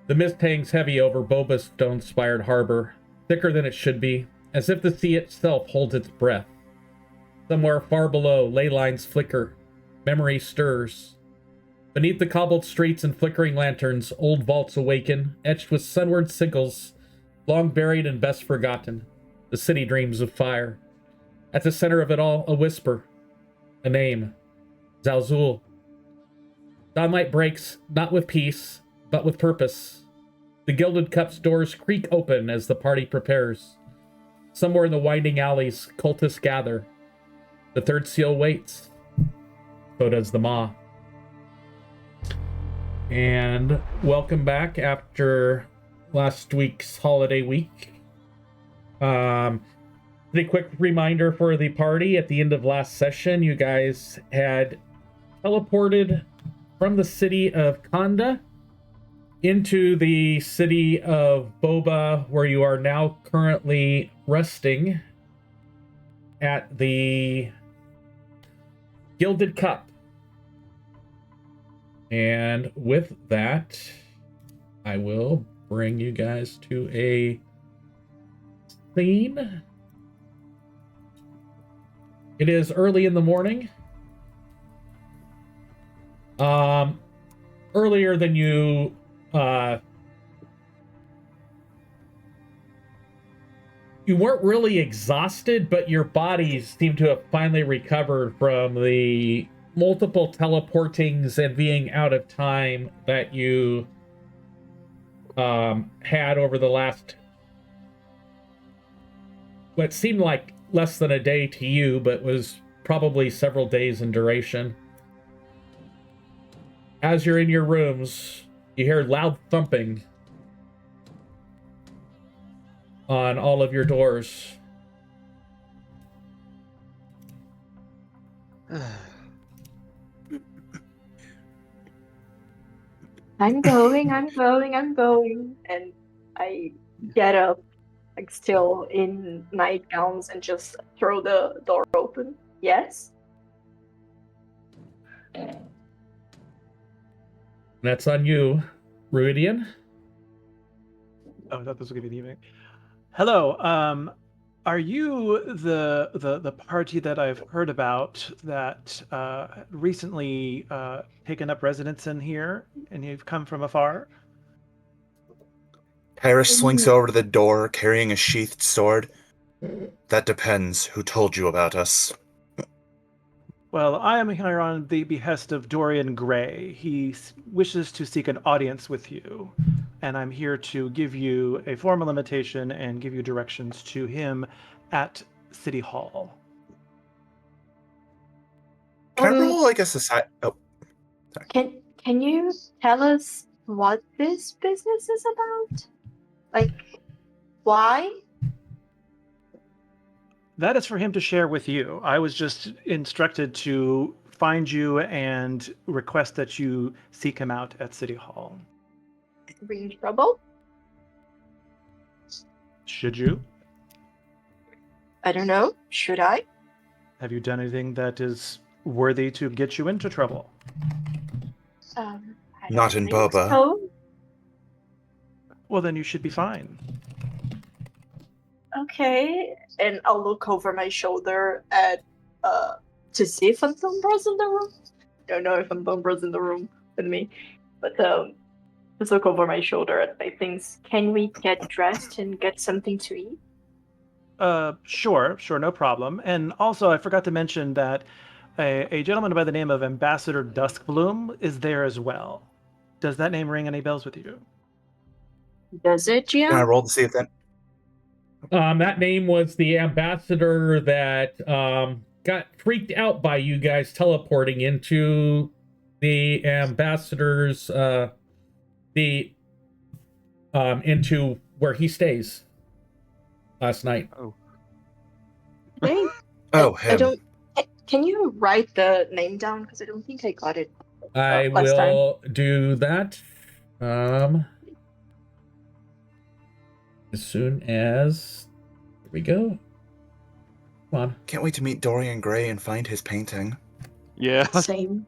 The mist hangs heavy over Boba's stone-spired harbor, thicker than it should be, as if the sea itself holds its breath. Somewhere far below, ley lines flicker. Memory stirs. Beneath the cobbled streets and flickering lanterns, old vaults awaken, etched with sunward sigils, long buried and best forgotten. The city dreams of fire. At the center of it all, a whisper. A name. Xal'Zul. Dawnlight breaks, not with peace, but with purpose. The Gilded Cup's doors creak open as the party prepares. Somewhere in the winding alleys, cultists gather. The third seal waits. So does the Maw. And welcome back after last week's holiday week. Pretty quick reminder for the party. At the end of last session, you guys had teleported from the city of Kanda into the city of Boba, where you are now currently resting at the Gilded Cup. And with that, I will bring you guys to a scene. It is early in the morning. Earlier than you you weren't really exhausted, but your bodies seem to have finally recovered from the multiple teleportings and being out of time that you had over the last, what seemed like less than a day to you, but was probably several days in duration. As you're in your rooms, you hear loud thumping on all of your doors. I'm going, and I get up, like still in nightgowns, and just throw the door open. Yes? That's on you, Ruidian. Oh, I thought this was gonna be the evening. Hello, are you the party that I've heard about that recently taken up residence in here, and you've come from afar? Harris slinks over to the door, carrying a sheathed sword. That depends. Who told you about us? Well, I am here on the behest of Dorian Gray. He wishes to seek an audience with you, and I'm here to give you a formal invitation and give you directions to him at City Hall. Can I roll like a society? Oh, sorry. Can you tell us what this business is about? Like, why? That is for him to share with you. I was just instructed to find you and request that you seek him out at City Hall. Are we in trouble? Should you? I don't know. Should I? Have you done anything that is worthy to get you into trouble? I Not don't in think Boba. so. Well, then you should be fine. Okay, and I'll look over my shoulder at to see if Umbrella's in the room. Don't know if Umbrella's in the room with me, but just look over my shoulder at my things. Can we get dressed and get something to eat? Sure, no problem. And also, I forgot to mention that a gentleman by the name of Ambassador Duskbloom is there as well. Does that name ring any bells with you? Does it, Can I GM? roll to see if that... That name was the ambassador that got freaked out by you guys teleporting into the ambassador's into where he stays last night. Oh. Okay. Oh, I him. don't. Can you write the name down? Because I don't think I got it. I last time. will do that. As soon as... Here we go. Come on. Can't wait to meet Dorian Gray and find his painting. Yeah. Same.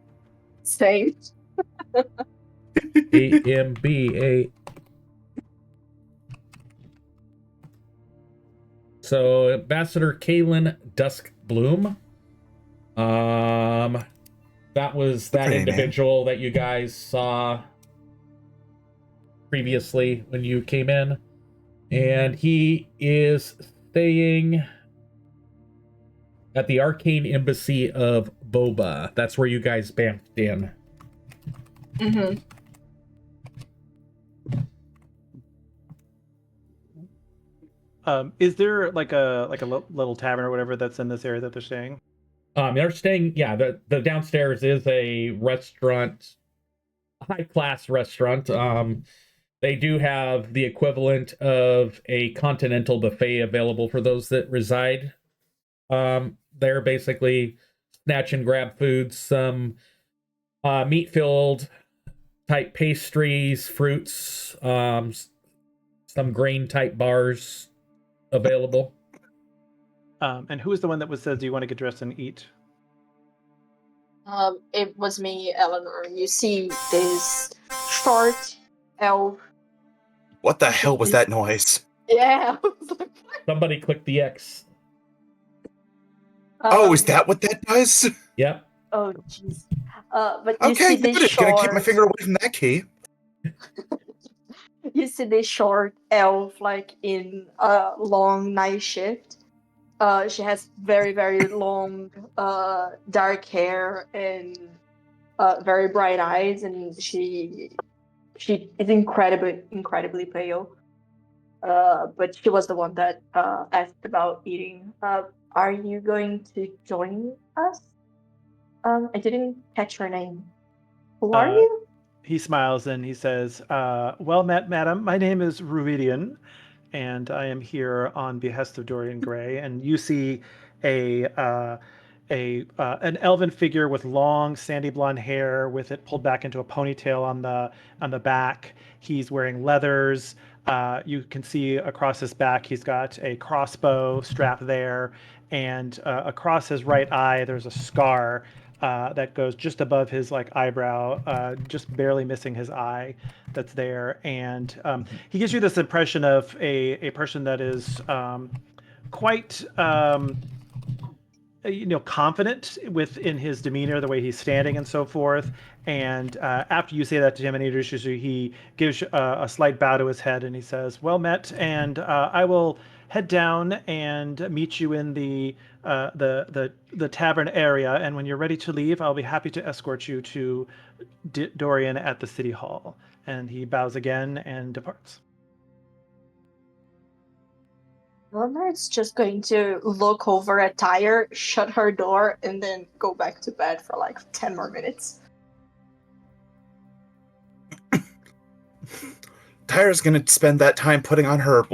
AMBA. So Ambassador Kalen Duskbloom. That was that Pretty individual that you guys saw previously when you came in. And he is staying at the Arcane Embassy of Boba. That's where you guys bamped in. Mm-hmm. Is there like a little tavern or whatever that's in this area that they're staying? They're staying, yeah, the downstairs is a restaurant, high class restaurant. They do have the equivalent of a continental buffet available for those that reside there. Basically snatch and grab foods, some meat filled type pastries, fruits, some grain type bars available. And who is the one that says, do you want to get dressed and eat? It was me, Eleanor. You see this short elf. What the hell was that noise? Yeah. Somebody click the X. Oh, is that what that does? Yep. Oh, jeez. But you Okay, see this good. short. Gonna keep my finger away from that key. You see this short elf, like in a long night shift. She has very, very long, dark hair and very bright eyes, and she is incredibly pale. But she was the one that asked about eating. Are you going to join us? I didn't catch her name. Who are you? He smiles and he says, well met, madam. My name is Ruidian, and I am here on behest of Dorian Gray. And you see an elven figure with long sandy blonde hair with it pulled back into a ponytail on the back. He's wearing leathers. You can see across his back he's got a crossbow strap there, and across his right eye there's a scar that goes just above his eyebrow, just barely missing his eye that's there. And he gives you this impression of a person that is quite confident within his demeanor, the way he's standing and so forth. And after you say that to him and he introduces you, he gives a slight bow to his head and he says, well met, and I will head down and meet you in the tavern area, and when you're ready to leave, I'll be happy to escort you to Dorian at the city hall. And he bows again and departs. Dawnmarch's just going to look over at Tyre, shut her door, and then go back to bed for 10 more minutes. Tyra's gonna spend that time putting on her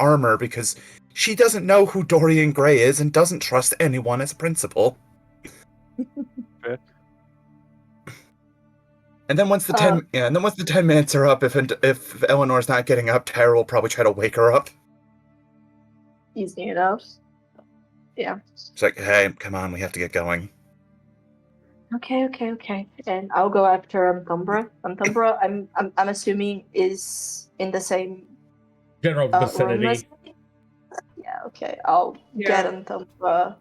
armor because she doesn't know who Dorian Gray is and doesn't trust anyone as principal. Okay. And then once the 10 minutes are up, if Eleanor's not getting up, Tyra will probably try to wake her up. Easy enough. Yeah. It's like, hey, come on, we have to get going. Okay. And I'll go after Antumbra. Antumbra, I'm assuming is in the same General room vicinity. as me. Yeah. Okay. I'll get Antumbra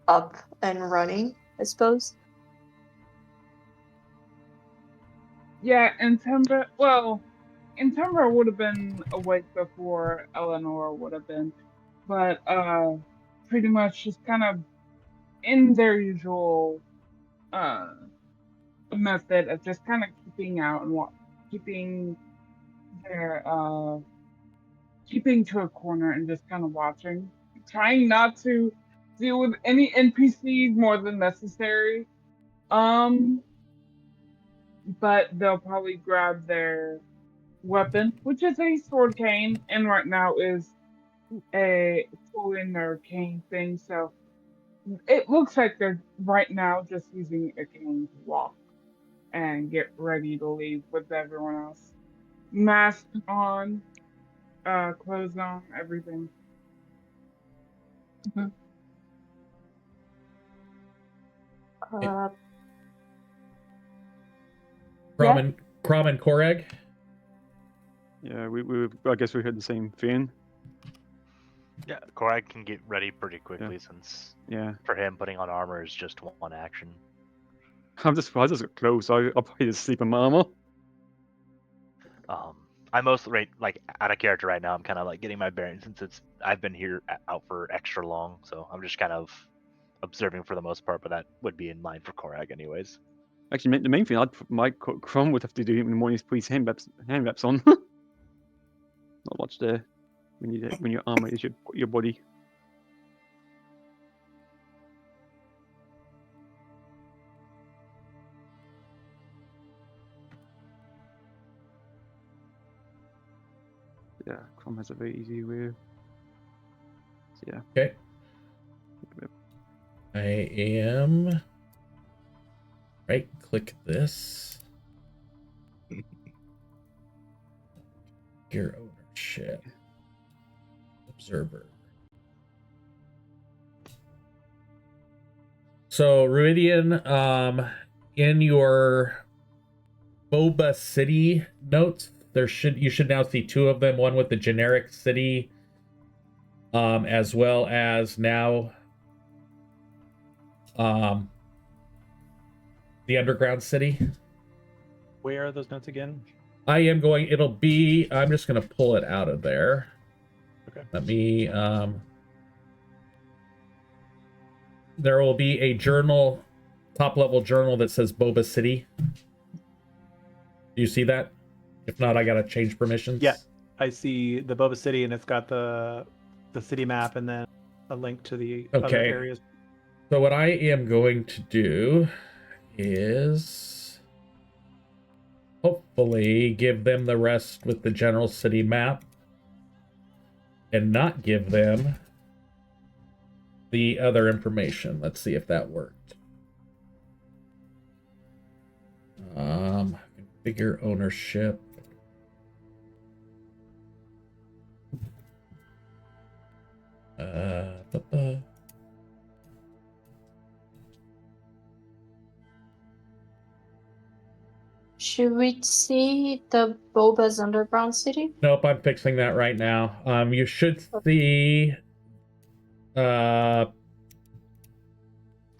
up and running, I suppose. Yeah, Antumbra would have been awake before Eleanor would have been, but pretty much just kind of in their usual method of just kind of keeping out and keeping to a corner and just kind of watching, trying not to deal with any NPCs more than necessary. But they'll probably grab their weapon, which is a sword cane, and right now is a full in their cane thing, so it looks like they're right now just using a cane to walk and get ready to leave with everyone else. Mask on, clothes on, everything. Mm-hmm. Krom and Koreg? Yeah, I guess we had the same vein. Yeah, Korak can get ready pretty quickly since Yeah. for him putting on armor is just one action. I just got close. I'll probably just sleep in my armor. I mostly like out of character right now. I'm kind of like getting my bearings since I've been here out for extra long, so I'm just kind of observing for the most part. But that would be in line for Korak anyways. Actually, the main thing my Chrome would have to do in the morning is put his hand wraps on. Not much there when your armor is your body. Yeah, Chrome has a very easy way. So, yeah. Okay. I am right-click this. Gear ownership. Observer. So, Ruidian, in your Boba City notes, you should now see two of them, one with the generic city, as well as now the underground city. Where are those notes again? I'm just gonna pull it out of there. Okay. Let me there will be a journal, top level journal that says Boba City. Do you see that? If not, I gotta change permissions. Yeah, I see the Boba City, and it's got the city map, and then a link to the other Okay. areas. So what I am going to do is hopefully give them the rest with the general city map and not give them the other information. Let's see if that worked. Configure ownership. Should we see the Boba's underground city? Nope, I'm fixing that right now. You should see The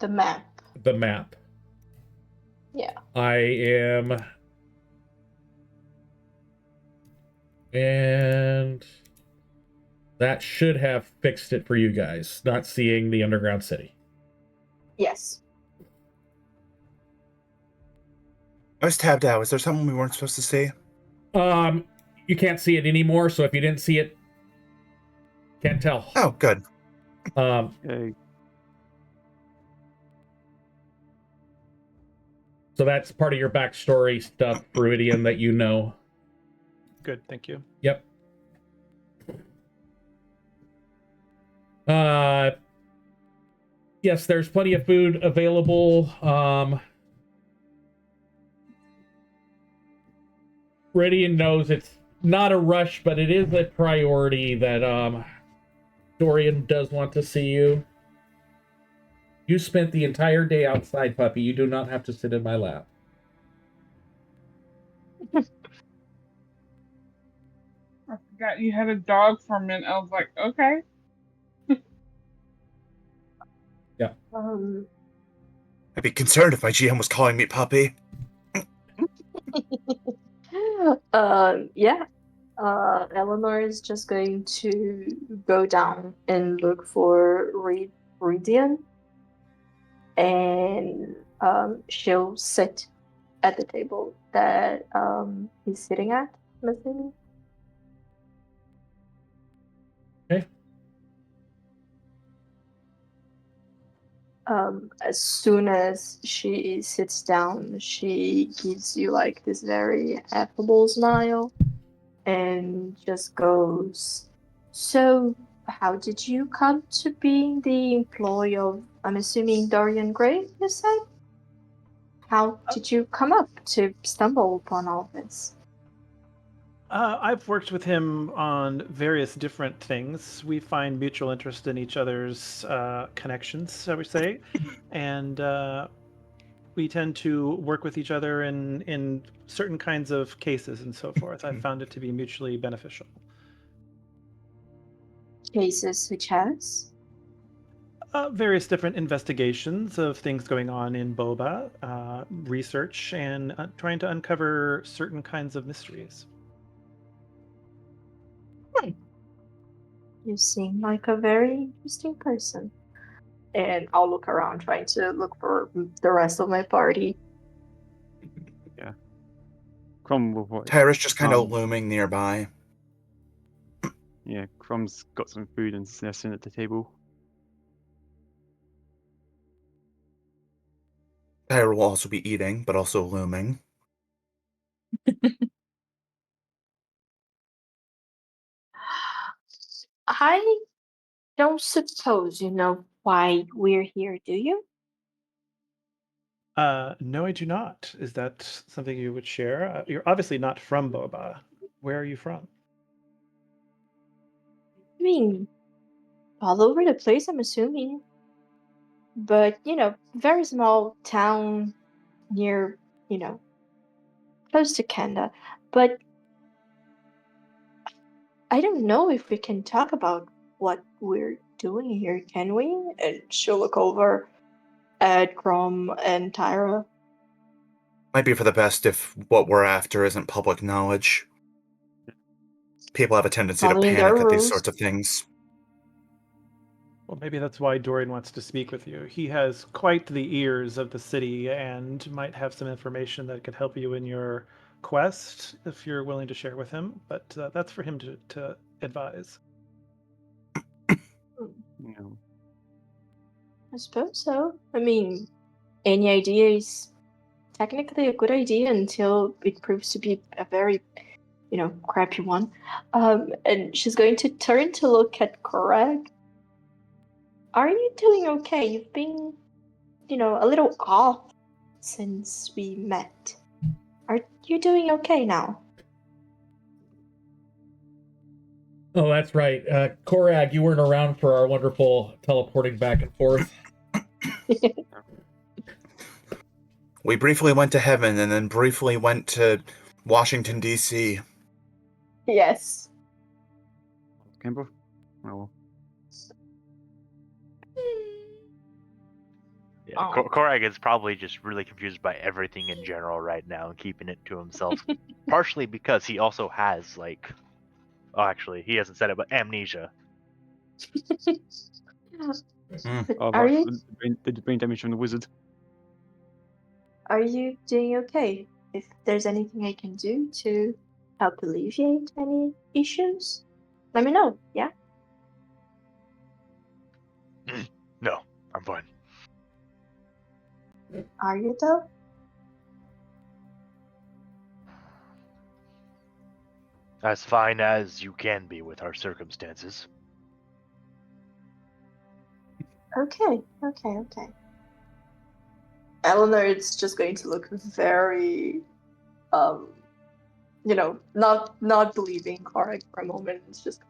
map. the map. Yeah. I am, and that should have fixed it for you guys, not seeing the underground city. Yes. I was tabbed out. Is there something we weren't supposed to see? You can't see it anymore, so if you didn't see it, can't tell. Oh, good. Okay. So that's part of your backstory stuff, Bruidian, that you know. Good, thank you. Yep. Yes, there's plenty of food available. Ruidian knows it's not a rush, but it is a priority that Dorian does want to see you. You spent the entire day outside, puppy. You do not have to sit in my lap. I forgot you had a dog for a minute. I was like, okay. Yeah. I'd be concerned if my GM was calling me puppy. Yeah. Eleanor is just going to go down and look for Ruidian, and she'll sit at the table that he's sitting at, I'm assuming. Okay. As soon as she sits down, she gives you like this very affable smile and just goes, "So, how did you come to being the employee of, I'm assuming, Dorian Gray, you said? How did you come up to stumble upon all this?" I've worked with him on various different things. We find mutual interest in each other's connections, I would say, and we tend to work with each other in certain kinds of cases and so forth. I found it to be mutually beneficial. Cases such as? Various different investigations of things going on in Boba, research, and trying to uncover certain kinds of mysteries. You seem like a very interesting person. And I'll look around trying to look for the rest of my party. Crom will probably, Tyra's just kind of Um, looming nearby. yeah, Crom's got some food and they're sitting at the table. Tyra will also be eating, but also looming. I don't suppose you know why we're here, do you? No, I do not. Is that something you would share? You're obviously not from Boba. Where are you from? I mean, all over the place, I'm assuming. But, very small town near, close to Kanda. But I don't know if we can talk about what we're doing here, can we? And she'll look over at Crom and Tyra. Might be for the best if what we're after isn't public knowledge. People have a tendency to Following their panic at these rules. sorts of things. Well, maybe that's why Dorian wants to speak with you. He has quite the ears of the city and might have some information that could help you in your quest if you're willing to share with him. But that's for him to advise. You know, I suppose so. I mean, any idea is technically a good idea until it proves to be a very, crappy one. And she's going to turn to look at Korag. Are you doing okay? You've been, a little off since we met. Are you doing okay now? Oh, that's right. Korag, you weren't around for our wonderful teleporting back and forth. We briefly went to heaven and then briefly went to Washington, D.C. Yes. Kimber? Oh, well. Yeah, Oh. Korag is probably just really confused by everything in general right now and keeping it to himself. Partially because he also has, actually, he hasn't said it, but amnesia. But Oh, are right, you the brain damage from the wizard. are you doing okay? If there's anything I can do to help alleviate any issues, let me know. Yeah. No, I'm fine. Are you though? As fine as you can be with our circumstances. Okay. Eleanor is just going to look very, not believing Korag for a moment. It's just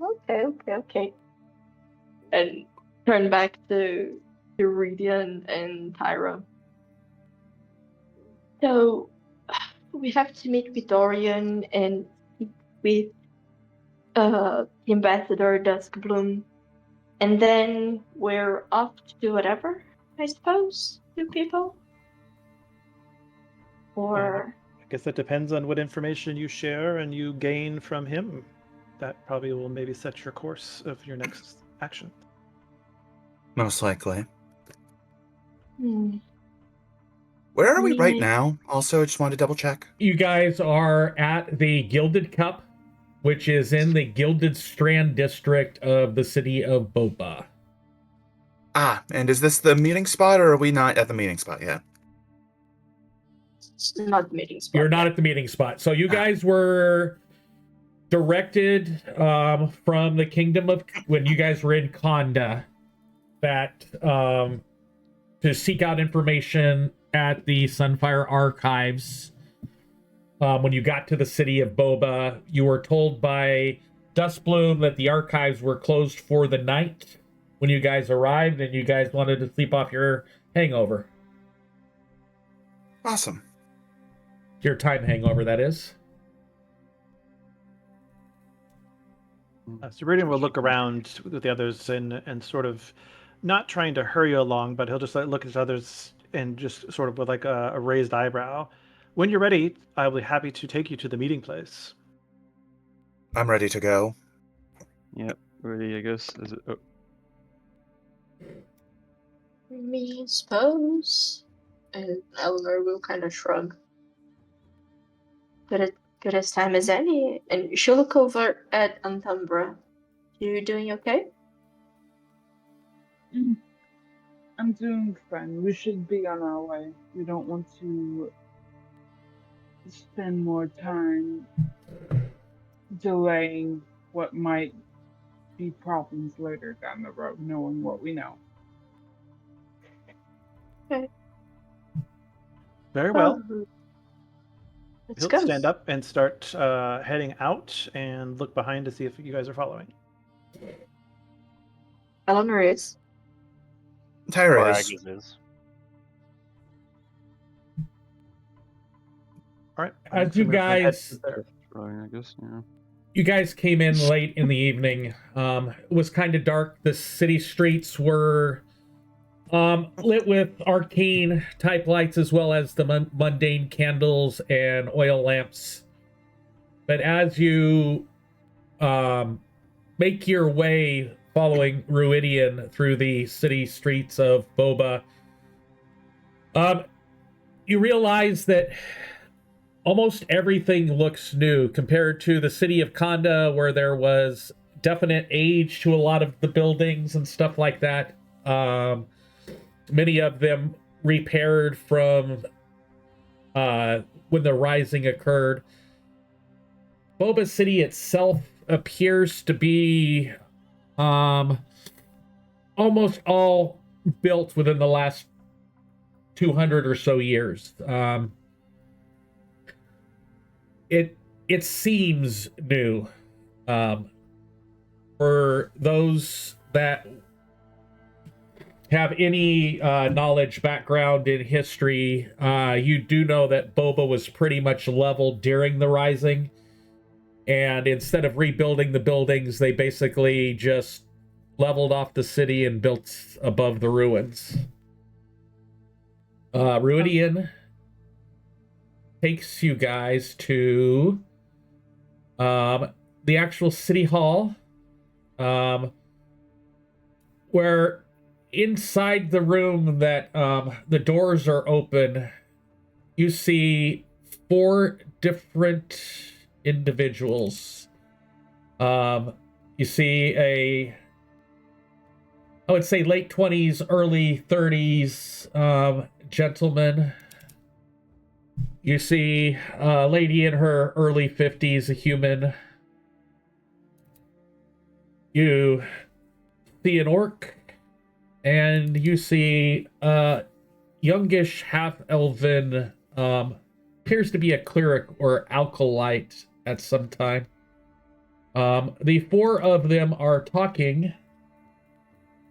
okay, and turn back to Iridian and Tyra. So we have to meet with Aurion and speak with the ambassador Duskbloom, and then we're off to do whatever, I suppose. Two people, or I guess that depends on what information you share and you gain from him. That probably will maybe set your course of your next action. Most likely. hmm, Where are we right Me- now? Also, I just wanted to double check. You guys are at the Gilded Cup, which is in the Gilded Strand district of the city of Boba. Ah, and is this the meeting spot, or are we not at the meeting spot yet? not the meeting spot. You're not yet. at the meeting spot. So you guys were directed from the kingdom of, when you guys were in Kanda, that to seek out information at the Sunfire archives. When you got to the city of Boba, you were told by Duskbloom that the archives were closed for the night when you guys arrived, and you guys wanted to sleep off your hangover. Awesome. Your time hangover, that is. Ceridian will look around with the others and sort of not trying to hurry you along, but he'll just like look at the others and just sort of with like a raised eyebrow. When you're ready, I'll be happy to take you to the meeting place. I'm ready to go. Yep, ready, I guess. Is it, oh, Me suppose. And Eleanor will kind of shrug. Good as time as any. And she'll look over at Antumbra. You doing okay? I'm doing fine. We should be on our way. We don't want to spend more time delaying what might be problems later down the road, knowing what we know. Okay. Very well. Let's He'll go. stand up and start heading out and look behind to see if you guys are following. Eleanor is. Tyra is. Corag is. All right. As you guys, trying, I guess, yeah. you guys came in late in the evening. It was kind of dark. The city streets were lit with arcane type lights as well as the mundane candles and oil lamps. But as you make your way following Ruidian through the city streets of Boba, you realize that almost everything looks new compared to the city of Kanda, where there was definite age to a lot of the buildings and stuff like that. Many of them repaired from when the rising occurred. Boba City itself appears to be almost all built within the last 200 or so years. It seems new. For those that have any knowledge, background in history, you do know that Boba was pretty much leveled during the Rising. And instead of rebuilding the buildings, they basically just leveled off the city and built above the ruins. Ruidian takes you guys to the actual city hall, where inside the room that the doors are open, you see 4 different individuals. You see I would say late 20s, early 30s gentleman. You see a lady in her early 50s, a human. You see an orc, and you see a youngish half-elven, appears to be a cleric or alkalite at some time. The 4 of them are talking.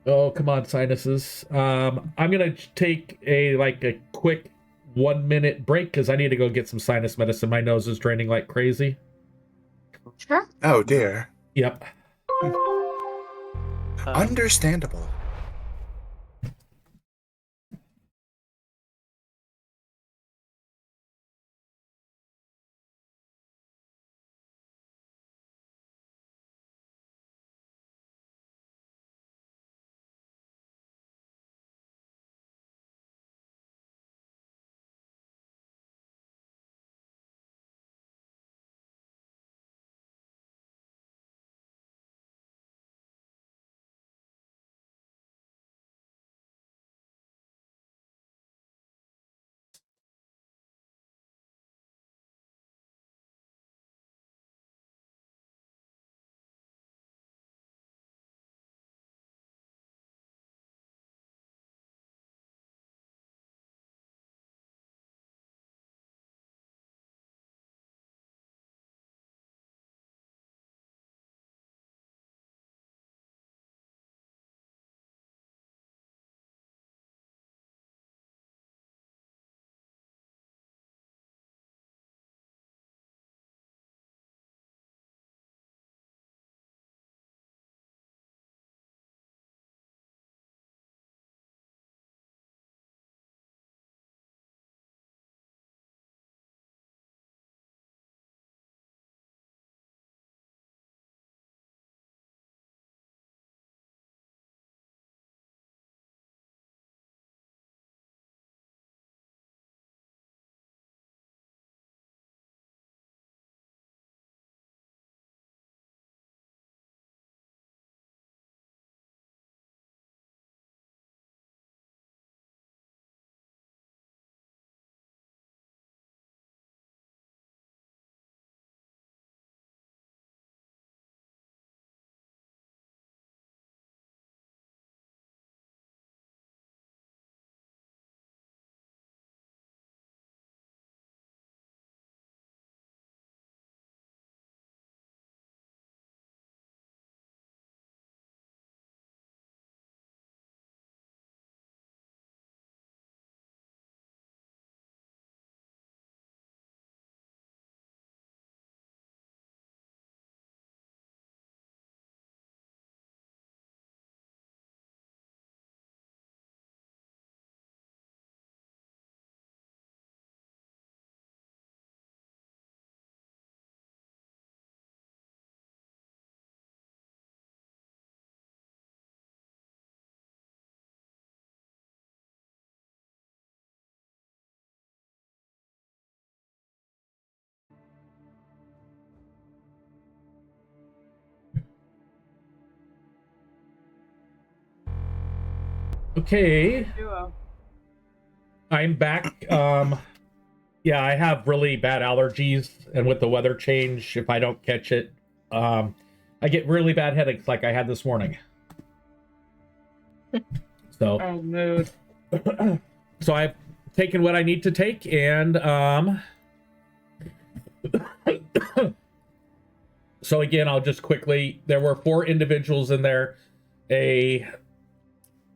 Oh, come on, sinuses. I'm gonna take a quick 1-minute break because I need to go get some sinus medicine. My nose is draining like crazy. Sure. Oh dear. Yep. Understandable. Okay, Duo. I'm back. Yeah, I have really bad allergies, and with the weather change, if I don't catch it, I get really bad headaches like I had this morning. So, Oh, mood. so I've taken what I need to take, and so again, I'll just quickly. There were 4 individuals in there: a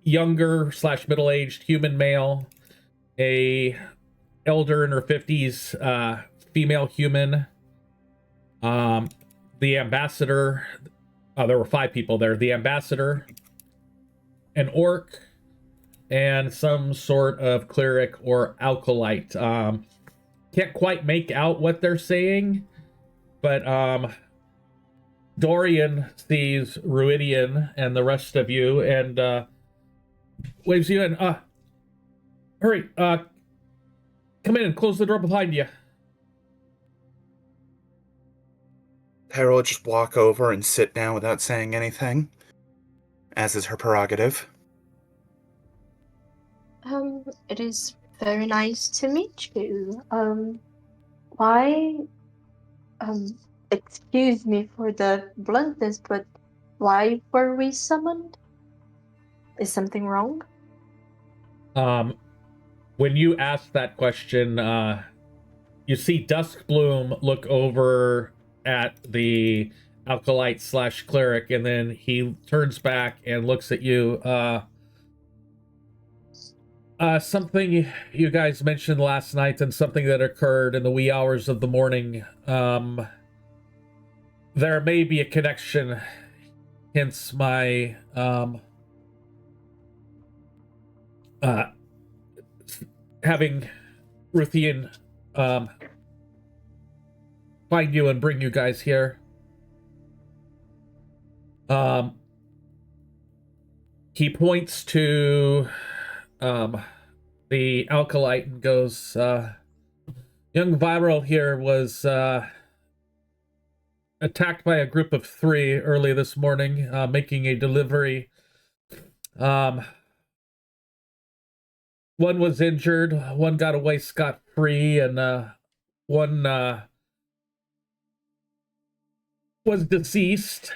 younger / middle-aged human male, a elder in her 50s female human, the ambassador. There were 5 people there: the ambassador, an orc, and some sort of cleric or acolyte. Can't quite make out what they're saying, but Dorian sees Ruidian and the rest of you and waves you in. Hurry, come in and close the door behind you. Hera will just walk over and sit down without saying anything, as is her prerogative. It is very nice to meet you. Why, excuse me for the bluntness, but why were we summoned? Is something wrong? When you ask that question, you see Duskbloom look over at the acolyte / cleric, and then he turns back and looks at you. Something you guys mentioned last night and something that occurred in the wee hours of the morning. There may be a connection, hence my having Ruthian find you and bring you guys here. He points to the acolyte and goes, young Viral here was attacked by a group of 3 early this morning, making a delivery. One was injured, one got away scot-free, and one was deceased.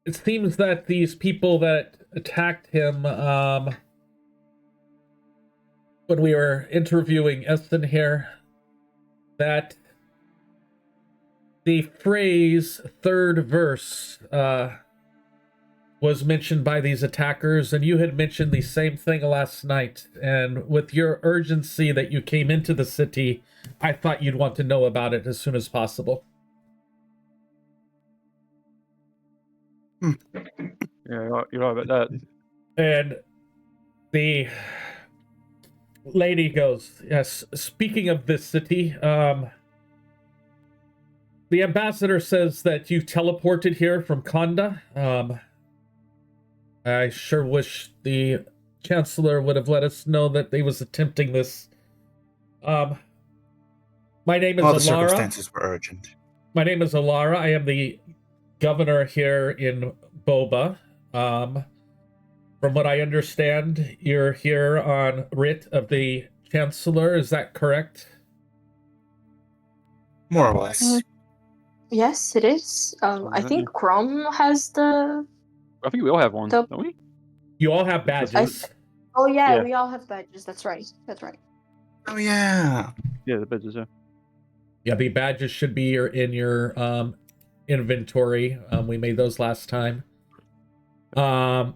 It seems that these people that attacked him, when we were interviewing Esten here, that the phrase third verse was mentioned by these attackers, and you had mentioned the same thing last night. And with your urgency that you came into the city, I thought you'd want to know about it as soon as possible. Yeah, you're right about that. And the lady goes, yes, speaking of this city, the ambassador says that you teleported here from Kanda. I sure wish the Chancellor would have let us know that he was attempting this. My name is All the Alara. circumstances were urgent. My name is Alara. I am the governor here in Boba. From what I understand, you're here on writ of the Chancellor. Is that correct? More or less. Yes, it is. I think Crom has the. I think we all have one, The- don't we? You all have badges. Oh yeah, Yeah. we all have badges. That's right. That's right. Oh, yeah. Yeah, the badges, yeah. Yeah, the badges should be in your inventory. We made those last time. Let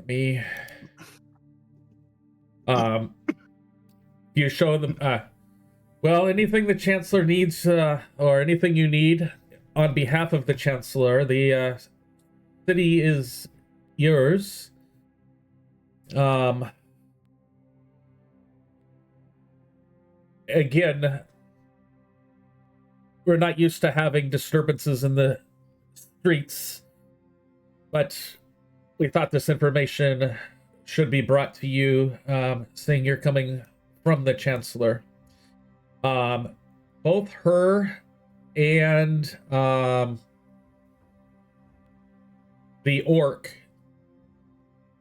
me you show them well, anything the Chancellor needs, or anything you need on behalf of the Chancellor, the city is yours. Again, we're not used to having disturbances in the streets, but we thought this information should be brought to you, seeing you're coming from the Chancellor. Both her and the orc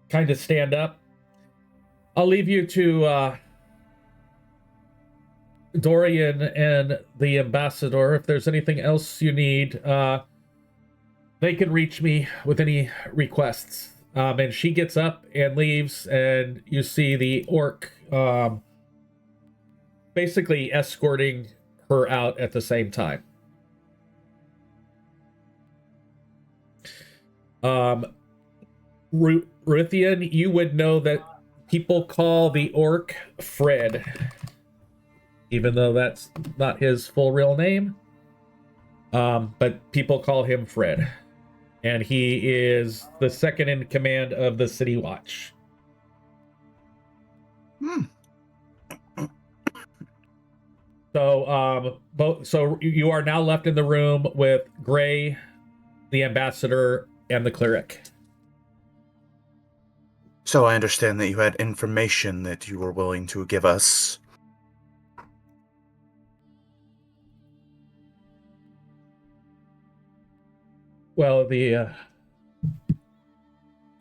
kind of stand up. I'll leave you to Dorian and the ambassador. If there's anything else you need, they can reach me with any requests. And she gets up and leaves, and you see the orc basically escorting her out at the same time. Ruthian, you would know that people call the orc Fred, even though that's not his full real name. But people call him Fred. And he is the second in command of the City Watch. So, so you are now left in the room with Gray, the ambassador, and the cleric. So I understand that you had information that you were willing to give us. Well, the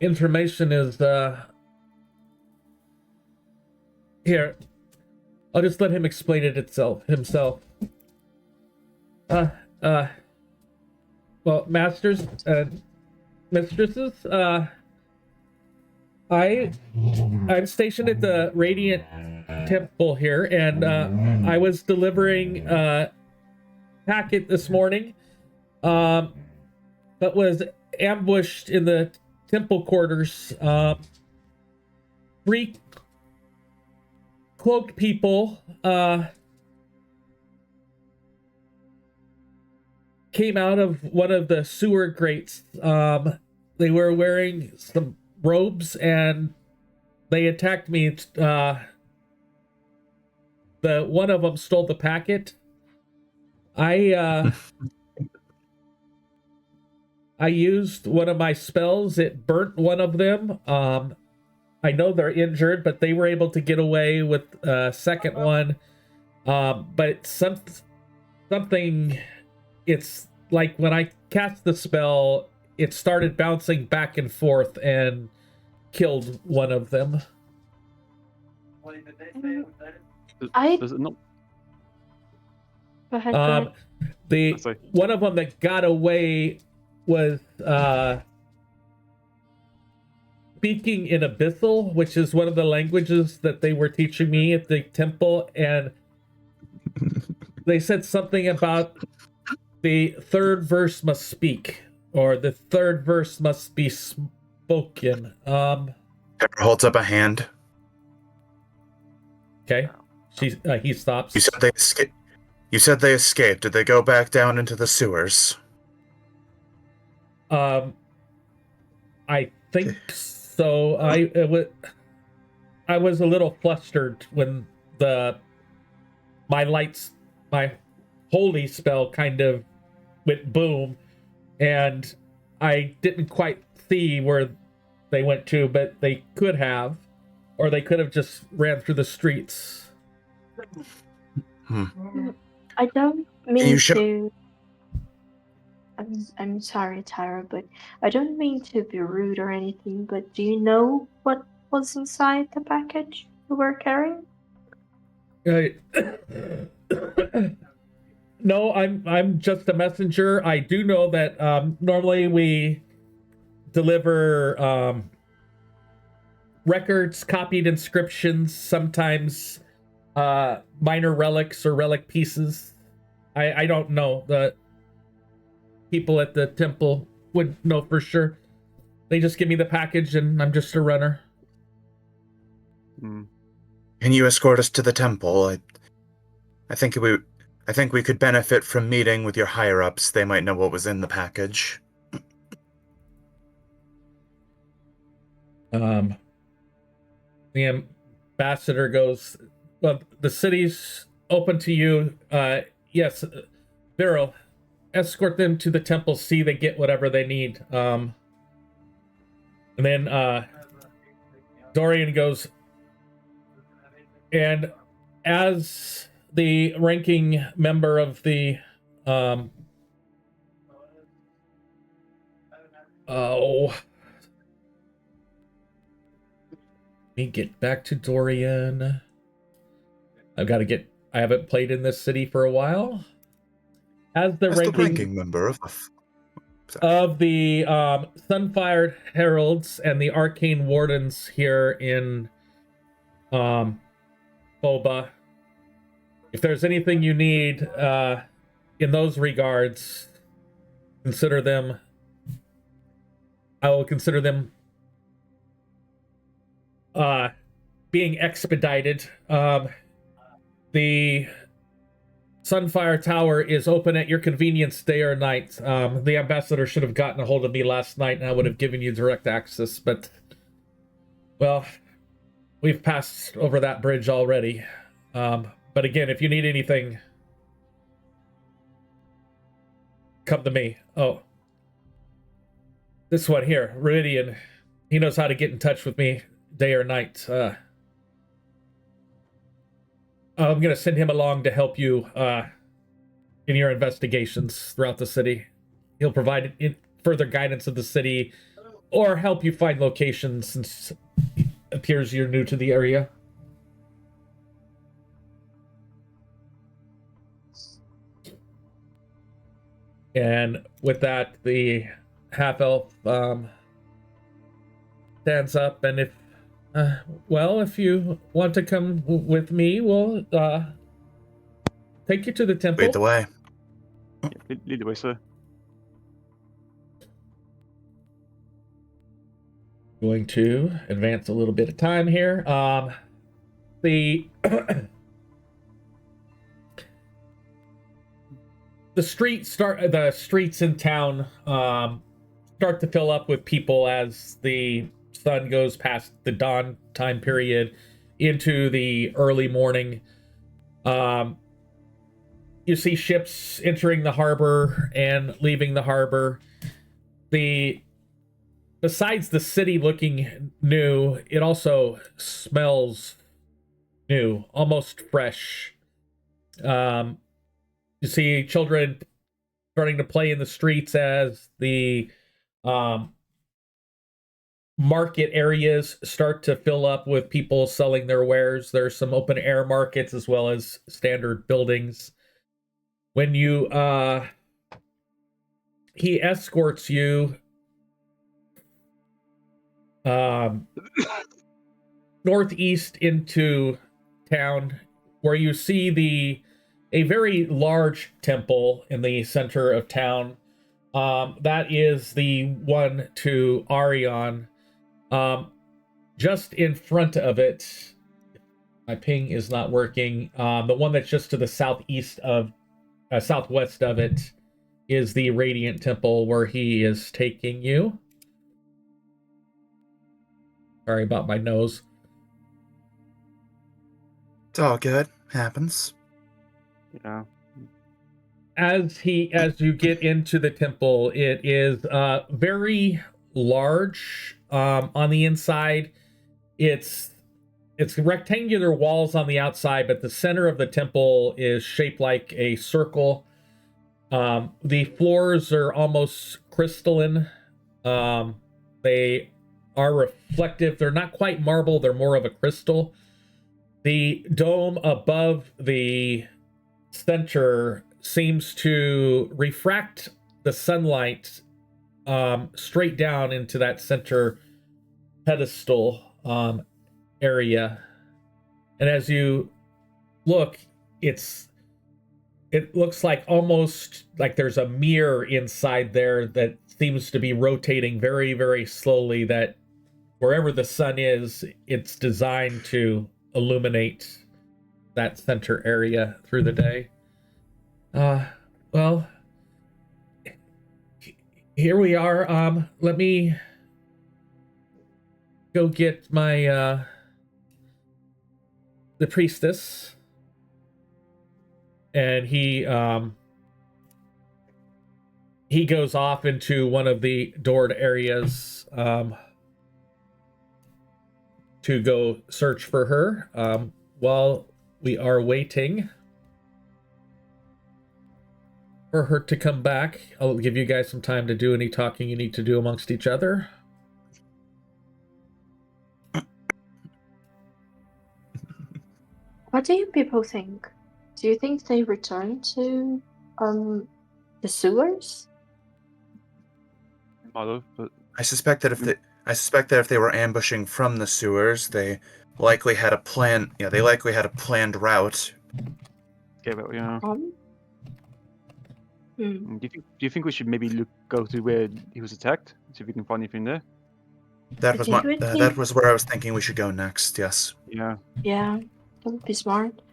information is here. I'll just let him explain it himself. Well, masters and mistresses, I'm stationed at the Radiant Temple here, and I was delivering a packet this morning, but was ambushed in the temple quarters. 3 cloaked people came out of one of the sewer grates. They were wearing some robes, and they attacked me. The one of them stole the packet. I used one of my spells. It burnt one of them. I know they're injured, but they were able to get away with a second one. But something, it's like when I cast the spell, it started bouncing back and forth and killed one of them. Does it not? Go ahead, go ahead. Sorry. One of them that got away was speaking in Abyssal, which is one of the languages that they were teaching me at the temple, and they said something about the third verse must speak, or the third verse must be spoken. Pepper holds up a hand. Okay. He stops. You said they escaped. You said they escaped. Did they go back down into the sewers? I think so. I was a little flustered when my holy spell kind of went boom, and I didn't quite see where they went to, but they could have, or they could have just ran through the streets. I don't mean show- to. I'm sorry, Tyra, but I don't mean to be rude or anything. But do you know what was inside the package you were carrying? No, I'm just a messenger. I do know that normally we deliver records, copied inscriptions, sometimes minor relics or relic pieces. I don't know. The people at the temple would know for sure. They just give me the package, and I'm just a runner. Can you escort us to the temple? I think we could benefit from meeting with your higher-ups. They might know what was in the package. The ambassador goes, well, the city's open to you. Yes, Beryl, escort them to the temple, see they get whatever they need. And then Dorian goes, and as the ranking member of the Oh. Let me get back to Dorian. I haven't played in this city for a while. As the ranking member of the Sunfired Heralds and the Arcane Wardens here in Boba, if there's anything you need in those regards, consider them. I will consider them being expedited. The Sunfire Tower is open at your convenience day or night. The ambassador should have gotten a hold of me last night and I would have given you direct access, but, well, we've passed over that bridge already. But again, if you need anything, come to me. Oh. This one here, Meridian. He knows how to get in touch with me day or night. I'm going to send him along to help you in your investigations throughout the city. He'll provide further guidance of the city or help you find locations since it appears you're new to the area. And with that, the half-elf stands up, and if you want to come with me, we'll take you to the temple. Lead the way. Yeah, lead the way, sir. Going to advance a little bit of time here. The the streets in town start to fill up with people as the sun goes past the dawn time period into the early morning. You see ships entering the harbor and leaving the harbor. Besides the city looking new, it also smells new, almost fresh. You see children starting to play in the streets as the market areas start to fill up with people selling their wares. There's some open air markets as well as standard buildings. When you he escorts you northeast into town, where you see a very large temple in the center of town. That is the one to Aurion. Just in front of it, my ping is not working. The one that's just to the southwest of it is the Radiant Temple where he is taking you. Sorry about my nose. It's all good. Happens. Yeah. As you get into the temple, it is very large. On the inside, it's rectangular walls on the outside, but the center of the temple is shaped like a circle. The floors are almost crystalline. They are reflective. They're not quite marble. They're more of a crystal. The dome above the center seems to refract the sunlight straight down into that center pedestal area. And as you look, it looks like almost like there's a mirror inside there that seems to be rotating very, very slowly, that wherever the sun is, it's designed to illuminate that center area through the day. Well, here we are. Let me go get my the priestess, and he goes off into one of the doored areas to go search for her. While we are waiting, for her to come back. I'll give you guys some time to do any talking you need to do amongst each other. What do you people think? Do you think they return to the sewers? But I suspect that if they were ambushing from the sewers, they likely had a plan. Yeah, they likely had a planned route. yeah, but, yeah. Hmm. Do you think we should maybe go to where he was attacked? See if we can find anything there. That I was think my. it would That be- was where I was thinking we should go next. Yes. Yeah. Yeah, that would be smart.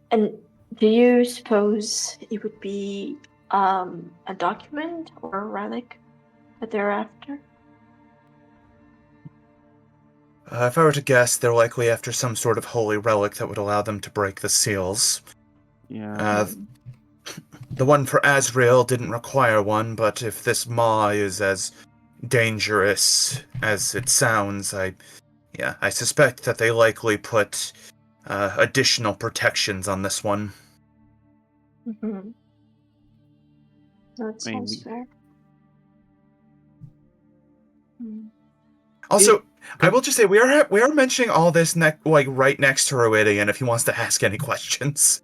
And do you suppose it would be a document or a relic that they're after? If I were to guess, they're likely after some sort of holy relic that would allow them to break the seals. Yeah. The one for Azrael didn't require one, but if this Maw is as dangerous as it sounds, I suspect that they likely put additional protections on this one. Mm-hmm. That I mean, sounds fair. Hmm. Also, I will just say we are mentioning all this right next to Ruidian if he wants to ask any questions.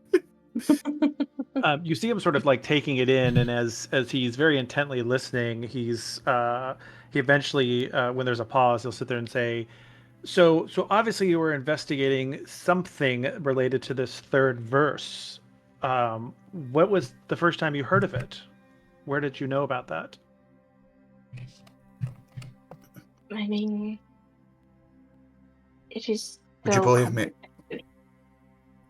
You see him sort of like taking it in, and as he's very intently listening, he eventually, when there's a pause, he'll sit there and say, "So obviously you were investigating something related to this third verse. What was the first time you heard of it? Where did you know about that?" I mean, it is. Would you so believe me?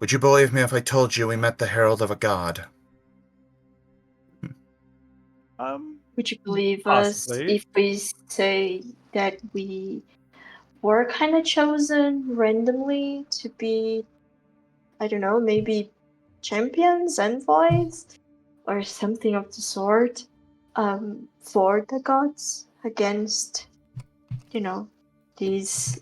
Would you believe me if I told you we met the herald of a god? Would you believe Possibly. us if we say that we were kind of chosen randomly to be, I don't know, maybe champions, envoys, or something of the sort, for the gods against, these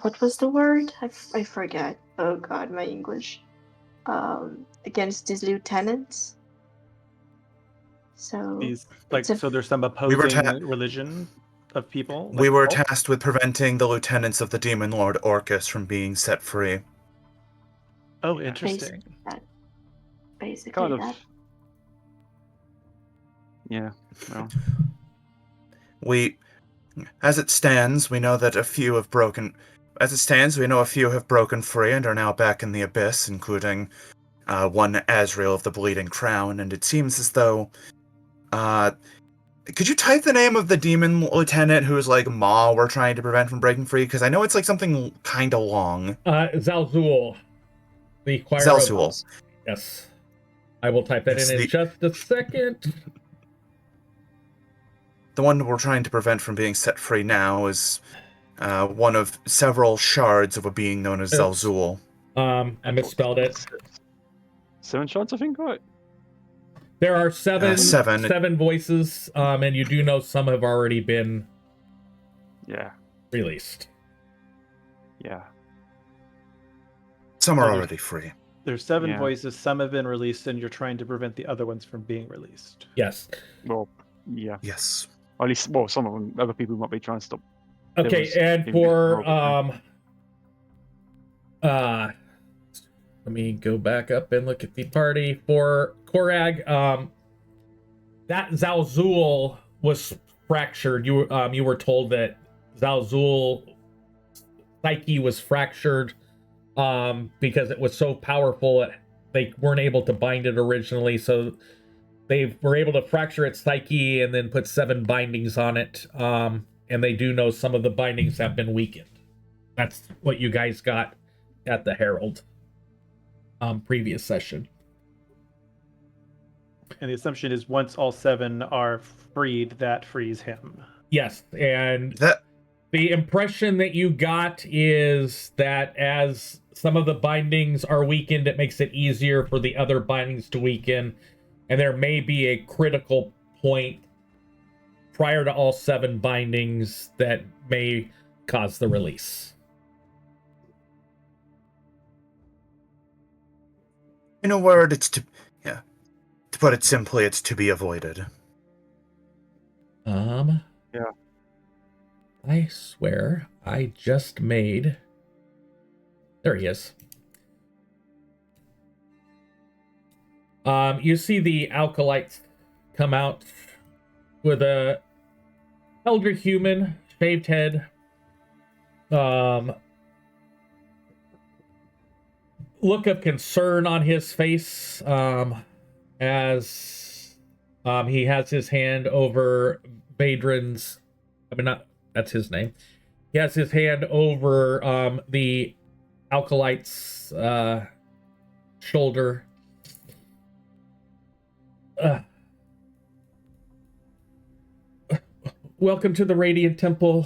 what was the word? I forget. Oh god, my English. Against these lieutenants. So These like, it's so there's some were opposing religion of people. We like were cult? tasked with preventing the lieutenants of the demon lord Orcus from being set free. Oh, Yeah. interesting. basically Kind of. that. Yeah. Well. As it stands, we know that a few have broken. As it stands, we know a few have broken free and are now back in the abyss, including one Azrael of the Bleeding Crown. And it seems as though, could you type the name of the demon lieutenant who's like Maw we're trying to prevent from breaking free? Because I know it's like something kind of long. Xal'Zul, the choir Xal'Zul. of... Yes. I will type that Yes, in just a second. The one we're trying to prevent from being set free now is one of several shards of a being known as Xal'Zul. I misspelled it. 7 shots, I think, right? There are seven Seven. voices, and you do know some have already been Yeah. released. Yeah. Some are already free. There's 7 Yeah. voices. Some have been released, and you're trying to prevent the other ones from being released. Yes. Well, yeah. Yes. Or at least, well, some of them, other people might be trying to stop. Okay, was and maybe for more- let me go back up and look at the party for Korag. That Xal'Zul was fractured. You were told that Xal'Zul psyche was fractured because it was so powerful they weren't able to bind it originally, so they were able to fracture its psyche and then put 7 bindings on it. And they do know some of the bindings have been weakened. That's what you guys got at the Herald previous session. And the assumption is once all 7 are freed, that frees him. Yes, and That the impression that you got is that as some of the bindings are weakened, it makes it easier for the other bindings to weaken, and there may be a critical point prior to all 7 bindings that may cause the release. In a word, to put it simply, it's to be avoided. Yeah. I swear I just made... There he is. You see the Alkalites come out with a elder human, shaved head, look of concern on his face, as he has his hand over Vadrin's, that's his name. He has his hand over the Alkalite's shoulder. Welcome to the Radiant Temple.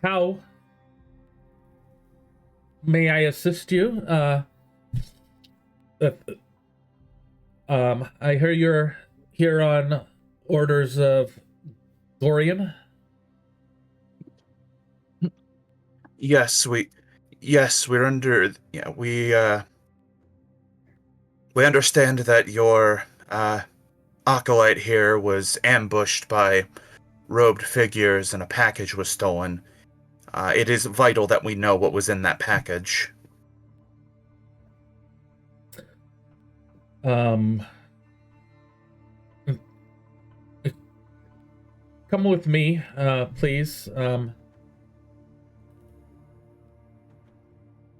How may I assist you? I hear you're here on orders of Aurion. Yes, we're under. Yeah, we understand that your acolyte here was ambushed by robed figures and a package was stolen. It is vital that we know what was in that package. Come with me, please.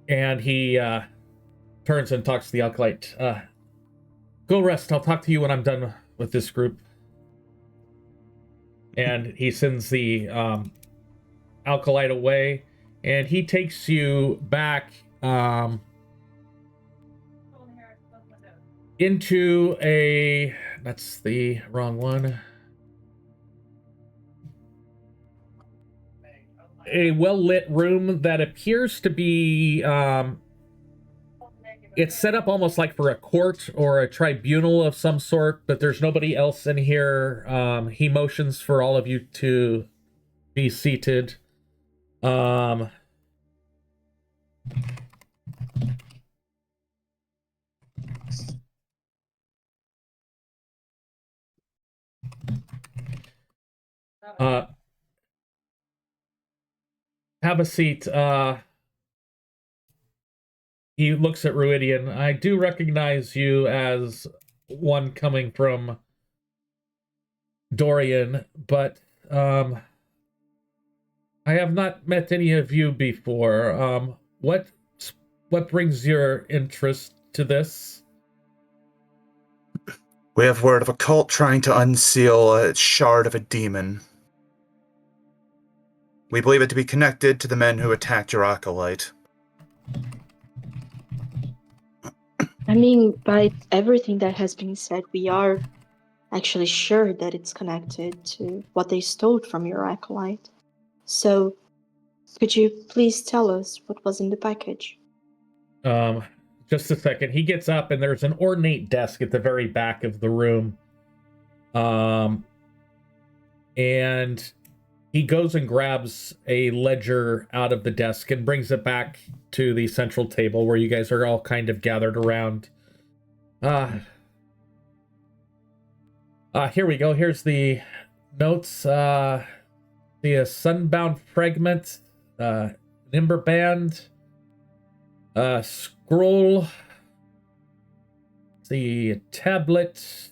And he turns and talks to the Alkalite. Go rest. I'll talk to you when I'm done with this group. And he sends the Alkalite away, and he takes you back into a... That's the wrong one. A well-lit room that appears to be... it's set up almost like for a court or a tribunal of some sort, but there's nobody else in here. He motions for all of you to be seated. Have a seat. He looks at Ruidian. I do recognize you as one coming from Dorian, but I have not met any of you before. What brings your interest to this? We have word of a cult trying to unseal a shard of a demon. We believe it to be connected to the men who attacked your acolyte. I mean, by everything that has been said, we are actually sure that it's connected to what they stole from your acolyte. So, could you please tell us what was in the package? Just a second. He gets up, and there's an ornate desk at the very back of the room. And he goes and grabs a ledger out of the desk and brings it back to the central table where you guys are all kind of gathered around. Here we go. Here's the notes. The Sunbound Fragment, Nimber Band, Scroll, the tablet,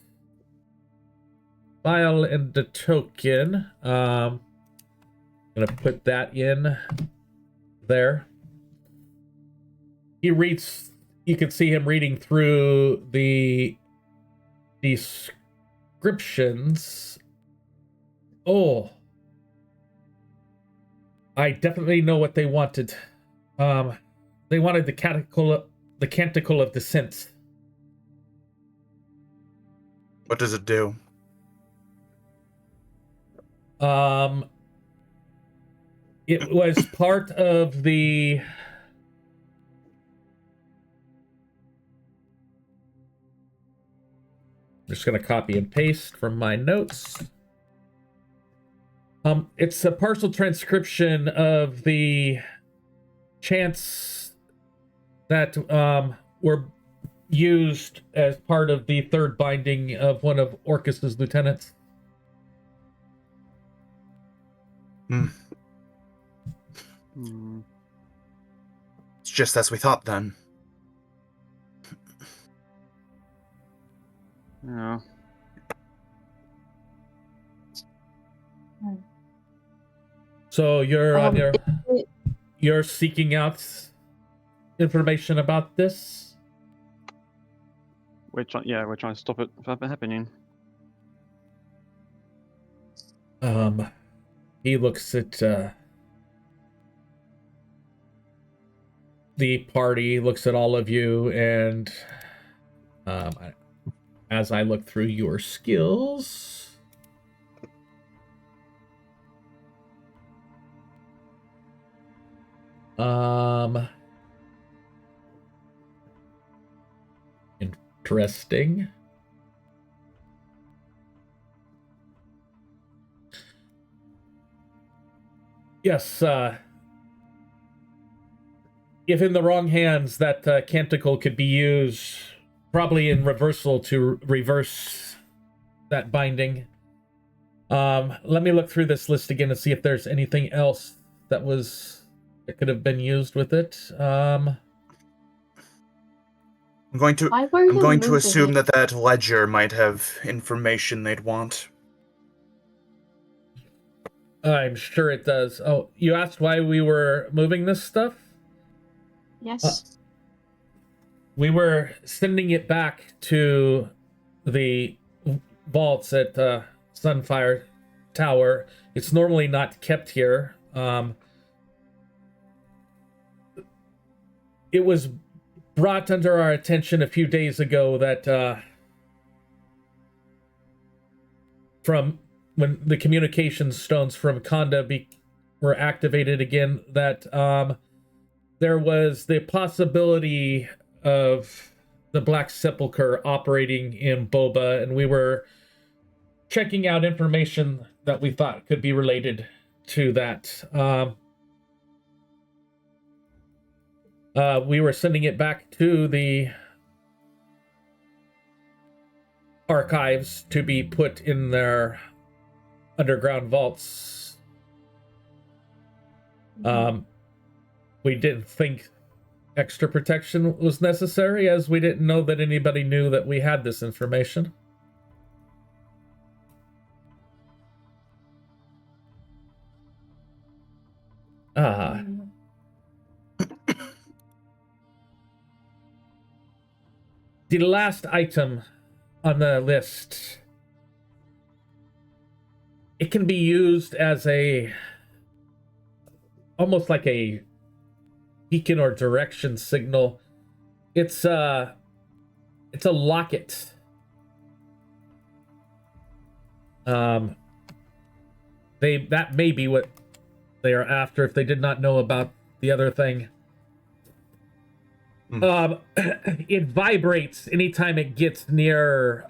file, and the token. I'm gonna put that in there. He reads, you can see him reading through the descriptions. Oh, I definitely know what they wanted. They wanted the Canticle of Descent. What does it do? It was part of the... I'm just going to copy and paste from my notes. It's a partial transcription of the chants that were used as part of the third binding of one of Orcus's lieutenants. Hmm. It's just as we thought then. Yeah. So you're on Um, you're seeking out information about this. We're trying to stop it from happening. He looks at the party, looks at all of you, and as I look through your skills, interesting. Yes, if in the wrong hands, that canticle could be used probably in reversal to reverse that binding. Let me look through this list again and see if there's anything else that could have been used with it. I'm going to why were you assume moving that ledger might have information they'd want. I'm sure it does. Oh, you asked why we were moving this stuff? Yes. We were sending it back to the vaults at Sunfire Tower. It's normally not kept here. It was brought under our attention a few days ago that from when the communication stones from Kanda were activated again, that there was the possibility of the Black Sepulchre operating in Boba, and we were checking out information that we thought could be related to that. We were sending it back to the archives to be put in their underground vaults. We didn't think extra protection was necessary, as we didn't know that anybody knew that we had this information. The last item on the list, it can be used as almost like a beacon or direction signal. It's a locket. That may be what they are after if they did not know about the other thing. It vibrates anytime it gets near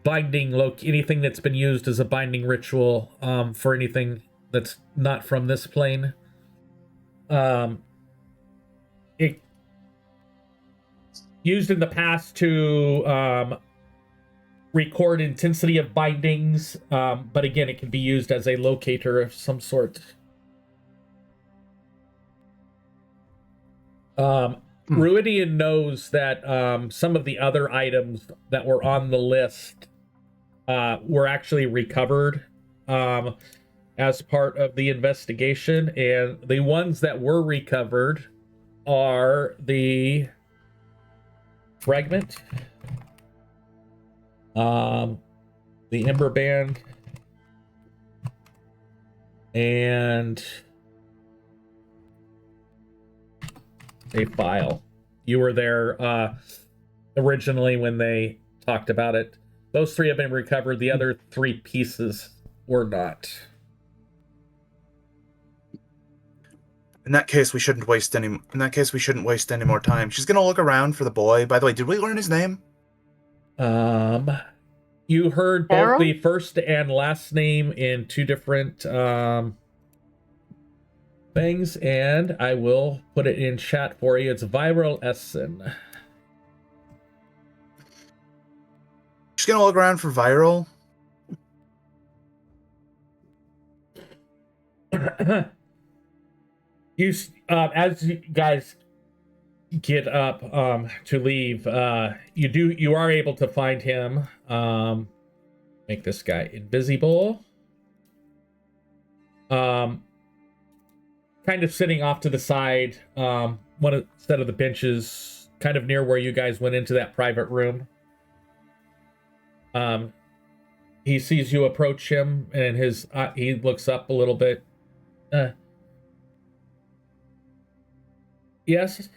binding anything that's been used as a binding ritual for anything that's not from this plane. It used in the past to record intensity of bindings, but again, it can be used as a locator of some sort. Ruidian knows that some of the other items that were on the list were actually recovered as part of the investigation, and the ones that were recovered are the fragment, the Ember Band, and a file. You were there originally when they talked about it. Those three have been recovered. The other three pieces were not. In that case, we shouldn't waste any more time. She's gonna look around for the boy. By the way, did we learn his name? You heard both Harold? the first and last name in two different things, and I will put it in chat for you. It's Viral Essen. Just gonna look around for viral. As you guys get up to leave, you are able to find him. Make this guy invisible. Kind of sitting off to the side, one set of the benches, kind of near where you guys went into that private room. He sees you approach him, and he looks up a little bit. Yes,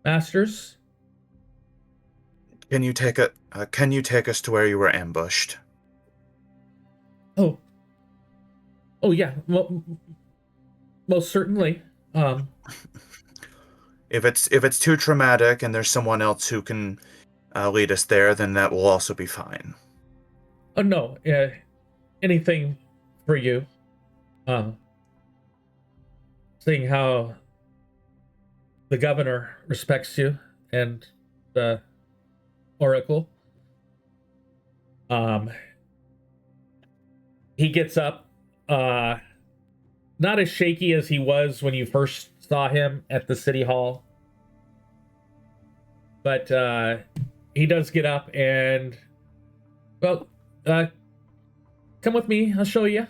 Masters. Can you take us to where you were ambushed? Oh yeah. Well, most certainly. If it's too traumatic and there's someone else who can lead us there, then that will also be fine. Oh no. Anything for you. Seeing how the governor respects you and the Oracle. He gets up, not as shaky as he was when you first saw him at the city hall, but he does get up and, well, come with me, I'll show you.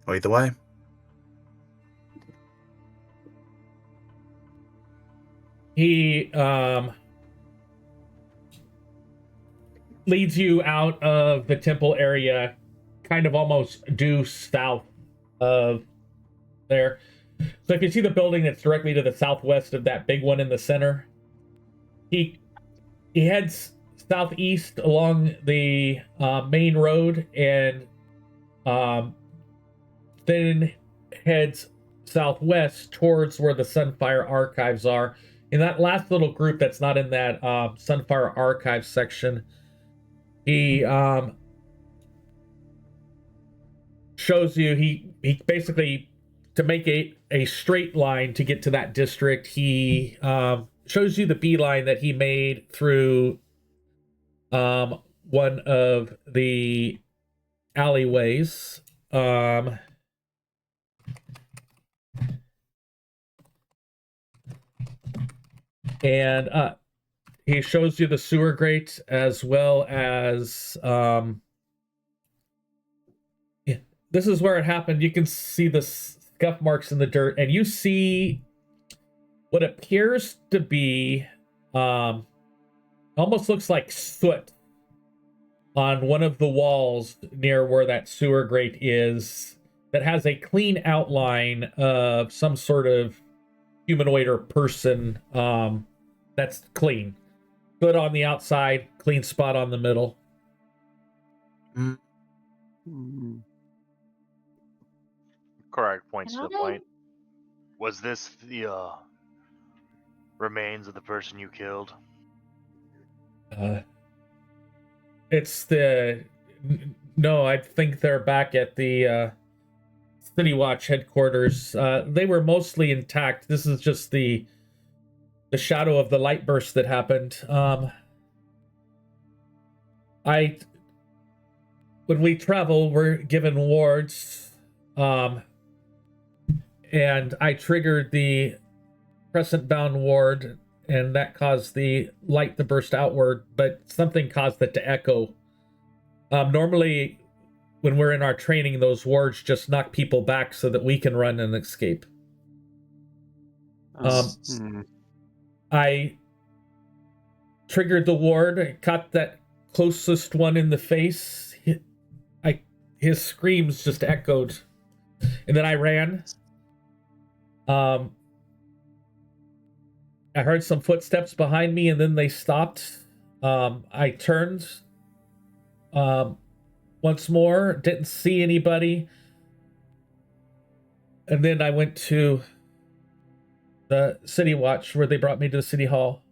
Lead the way. He leads you out of the temple area, kind of almost due south of there. So if you see the building that's directly to the southwest of that big one in the center, he heads southeast along the main road and then heads southwest towards where the Sunfire Archives are. In that last little group that's not in that Sunfire Archives section, he shows you, he basically, to make a straight line to get to that district, he shows you the beeline that he made through one of the alleyways. And he shows you the sewer grate as well as this is where it happened. You can see the scuff marks in the dirt, and you see what appears to be almost looks like soot on one of the walls near where that sewer grate is, that has a clean outline of some sort of humanoid or person that's clean. Good on the outside, clean spot on the middle. Correct points to the point. Was this the remains of the person you killed? It's the... No, I think they're back at the City Watch headquarters. They were mostly intact. This is just the shadow of the light burst that happened. When we travel, we're given wards, and I triggered the crescent-bound ward, and that caused the light to burst outward, but something caused it to echo. Normally, when we're in our training, those wards just knock people back so that we can run and escape. I triggered the ward, caught that closest one in the face. His screams just echoed, and then I ran. I heard some footsteps behind me, and then they stopped. I turned once more, didn't see anybody, and then I went to the City Watch, where they brought me to the City Hall.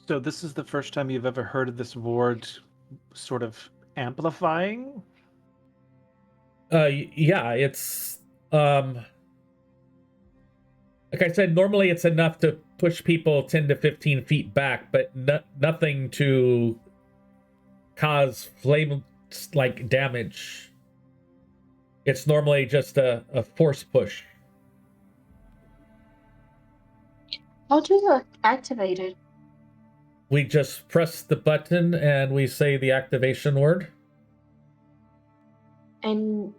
So this is the first time you've ever heard of this ward sort of amplifying? Yeah, it's like I said, normally it's enough to push people 10 to 15 feet back, but nothing to cause flame like damage. It's normally just a force push. How do you activate it? We just press the button and we say the activation word. And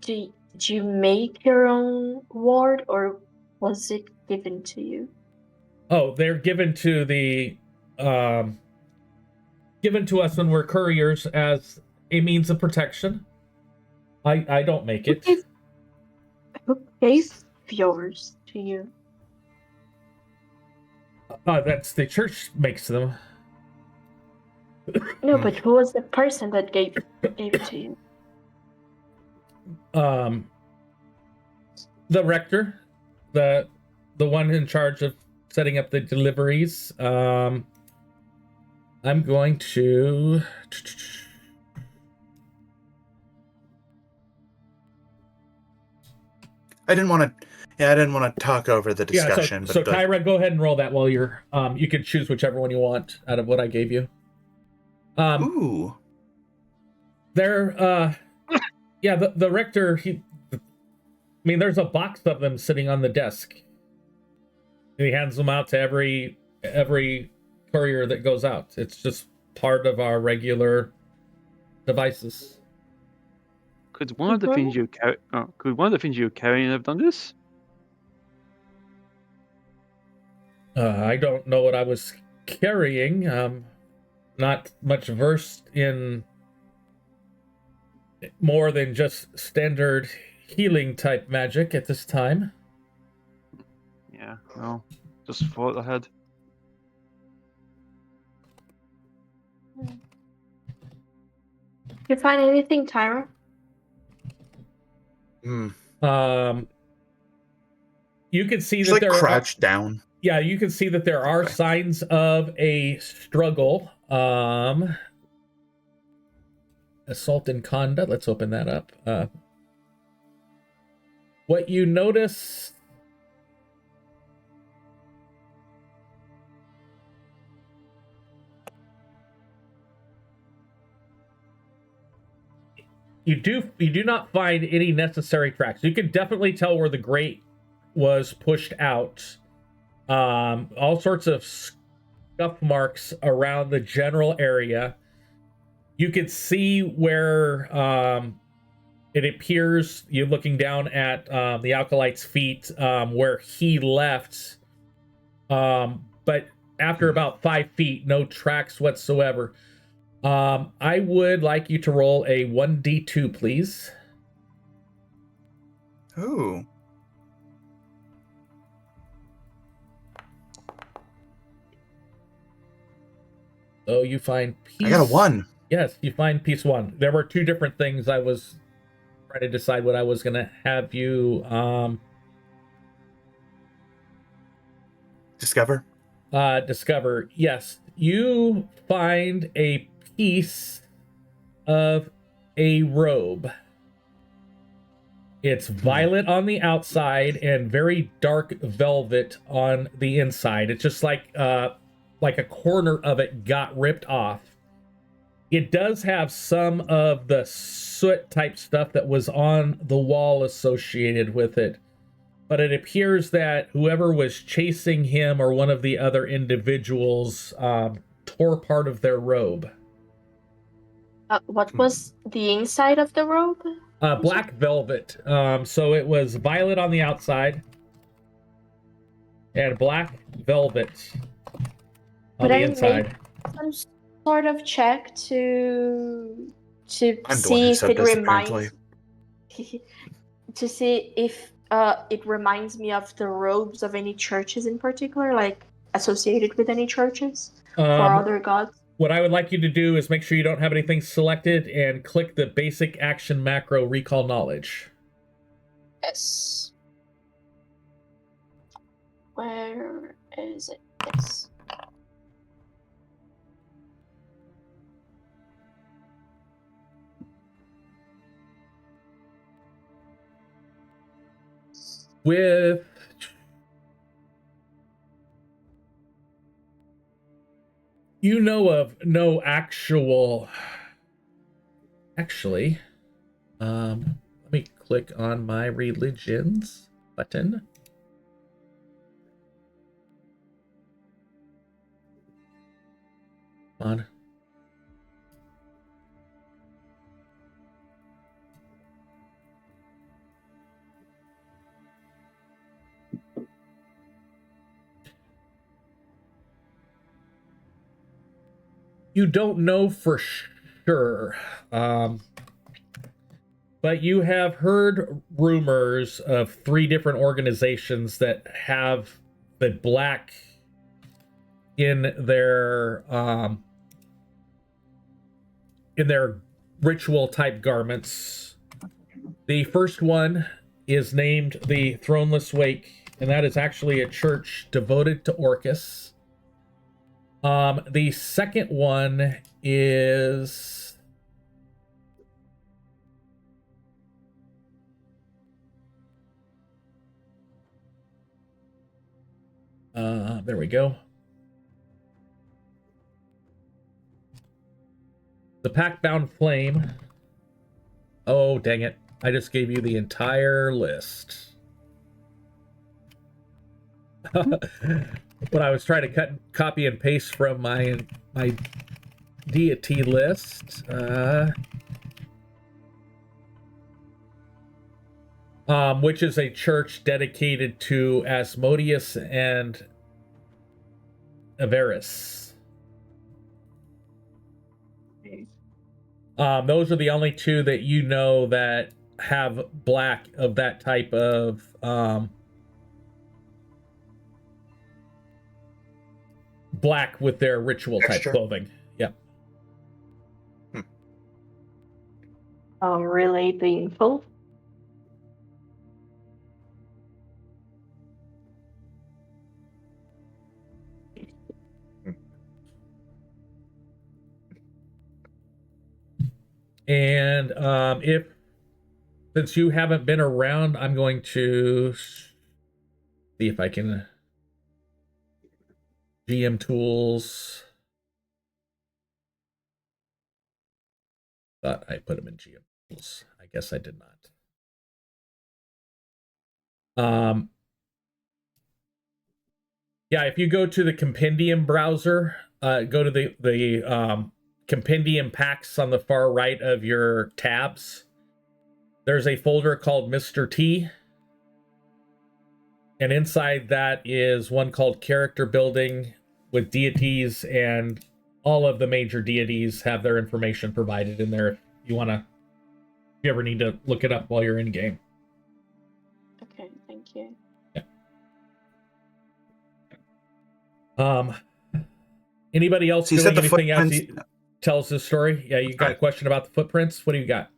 did you make your own ward, or was it given to you? Oh, they're given to given to us when we're couriers as a means of protection. I don't make it. Who gave yours to you? That's the church makes them. No, but who was the person that gave it to you? The rector, the one in charge of setting up the deliveries. I'm going to. I didn't want to talk over the discussion. Yeah, so but Tyra, go ahead and roll that while you're. You can choose whichever one you want out of what I gave you. Ooh. They're yeah, the rector. I mean, there's a box of them sitting on the desk. He hands them out to every courier that goes out. It's just part of our regular devices. Could one of the things you carry? Could one of the things you're carrying have done this? I don't know what I was carrying. Not much versed in more than just standard healing type magic at this time. Yeah, no, just thought ahead. You find anything, Tyra? You can see Just that like there crouched down. Yeah, you can see that there are signs of a struggle. Assault in Kanda. Let's open that up. What you notice... You do not find any necessary tracks. You can definitely tell where the grate was pushed out. All sorts of scuff marks around the general area. You could see where it appears, you're looking down at the Alkalite's feet, where he left. But after about 5 feet, no tracks whatsoever. I would like you to roll a 1d2, please. Ooh. So you find piece... I got a 1. Yes, you find piece 1. There were 2 different things I was trying to decide what I was going to have you... Discover? Discover. Yes, you find a piece of a robe. It's violet on the outside and very dark velvet on the inside. It's just like a corner of it got ripped off. It does have some of the soot type stuff that was on the wall associated with it, but it appears that whoever was chasing him or one of the other individuals tore part of their robe. What was the inside of the robe? Black velvet. So it was violet on the outside and black velvet on the inside. Some sort of check to see if it reminds to see if it reminds me of the robes of any churches in particular, like associated with any churches for other gods. What I would like you to do is make sure you don't have anything selected and click the basic action macro recall knowledge. Yes. Where is it? Yes. with you know of no actual actually let me click on my religions button. Come on. You don't know for sure, but you have heard rumors of 3 different organizations that have the black in their ritual type garments. The first one is named the Throneless Wake, and that is actually a church devoted to Orcus. The second one is there we go. The Pack-Bound Flame. Oh, dang it. I just gave you the entire list. When I was trying to copy and paste from my deity list, which is a church dedicated to Asmodeus and Averis. Those are the only 2 that you know that have black of that type of black with their ritual type clothing. Yep. Relay the info. And since you haven't been around, I'm going to see if I can GM tools. Thought I put them in GM tools. I guess I did not. Yeah, if you go to the compendium browser, go to the compendium packs on the far right of your tabs. There's a folder called Mr. T. And inside that is one called Character Building with deities, and all of the major deities have their information provided in there if you ever need to look it up while you're in game. Okay, thank you. Yeah. Anybody else So doing anything else tells this story? Yeah, you got a question about the footprints? What do you got?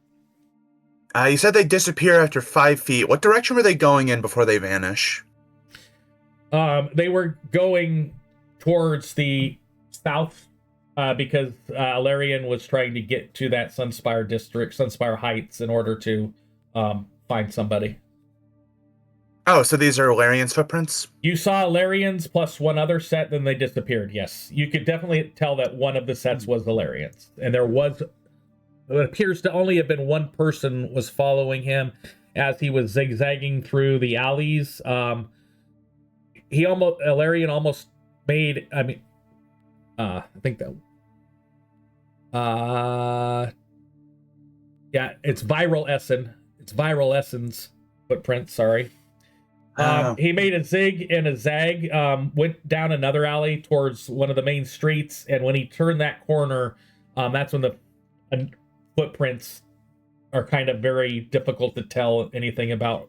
You said they disappear after 5 feet. What direction were they going in before they vanish? They were going towards the south because Aurion was trying to get to that Sunspire district, Sunspire Heights, in order to find somebody. Oh, so these are Aurion's footprints? You saw Aurion's plus one other set, then they disappeared, yes. You could definitely tell that one of the sets was Aurion's. And there was, it appears to only have been one person was following him as he was zigzagging through the alleys. Aurion almost made, I think that, yeah, it's Viral Essen. It's Viral Essen's footprint, sorry. He made a zig and a zag, went down another alley towards one of the main streets, and when he turned that corner, that's when the footprints are kind of very difficult to tell anything about.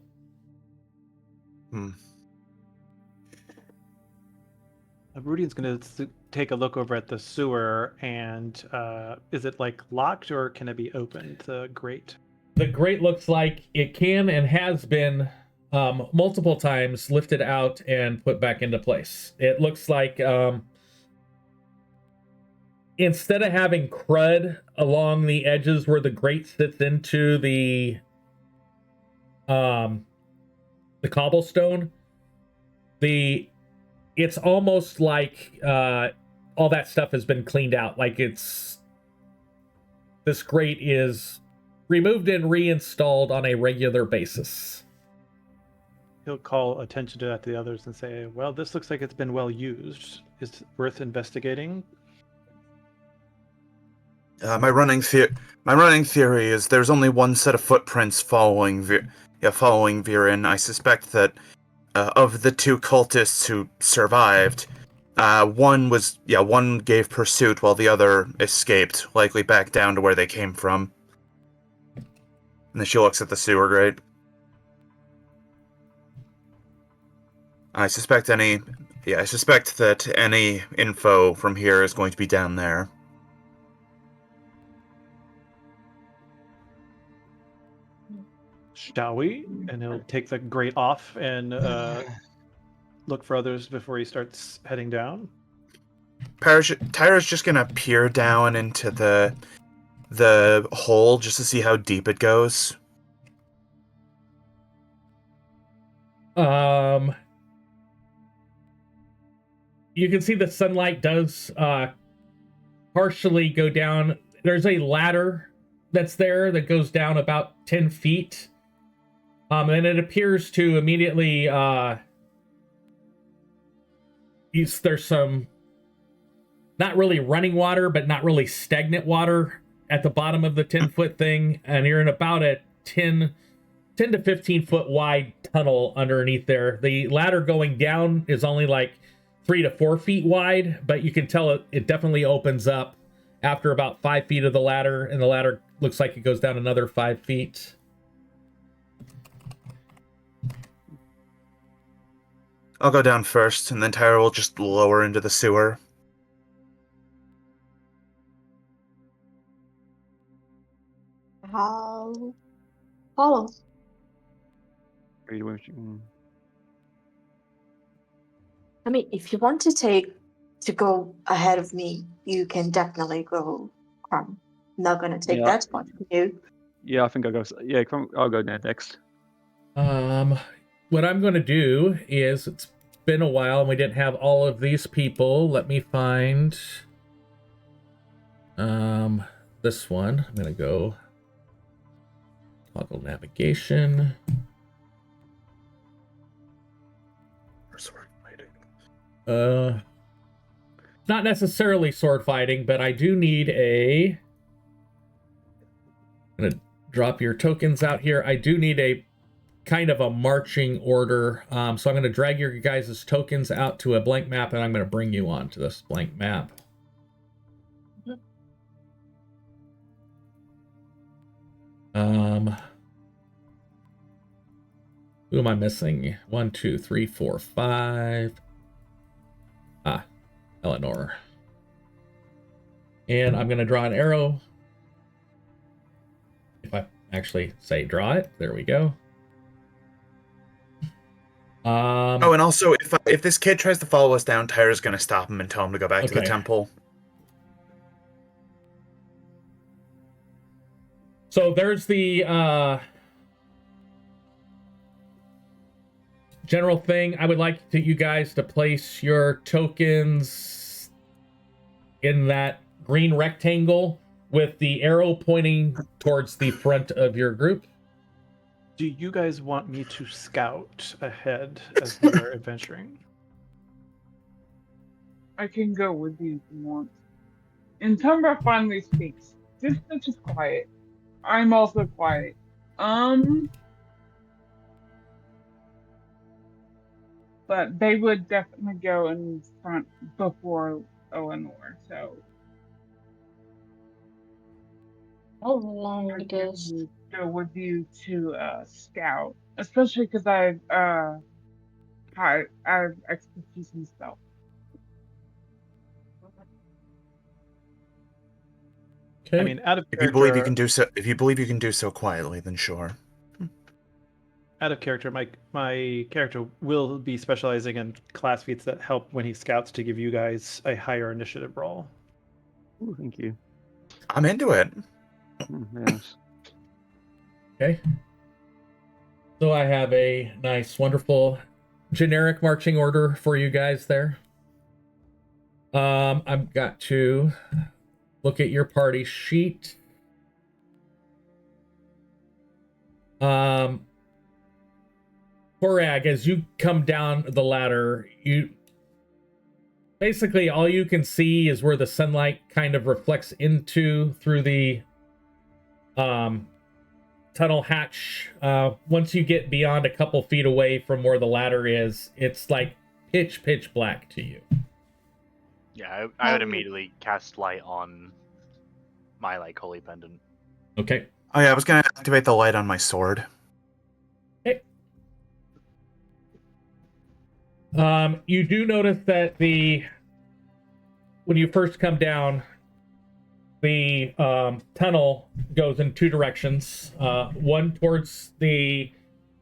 Rudian's going to take a look over at the sewer, and is it like locked, or can it be opened, the grate? The grate looks like it can and has been multiple times lifted out and put back into place. It looks like instead of having crud along the edges where the grate sits into the the cobblestone, it's almost like all that stuff has been cleaned out. Like this grate is removed and reinstalled on a regular basis. He'll call attention to that to the others and say, well, this looks like it's been well used. Is it worth investigating? My running theory is there's only one set of footprints following Viren. I suspect that of the two cultists who survived, one gave pursuit while the other escaped, likely back down to where they came from. And then she looks at the sewer grate. I suspect that any info from here is going to be down there. Shall we? And he'll take the grate off and look for others before he starts heading down. Tyra's just gonna peer down into the hole just to see how deep it goes. You can see the sunlight does partially go down. There's a ladder that's there that goes down about 10 feet. And it appears to immediately there's some not really running water, but not really stagnant water at the bottom of the 10-foot thing. And you're in about a 10 to 15 foot wide tunnel underneath there. The ladder going down is only like 3 to 4 feet wide, but you can tell it definitely opens up after about 5 feet of the ladder, and the ladder looks like it goes down another 5 feet. I'll go down first, and then Tyra will just lower into the sewer. I'll follow. Are you doing? I mean, if you want to go ahead of me, you can definitely go. I'm not gonna take that spot from you. Yeah, I think I'll go. Yeah, I'll go next. What I'm going to do is, it's been a while and we didn't have all of these people. Let me find this one. I'm going to go toggle navigation. Not necessarily sword fighting, but I do need I'm going to drop your tokens out here. I do need a kind of a marching order. So I'm going to drag your guys' tokens out to a blank map, and I'm going to bring you on to this blank map. Who am I missing? 1, 2, 3, 4, 5. Eleanor. And I'm going to draw an arrow. If I actually say draw it, there we go. And also, if this kid tries to follow us down, Tyra's going to stop him and tell him to go back to the temple. So there's the general thing. I would like you guys to place your tokens in that green rectangle with the arrow pointing towards the front of your group. Do you guys want me to scout ahead as we are adventuring? I can go with you if you want. And Tumbra finally speaks. Just quiet. I'm also quiet. But they would definitely go in front before Eleanor, so. How long it is? Go with you to scout, especially because I've expertise in stealth. Okay. I mean, out of If character, you believe you can do so quietly, then sure. Out of character, my character will be specializing in class feats that help when he scouts to give you guys a higher initiative roll. Oh, thank you. I'm into it. Yes. Okay. So I have a nice, wonderful, generic marching order for you guys there. I've got to look at your party sheet. Korag, as you come down the ladder, you basically all you can see is where the sunlight kind of reflects into through the tunnel hatch. Once you get beyond a couple feet away from where the ladder is, it's like pitch black to you. Yeah, I would immediately cast light on my like holy pendant. Okay. Oh yeah, I was gonna activate the light on my sword. Okay. You do notice that when you first come down, the tunnel goes in two directions. One towards the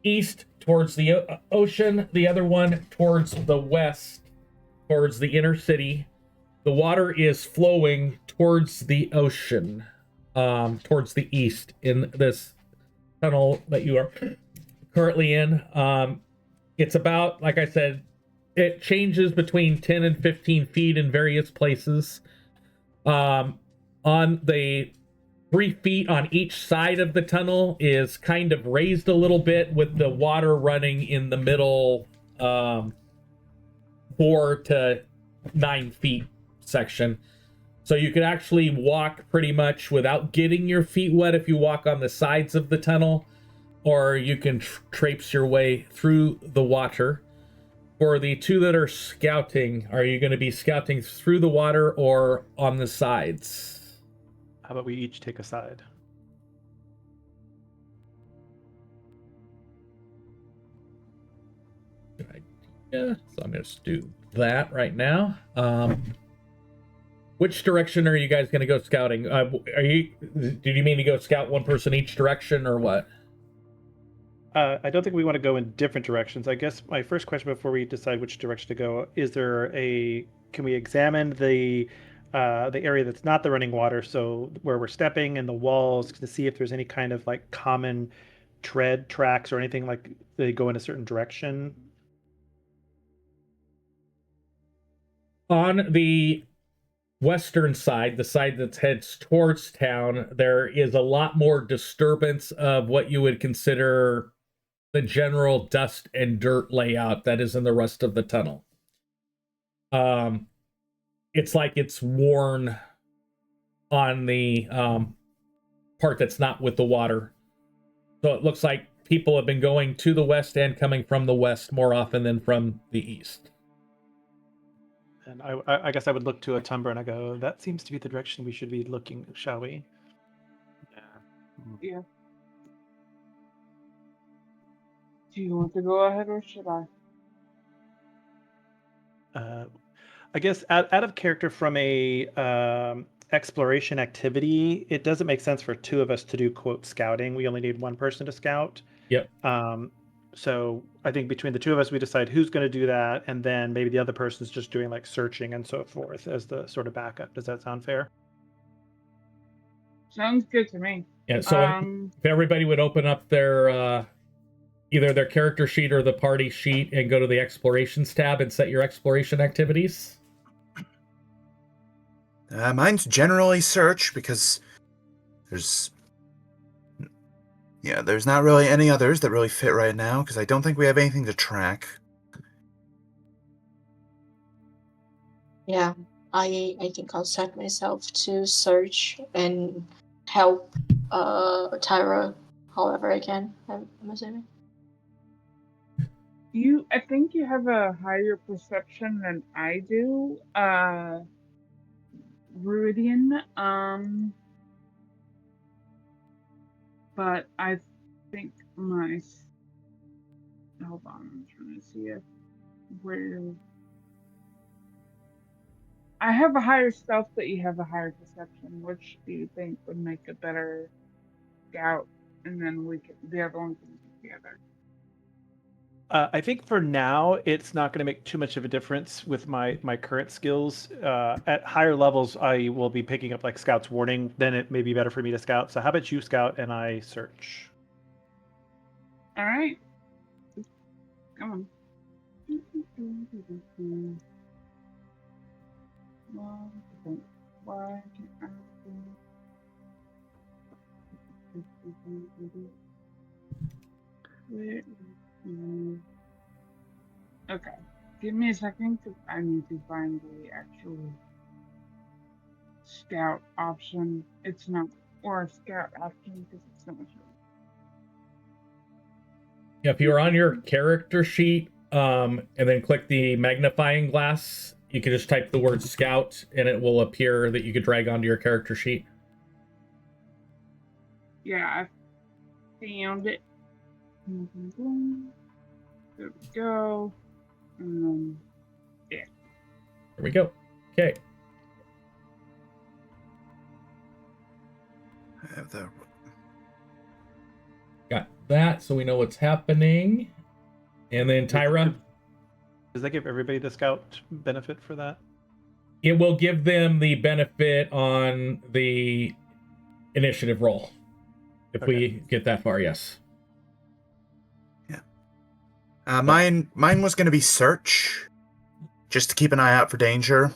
east, towards the ocean. The other one towards the west, towards the inner city. The water is flowing towards the ocean, towards the east in this tunnel that you are currently in. It's about, like I said, it changes between 10 and 15 feet in various places. On the 3 feet on each side of the tunnel is kind of raised a little bit with the water running in the middle 4 to 9 feet section. So you could actually walk pretty much without getting your feet wet if you walk on the sides of the tunnel, or you can traipse your way through the water. For the two that are scouting, are you going to be scouting through the water or on the sides? How about we each take a side? Good idea. So I'm going to do that right now. Which direction are you guys going to go scouting? Did you mean to go scout one person each direction or what? I don't think we want to go in different directions. I guess my first question before we decide which direction to go, can we examine the area that's not the running water, so where we're stepping and the walls, to see if there's any kind of like common tread tracks or anything like they go in a certain direction? On the western side, the side that heads towards town, there is a lot more disturbance of what you would consider the general dust and dirt layout that is in the rest of the tunnel. It's like it's worn on the part that's not with the water. So it looks like people have been going to the west and coming from the west more often than from the east. And I guess I would look to a Tumber and I go, that seems to be the direction we should be looking, shall we? Yeah. Do you want to go ahead or should I? I guess out of character from a exploration activity, it doesn't make sense for two of us to do quote scouting. We only need one person to scout. Yep. So I think between the two of us, we decide who's going to do that, and then maybe the other person's just doing like searching and so forth as the sort of backup. Does that sound fair? Sounds good to me. Yeah. So if everybody would open up their either their character sheet or the party sheet and go to the explorations tab and set your exploration activities. Mine's generally search because there's not really any others that really fit right now because I don't think we have anything to track. Yeah, I think I'll set myself to search and help Tyra however I can, I'm assuming. I think you have a higher perception than I do, Ruidian. But I think hold on, I'm trying to see where I have a higher stealth, but you have a higher perception. Which do you think would make a better scout? And then the other one can be together. I think for now, it's not going to make too much of a difference with my current skills. At higher levels, I will be picking up like Scout's Warning. Then it may be better for me to scout. So how about you scout and I search? All right. Come on. Why can't I okay. Give me a second because I need to find the actual scout option. It's not, or a scout option because it's so much. If you're on your character sheet, and then click the magnifying glass, you can just type the word scout and it will appear that you could drag onto your character sheet. Yeah, I found it. There we go. Yeah. There we go. Okay. I have the Got that, so we know what's happening. And then Tyra, Does that give everybody the scout benefit for that? it will give them the benefit on the initiative roll. If we get that far, yes. mine was going to be search, just to keep an eye out for danger.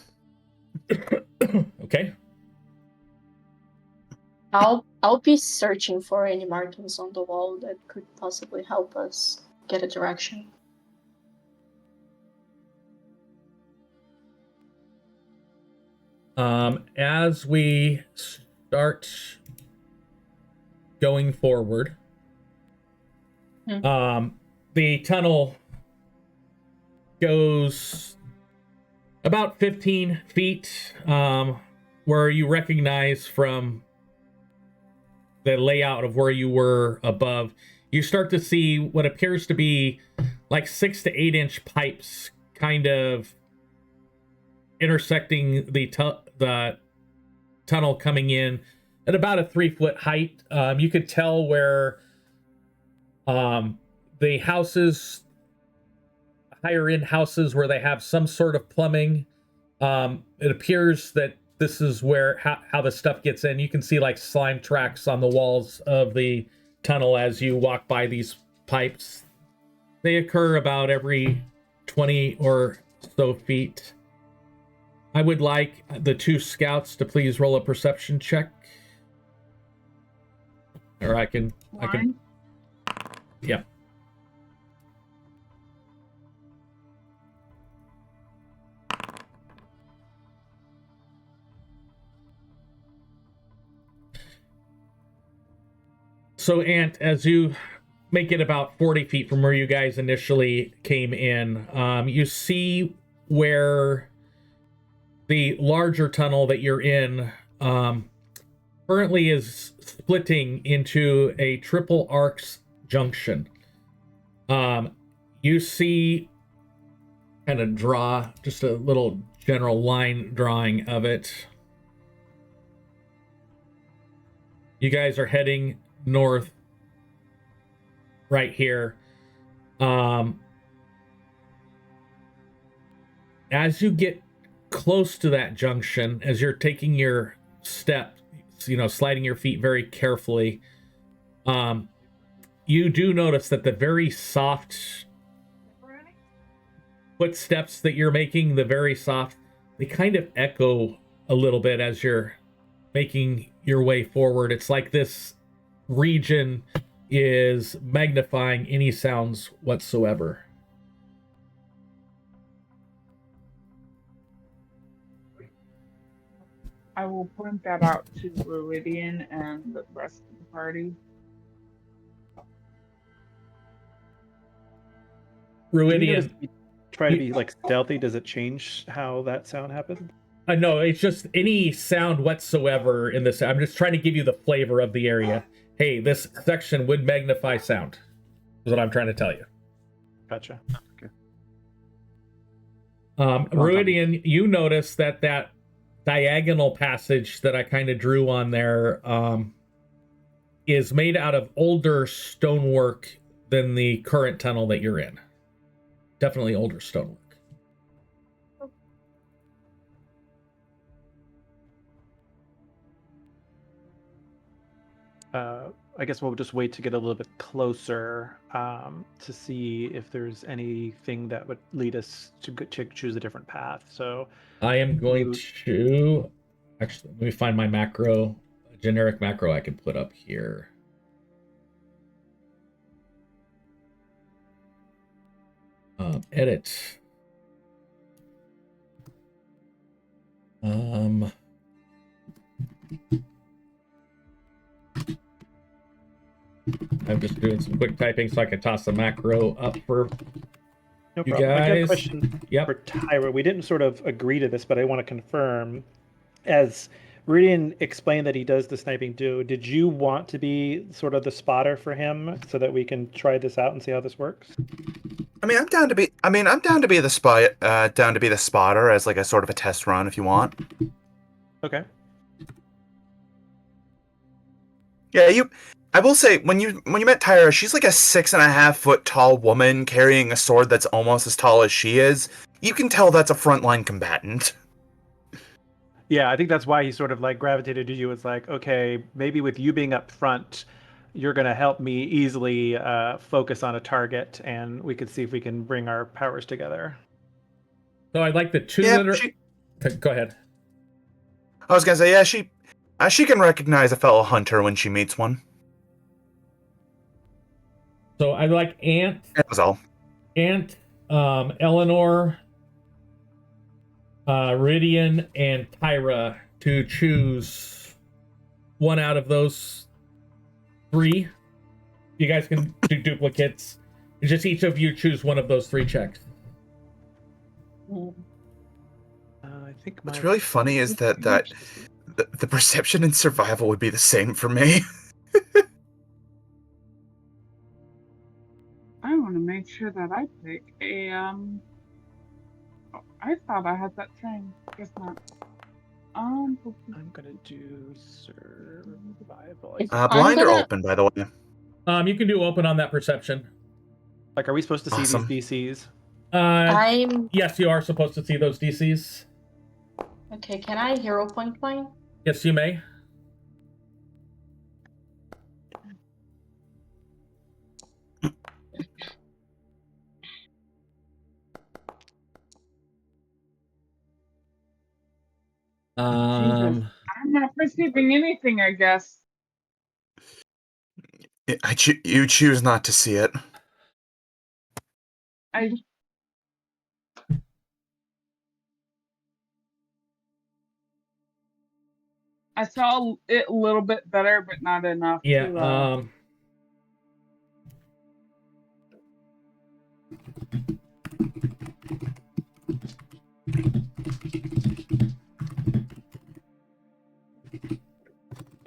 Okay. I'll be searching for any markings on the wall that could possibly help us get a direction. As we start going forward, the tunnel goes about 15 feet, where you recognize from the layout of where you were above, you start to see what appears to be like 6 to 8 inch pipes kind of intersecting the tunnel coming in at about a 3-foot height. You could tell where the houses, higher end houses, where they have some sort of plumbing. It appears that this is where how the stuff gets in. You can see like slime tracks on the walls of the tunnel as you walk by these pipes. They occur about every 20 or so feet. I would like the 2 scouts to please roll a perception check. Or I can. Yeah. So, Ant, as you make it about 40 feet from where you guys initially came in, you see where the larger tunnel that you're in currently is splitting into a triple arcs junction. You see, kind of draw just a little general line drawing of it. You guys are heading north right here. As you get close to that junction, as you're taking your step, sliding your feet very carefully, you do notice that the very soft footsteps that you're making, they kind of echo a little bit as you're making your way forward. It's like this region is magnifying any sounds whatsoever. I will point that out to Viridian and the rest of the party. Viridian, Try to be like stealthy. Does it change how that sound happens? No, it's just any sound whatsoever in this. I'm just trying to give you the flavor of the area. Hey, this section would magnify sound, is what I'm trying to tell you. Gotcha. Okay. Viridian, you notice that diagonal passage that I kind of drew on there is made out of older stonework than the current tunnel that you're in. Definitely older stonework. I guess we'll just wait to get a little bit closer to see if there's anything that would lead us to choose a different path. So I am going to actually let me find my macro, a generic macro I can put up here. Edit. I'm just doing some quick typing so I can toss the macro up for no you problem. I got a guys. question Yep. for Tyra. We didn't sort of agree to this, but I want to confirm. As Rudian explained that he does the sniping too, did you want to be sort of the spotter for him so that we can try this out and see how this works? I mean, I'm down to be. I mean, I'm down to be the spy. Down to be the spotter as like a sort of a test run if you want. Okay. Yeah, I will say when you met Tyra, she's like a 6.5 foot tall woman carrying a sword that's almost as tall as she is. You can tell that's a frontline combatant. Yeah, I think that's why he sort of like gravitated to you. It's like, okay, maybe with you being up front, you're going to help me easily focus on a target, and we could see if we can bring our powers together. So I'd like the two Yeah, that are. Go ahead. I was gonna say, yeah, she can recognize a fellow hunter when she meets one. So I like Ant, That was all. Eleanor, Ridian, and Tyra to choose one out of those three. You guys can do duplicates. Just each of you choose one of those 3 checks. I think What's really funny is that the perception and survival would be the same for me. I want to make sure that I pick a I thought I had that same. Guess not. I'm gonna do survival. Blind or open, by the way. You can do open on that perception. Like, are we supposed to see Awesome. these DCs? Yes, you are supposed to see those DCs. Okay, can I hero point mine? Yes, you may. Jesus. I'm not perceiving anything, I guess. You choose not to see it. I saw it a little bit better, but not enough. Yeah. To,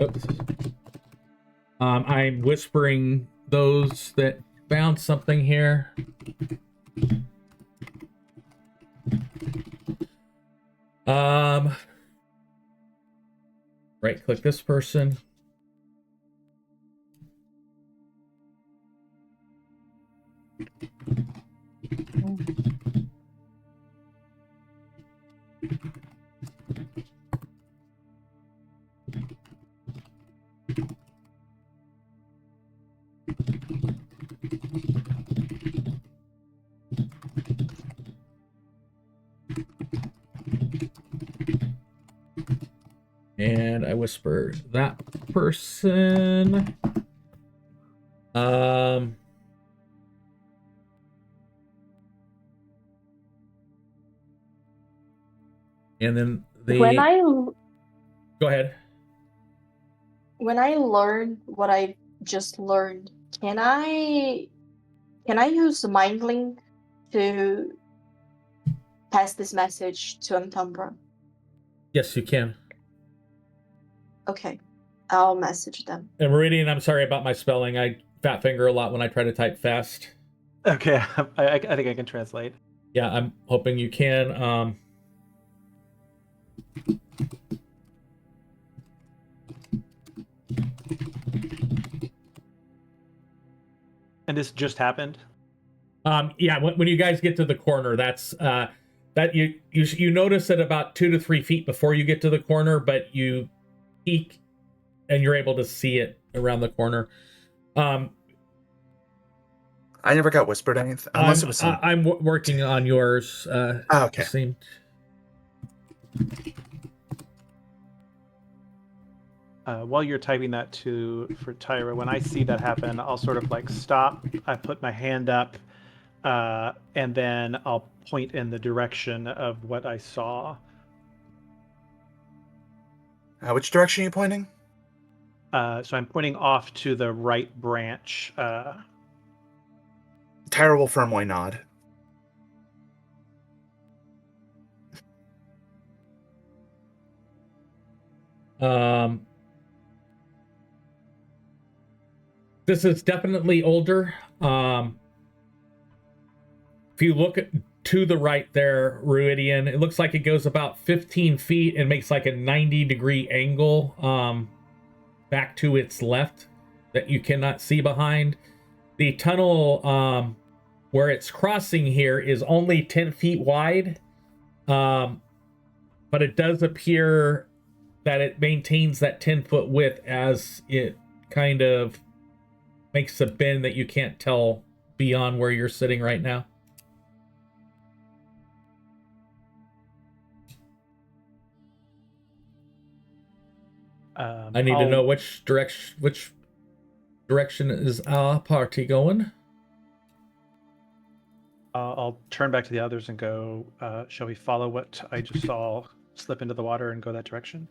Oops. I'm whispering those that found something here. Right click this person. And I whisper that person. And then the go ahead. When I learned what I just learned, can I use the mind link to pass this message to Antumbra? Yes, you can. Okay, I'll message them. And Meridian, I'm sorry about my spelling. I fat finger a lot when I try to type fast. Okay, I think I can translate. Yeah, I'm hoping you can. And this just happened? Yeah, when you guys get to the corner, that's that you notice it about 2 to 3 feet before you get to the corner, but you peek and you're able to see it around the corner. I never got whispered anything. Unless it was some... I'm working on yours. okay. Seemed... While you're typing that for Tyra, when I see that happen, I'll sort of like stop. I put my hand up, and then I'll point in the direction of what I saw. Which direction are you pointing? So I'm pointing off to the right branch. Tyra will firmly nod. This is definitely older. If you look to the right there, Ruidian, it looks like it goes about 15 feet and makes like a 90-degree angle back to its left that you cannot see behind. The tunnel where it's crossing here is only 10 feet wide, but it does appear that it maintains that 10-foot width as it kind of makes a bend that you can't tell beyond where you're sitting right now. I need to know which direction is our party going. I'll turn back to the others and go, shall we follow what I just saw slip into the water and go that direction?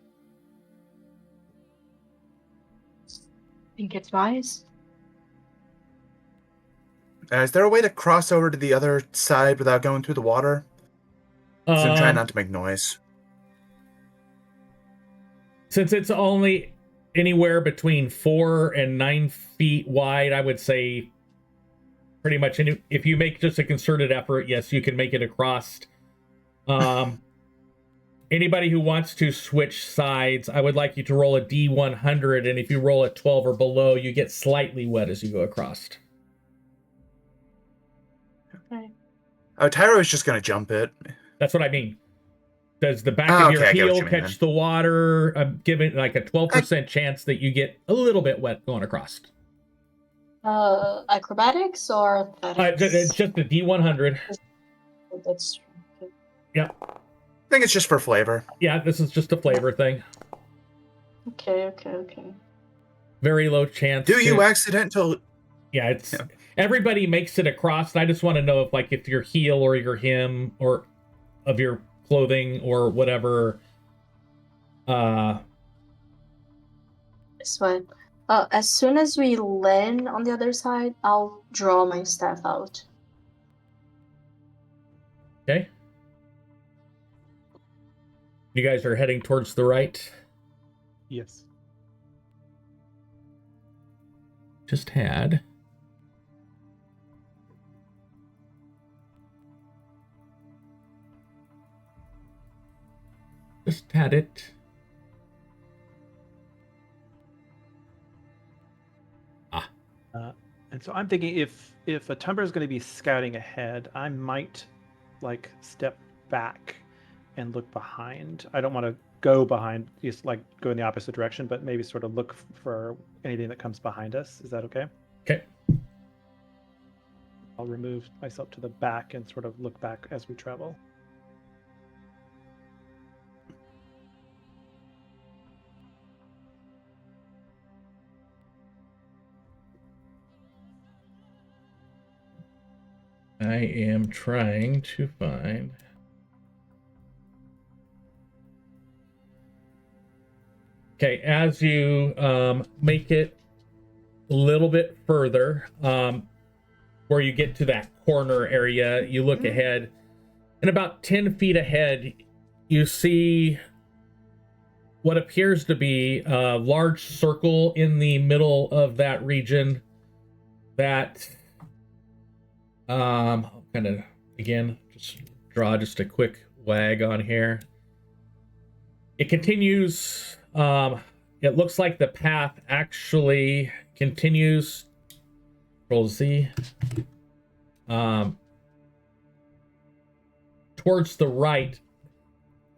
Think it's wise. Is there a way to cross over to the other side without going through the water? So I'm trying not to make noise. Since it's only anywhere between 4 and 9 feet wide, I would say pretty much if you make just a concerted effort, yes, you can make it across. Anybody who wants to switch sides, I would like you to roll a D100, and if you roll a 12 or below, you get slightly wet as you go across. Okay. Oh, Tyra was just going to jump it. That's what I mean. Does the back of your heel catch the water? I'm giving like a 12% chance that you get a little bit wet going across. Acrobatics or athletics? Just a D100. That's true. Yeah. I think it's just for flavor. Yeah, this is just a flavor thing. Okay. Very low chance. Do you accidental? Yeah, it's everybody makes it across. And I just want to know if your heel or your hem or of your clothing or whatever. It's fine. As soon as we land on the other side, I'll draw my staff out. Okay. You guys are heading towards the right. Yes. Just had it. And so I'm thinking if a Tumber is going to be scouting ahead, I might step back and look behind. I don't want to go behind, just go in the opposite direction, but maybe sort of look for anything that comes behind us. Is that okay? Okay. I'll remove myself to the back and sort of look back as we travel. I am trying to find. Okay, as you make it a little bit further, where you get to that corner area, you look ahead, and about 10 feet ahead, you see what appears to be a large circle in the middle of that region that I'll kind of, again, just draw just a quick wag on here. It continues. It looks like the path actually continues. Control Z. Towards the right.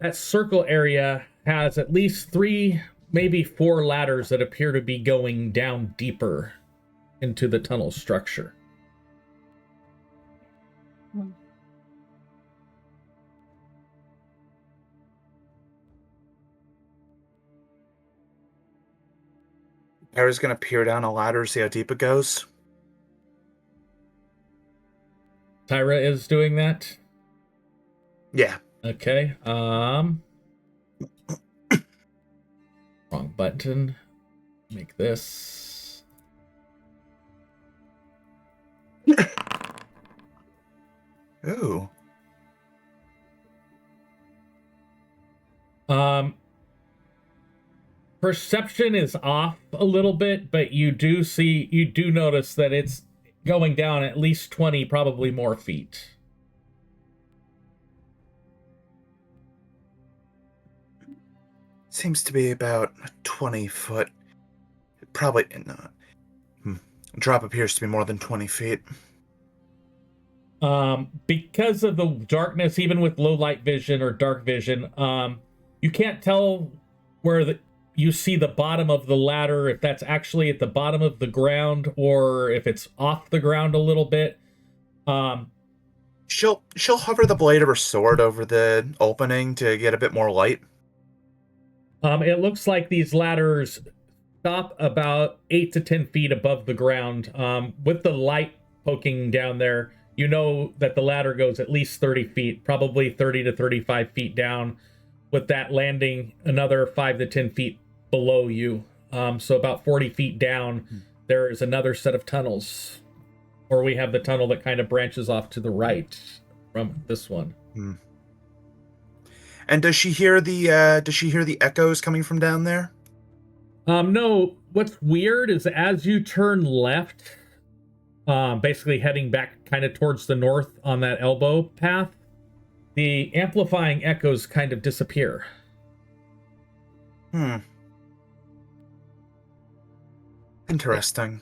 That circle area has at least 3 maybe 4 ladders that appear to be going down deeper into the tunnel structure. Harry's gonna peer down a ladder, see how deep it goes. Tyra is doing that. Yeah. Okay. Wrong button. Make this. Ooh. Perception is off a little bit, but you do notice that it's going down at least 20, probably more feet. Seems to be about 20 foot. Probably not. Drop appears to be more than 20 feet. Because of the darkness, even with low light vision or dark vision, you can't tell where you see the bottom of the ladder, if that's actually at the bottom of the ground or if it's off the ground a little bit. She'll hover the blade of her sword over the opening to get a bit more light. It looks like these ladders stop about 8 to 10 feet above the ground. With the light poking down there, you know that the ladder goes at least 30 feet, probably 30 to 35 feet down, with that landing another 5 to 10 feet below you. So about 40 feet down, there is another set of tunnels. Or we have the tunnel that kind of branches off to the right from this one. And does she hear the echoes coming from down there? No, what's weird is as you turn left, basically heading back kind of towards the north on that elbow path, the amplifying echoes kind of disappear. Interesting.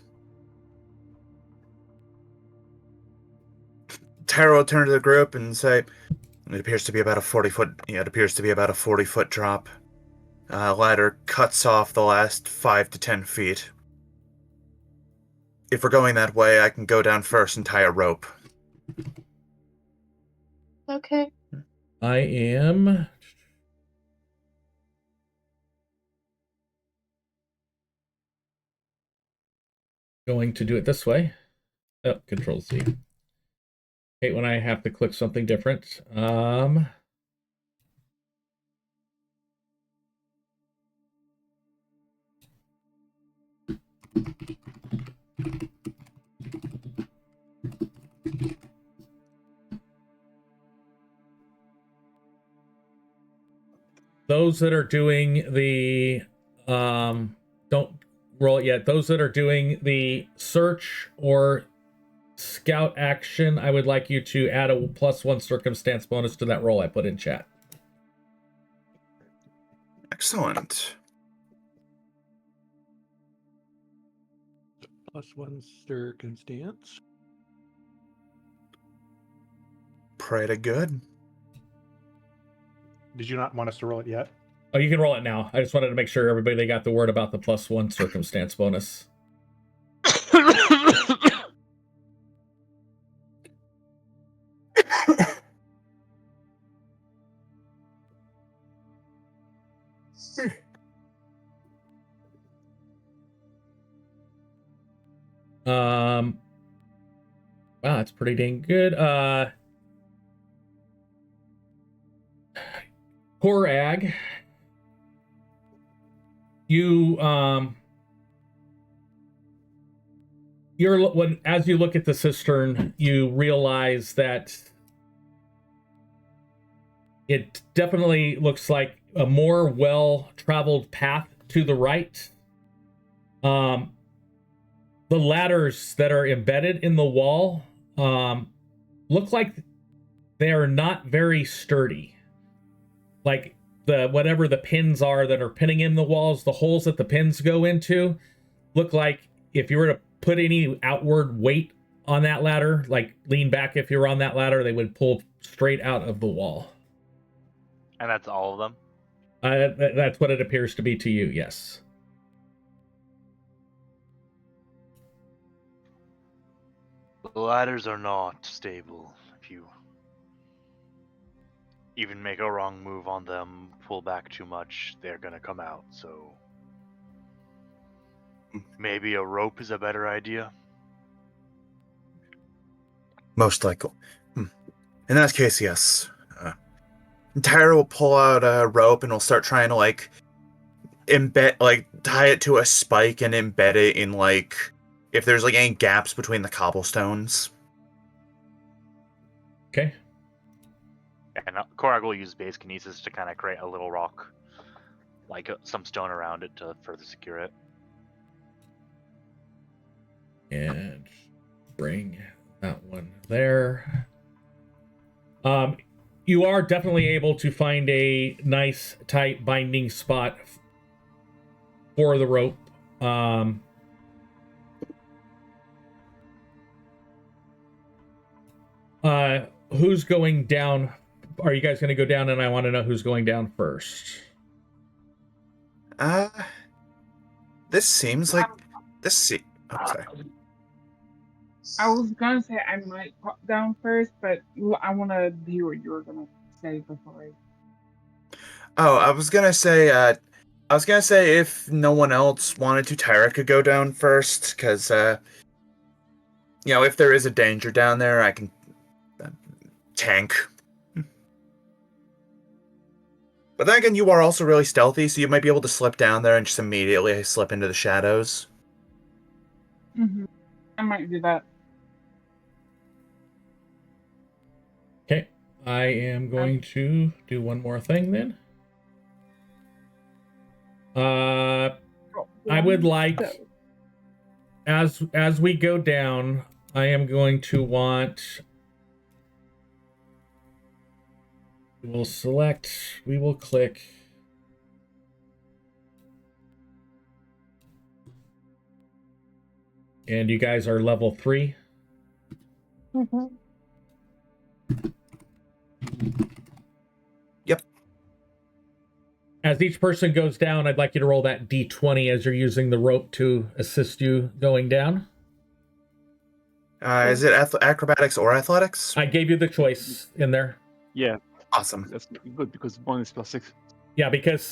Tara will turn to the group and say, "It appears to be about a 40-foot. Yeah, it appears to be about a 40-foot drop. Ladder cuts off the last 5 to 10 feet. If we're going that way, I can go down first and tie a rope." Okay. I am going to do it this way. Oh, Control Z. Hate when I have to click something different. Those that are doing the don't roll it yet. Those that are doing the search or scout action, I would like you to add a +1 circumstance bonus to that roll I put in chat. Excellent. +1 circumstance. Pretty good. Did you not want us to roll it yet? Oh, you can roll it now. I just wanted to make sure everybody they got the word about the +1 circumstance bonus. Wow, that's pretty dang good. Korag, as you look at the cistern, you realize that it definitely looks like a more well-traveled path to the right. The ladders that are embedded in the wall look like they are not very sturdy. Like whatever the pins are that are pinning in the walls, the holes that the pins go into, look like if you were to put any outward weight on that ladder, like lean back if you're on that ladder, they would pull straight out of the wall. And that's all of them? That's what it appears to be to you, yes. The ladders are not stable. If you even make a wrong move on them, pull back too much, they're gonna come out. So maybe a rope is a better idea. Most likely. In that case, yes. Tyra will pull out a rope and will start trying to tie it to a spike and embed it in if there's any gaps between the cobblestones. Okay. And Korag will use base kinesis to kind of create a little rock, some stone around it to further secure it. And bring that one there. You are definitely able to find a nice tight binding spot for the rope. Who's going down? Are you guys going to go down? And I want to know who's going down first. This seems like I'm sorry. I was gonna say I might pop down first, but I want to hear what you were gonna say before. I was gonna say if no one else wanted to, Tyra could go down first, because if there is a danger down there, I can tank. But then again, you are also really stealthy, so you might be able to slip down there and just immediately slip into the shadows. Mm-hmm. I might do that. Okay. I am going to do one more thing then. I would like, as we go down, I am going to want... we will click. And you guys are level 3. Mm-hmm. Yep. As each person goes down, I'd like you to roll that d20 as you're using the rope to assist you going down. Is it acrobatics or athletics? I gave you the choice in there. Yeah, Awesome. that's good because one is +6. Yeah, because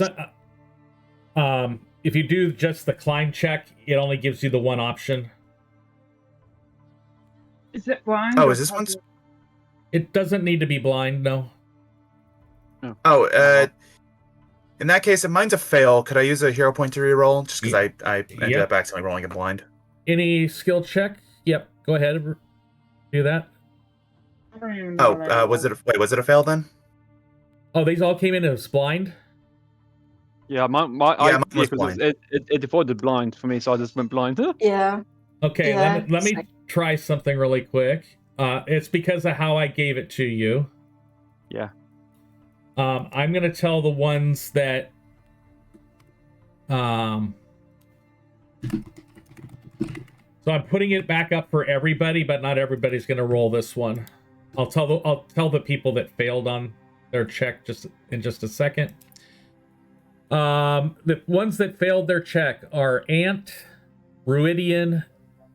if you do just the climb check, it only gives you the one option. Is it blind? Oh, or is this one? possible? It doesn't need to be blind, no. Oh, in that case, if mine's a fail, could I use a hero point to reroll? Just because I ended up accidentally rolling it blind. Any skill check? Yep, go ahead. Do that. I don't even know what I Was it a fail then? Oh, these all came in as blind? Yeah, mine was blind. It defaulted blind for me, so I just went blind. Yeah. Okay, Yeah, let me try something really quick. It's because of how I gave it to you. Yeah. I'm going to tell the ones that... So I'm putting it back up for everybody, but not everybody's going to roll this one. I'll tell the people that failed on their check in just a second. The ones that failed their check are Ant, Ruidian,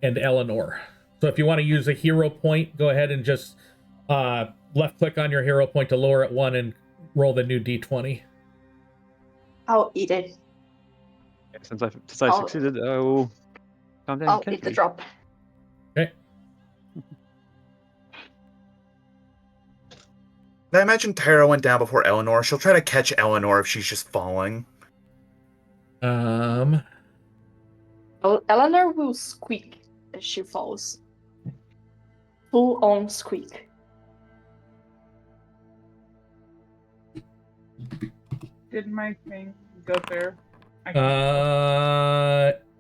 and Eleanor. So if you want to use a hero point, go ahead and just left click on your hero point to lower it 1 and roll the new d20. I'll eat it. Since I succeeded, I will calm down. I'll eat the drop. Okay. I imagine Tyra went down before Eleanor. She'll try to catch Eleanor if she's just falling. Eleanor will squeak as she falls. Full on squeak. Did my thing go there?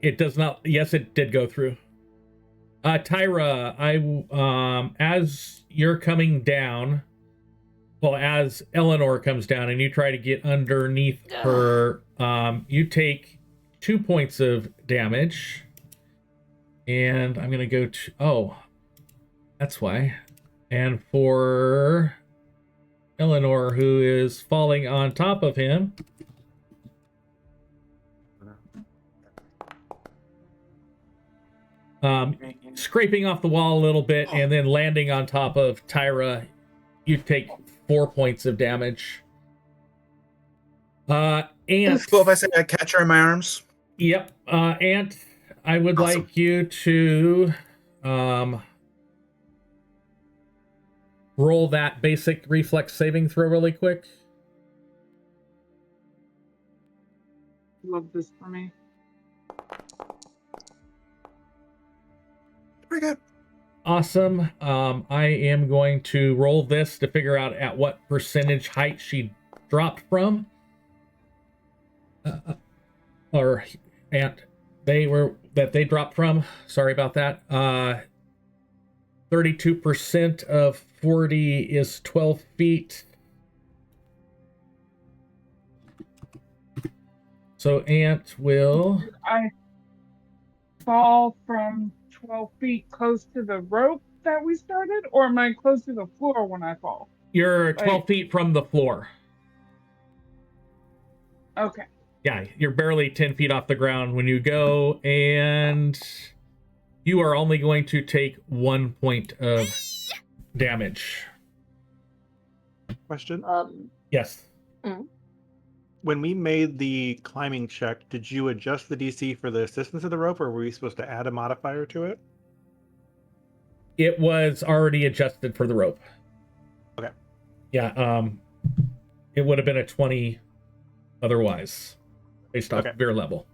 It does not. Yes, it did go through. Tyra, as you're coming down, as Eleanor comes down and you try to get underneath her, you take 2 points of damage. And I'm going to go to... Oh, that's why. And for Eleanor, who is falling on top of him, scraping off the wall a little bit and then landing on top of Tyra. You take 4 points of damage. Ant. Well, if I say I catch her in my arms. Yep. Ant, I would Awesome. like you to roll that basic reflex saving throw really quick. Love this for me. Pretty good. Awesome. I am going to roll this to figure out at what percentage height she dropped from. Or Ant, they dropped from. Sorry about that. 32% of 40 is 12 feet. So Ant will... I fall from 12 feet close to the rope that we started, or am I close to the floor when I fall? You're 12 feet from the floor. Okay. Yeah, you're barely 10 feet off the ground when you go, and you are only going to take 1 point of damage. Question. Yes. When we made the climbing check, did you adjust the DC for the assistance of the rope, or were we supposed to add a modifier to it? It was already adjusted for the rope. Okay. Yeah, it would have been a 20 otherwise, based off your level.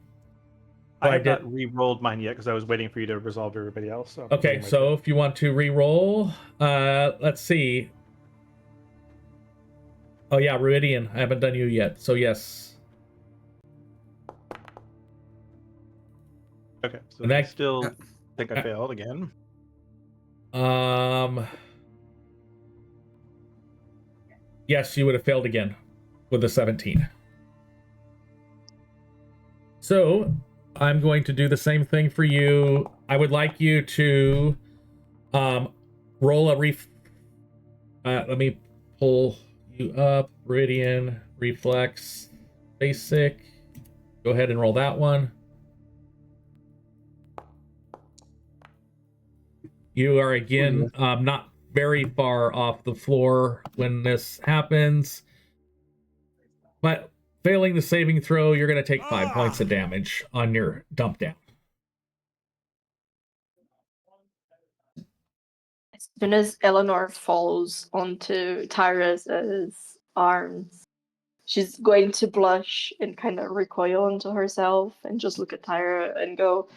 So I have not re-rolled mine yet because I was waiting for you to resolve everybody else. So okay, so if you want to re-roll, let's see. Oh yeah, Ruidian, I haven't done you yet, so yes. Okay, so And I that- still think I failed again. Yes, you would have failed again with a 17. So, I'm going to do the same thing for you. I would like you to roll a let me pull you up. Meridian, reflex, basic. Go ahead and roll that one. You are again not very far off the floor when this happens. But failing the saving throw, you're going to take 5 points of damage on your dump down. As soon as Eleanor falls onto Tyrus's arms, she's going to blush and kind of recoil into herself and just look at Tyra and go,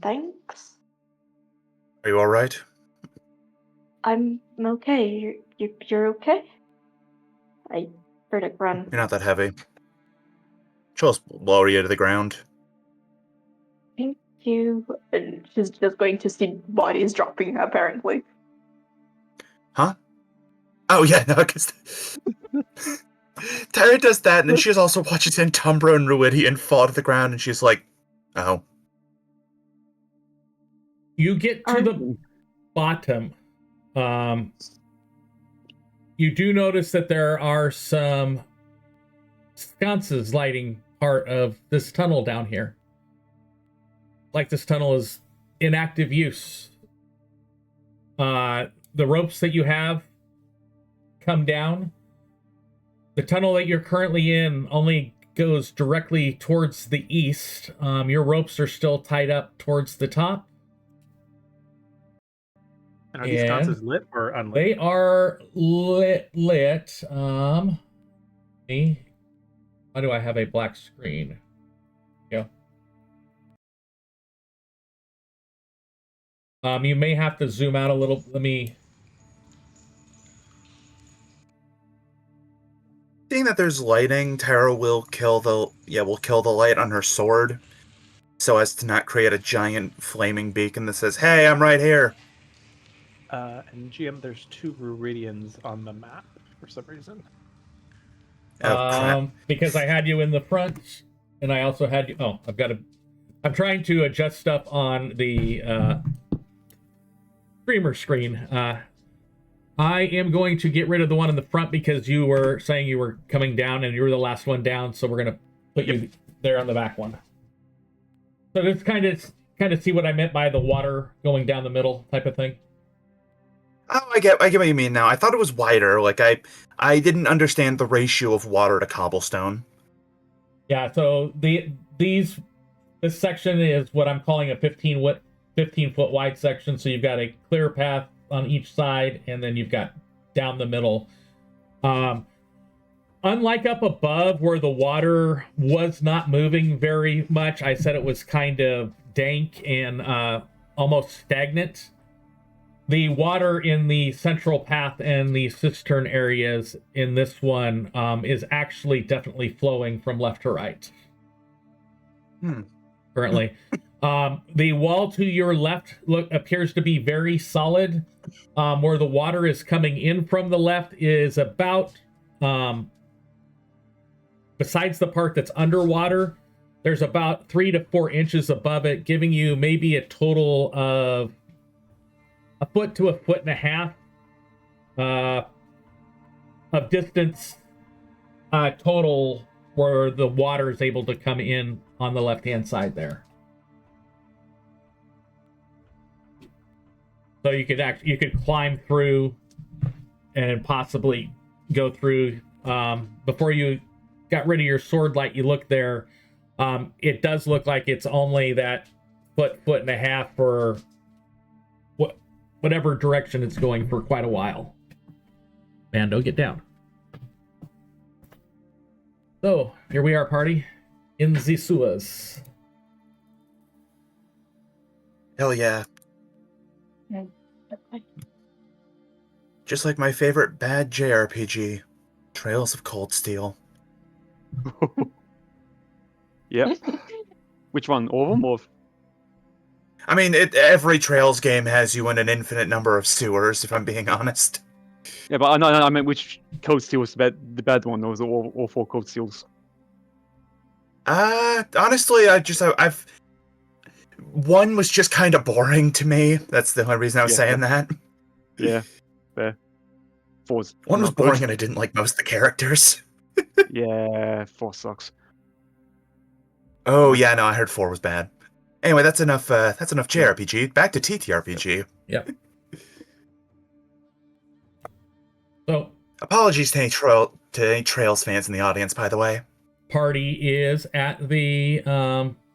thanks. Are you all right? I'm okay. You're okay? I heard it run. You're not that heavy. She'll just lower you to the ground. Thank you. And she's just going to see bodies dropping, apparently. Huh? Oh, yeah, no, because... Tyra does that, and then she also watches Entumbra and Ruidian fall to the ground, and she's like, oh. You get to the bottom. You do notice that there are some sconces lighting part of this tunnel down here. Like this tunnel is in active use. The ropes that you have come down. The tunnel that you're currently in only goes directly towards the east. Your ropes are still tied up towards the top. And are these sconces lit or unlit? They are lit. Me. Why do I have a black screen? Yeah. You may have to zoom out a little. Let me. Seeing that there's lighting, Tara will kill the light on her sword, so as to not create a giant flaming beacon that says, "Hey, I'm right here." And GM, there's 2 Ruidians on the map for some reason. Oh, crap. Because I had you in the front, and I also had you. Oh, I'm trying to adjust stuff on the streamer screen. I am going to get rid of the one in the front because you were saying you were coming down and you were the last one down, so we're going to put you there on the back one. So it's kind kind of see what I meant by the water going down the middle type of thing? Oh, I get what you mean now. I thought it was wider. Like I didn't understand the ratio of water to cobblestone. Yeah, so this section is what I'm calling a 15-foot wide section. So you've got a clear path on each side, and then you've got down the middle. Unlike up above where the water was not moving very much, I said it was kind of dank and almost stagnant. The water in the central path and the cistern areas in this one is actually definitely flowing from left to right. Currently. The wall to your left appears to be very solid. Where the water is coming in from the left is about, besides the part that's underwater, there's about 3 to 4 inches above it, giving you maybe a total of a foot to a foot and a half of distance total where the water is able to come in on the left-hand side there. So you could climb through and possibly go through. Before you got rid of your sword light, you look there. It does look like it's only that foot and a half for whatever direction it's going for quite a while. Mando, get down. So, here we are, party. In the sewers. Hell yeah. Just like my favorite bad JRPG, Trails of Cold Steel. Yep. Which one? All of them? Or... I mean, every Trails game has you in an infinite number of sewers, if I'm being honest. Yeah, but I meant which Cold Steel was the bad one, or was it all 4 Cold Steels? Honestly, I've... One was just kind of boring to me. That's the only reason I was saying that. Yeah, fair. 4's One was not good. boring and I didn't like most of the characters. Yeah, 4 sucks. Oh, yeah, no, I heard 4 was bad. Anyway, that's enough JRPG. Back to TTRPG. Yep. So, apologies to any Trails fans in the audience, by the way. Party is at the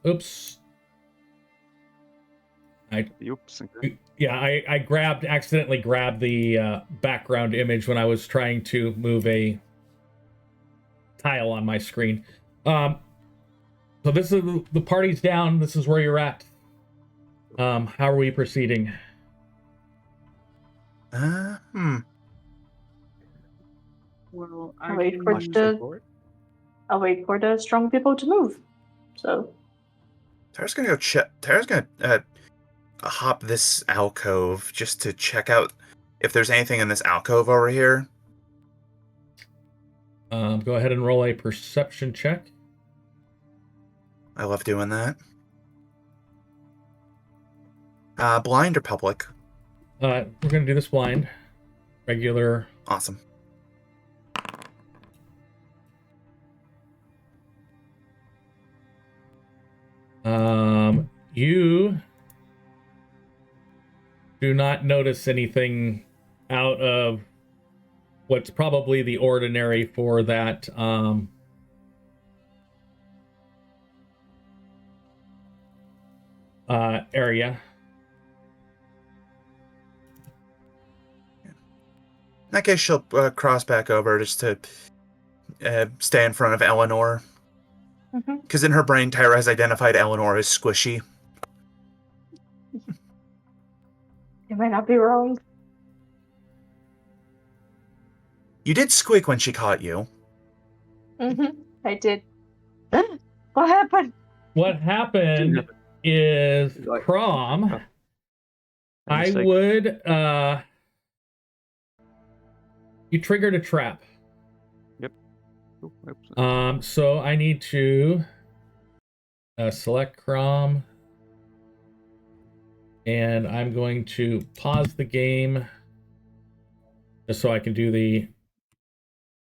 oops. Oops. Okay. Yeah, I accidentally grabbed the background image when I was trying to move a tile on my screen. So this is the party's down. This is where you're at. How are we proceeding? Well, I'll wait for the strong people to move. So Tara's gonna go check. Tara's gonna hop this alcove just to check out if there's anything in this alcove over here. Go ahead and roll a perception check. I love doing that. Blind or public? We're gonna do this blind. Regular. Awesome. You do not notice anything out of what's probably the ordinary for that area. In that case, she'll cross back over just to stay in front of Eleanor. Because in her brain, Tyra has identified Eleanor as squishy. you might not be wrong. You did squeak when she caught you. I did. What happened? What happened is Crom. I would you triggered a trap. Yep. So I need to select Crom, and I'm going to pause the game just so I can do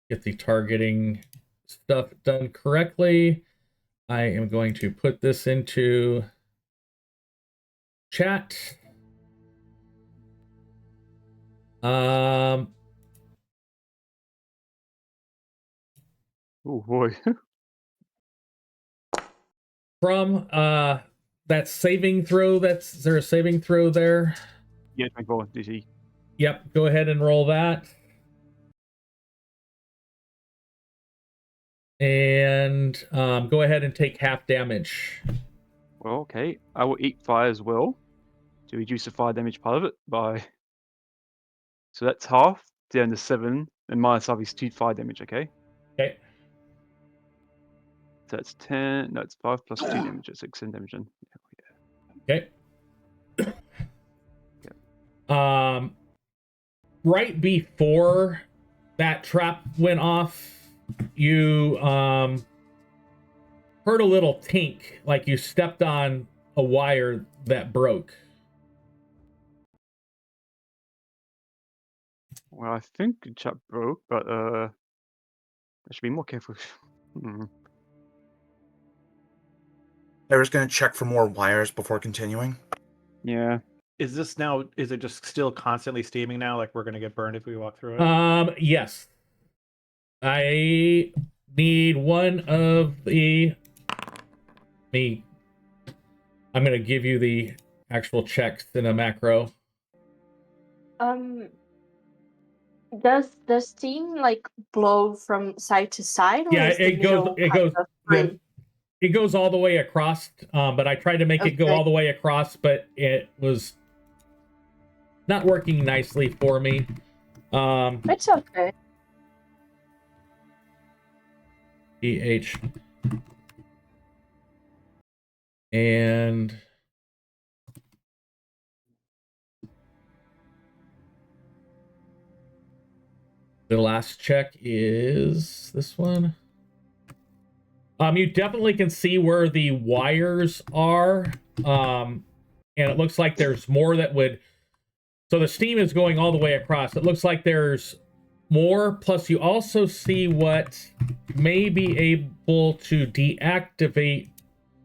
get the targeting stuff done correctly. I am going to put this into chat. Um, Oh boy. from that saving throw, is there a saving throw there? Yeah, 24 DC. Yep, go ahead and roll that. And go ahead and take half damage. Well, okay. I will eat fire as well to reduce the fire damage part of it by. So that's half down to 7, and minus half is 2 fire damage. Okay. Okay. So that's 10. No, it's 5 plus 2 damage. That's 6 damage. Then. Okay. Right before that trap went off, you heard a little tink, like you stepped on a wire that broke. Well, I think the chap broke, but I should be more careful. I was going to check for more wires before continuing. Yeah. Is this now? Is it just still constantly steaming now? Like we're gonna get burned if we walk through it? Yes. I need one of the. I'm gonna give you the actual checks in a macro. Does the steam like blow from side to side? Or Yeah, is the it goes. middle It kind goes. of free? It goes all the way across. But I tried to make it go Okay. all the way across, but it was not working nicely for me. It's okay. EH. And the last check is this one. You definitely can see where the wires are. And it looks like there's more that would. So the steam is going all the way across. It looks like there's more. Plus, you also see what may be able to deactivate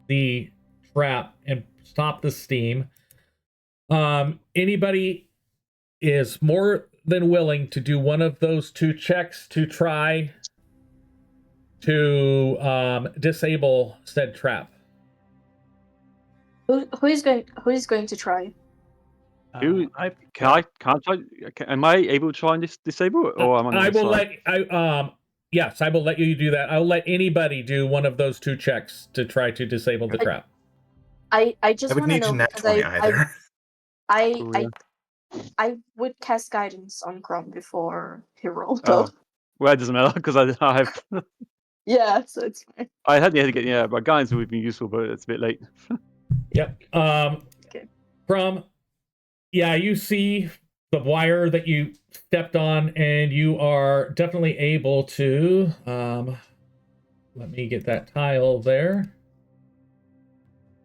the trap and stop the steam. Anybody is more than willing to do one of those 2 checks to try to disable said trap. Who is going to try? Can't I? Am I able to try and disable it, or am I? I will yes, I will let you do that. I'll let anybody do one of those 2 checks to try to disable the trap. I just I would want to need know to nat because 20 either. I would cast guidance on Chrome before he rolled Oh. up. Well, it doesn't matter because I have. Yeah, so it's fine. I had to get but guidance would be useful, but it's a bit late. Yep. Okay. You see the wire that you stepped on, and you are definitely able to. Let me get that tile there.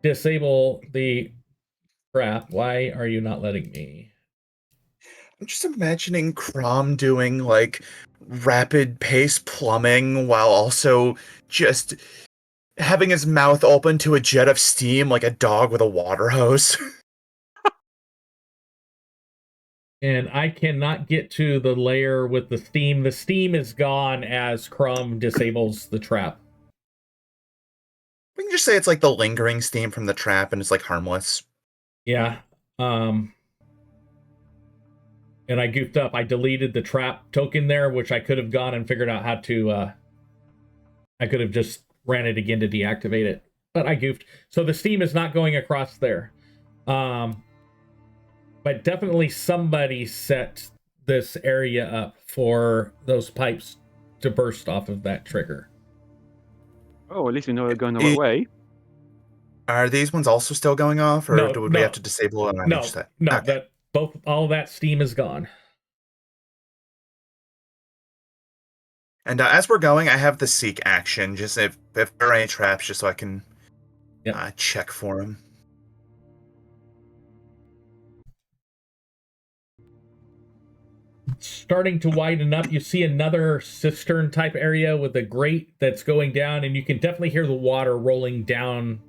Disable the trap. Why are you not letting me? I'm just imagining Crom doing like rapid pace plumbing while also just having his mouth open to a jet of steam like a dog with a water hose. And I cannot get to the layer with the steam. The steam is gone as Crom disables the trap. We can just say it's like the lingering steam from the trap and it's like harmless. Yeah. And I goofed up. I deleted the trap token there, which I could have gone and figured out how to. I could have just ran it again to deactivate it, but I goofed. So the steam is not going across there. But definitely somebody set this area up for those pipes to burst off of that trigger. Oh, at least we know they're going the right way. Are these ones also still going off, or would we have to disable it on each set? No, Okay. all that steam is gone. And as we're going, I have the seek action, just if there are any traps, just so I can check for them. Starting to widen up, you see another cistern type area with a grate that's going down, and you can definitely hear the water rolling down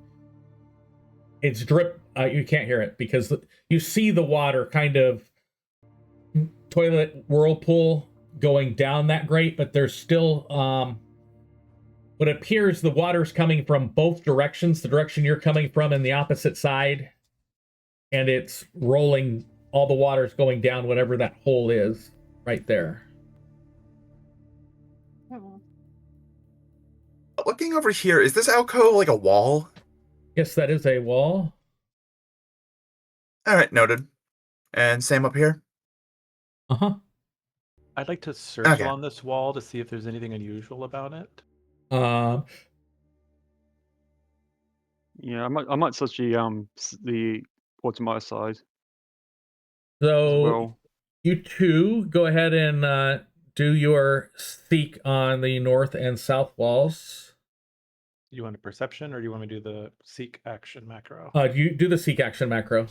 it's drip. You can't hear it because you see the water kind of toilet whirlpool going down that grate, but there's still what appears the water's coming from both directions, the direction you're coming from and the opposite side, and it's rolling. All the water's going down whatever that hole is right there. Looking over here, is this alcove like a wall? Yes, that is a wall. All right, noted. And same up here? Uh-huh. I'd like to search Okay. along this wall to see if there's anything unusual about it. Yeah, I might search the what's my side as So well. you two go ahead and do your seek on the north and south walls. You want a perception, or do you want me to do the seek action macro? You do the seek action macro.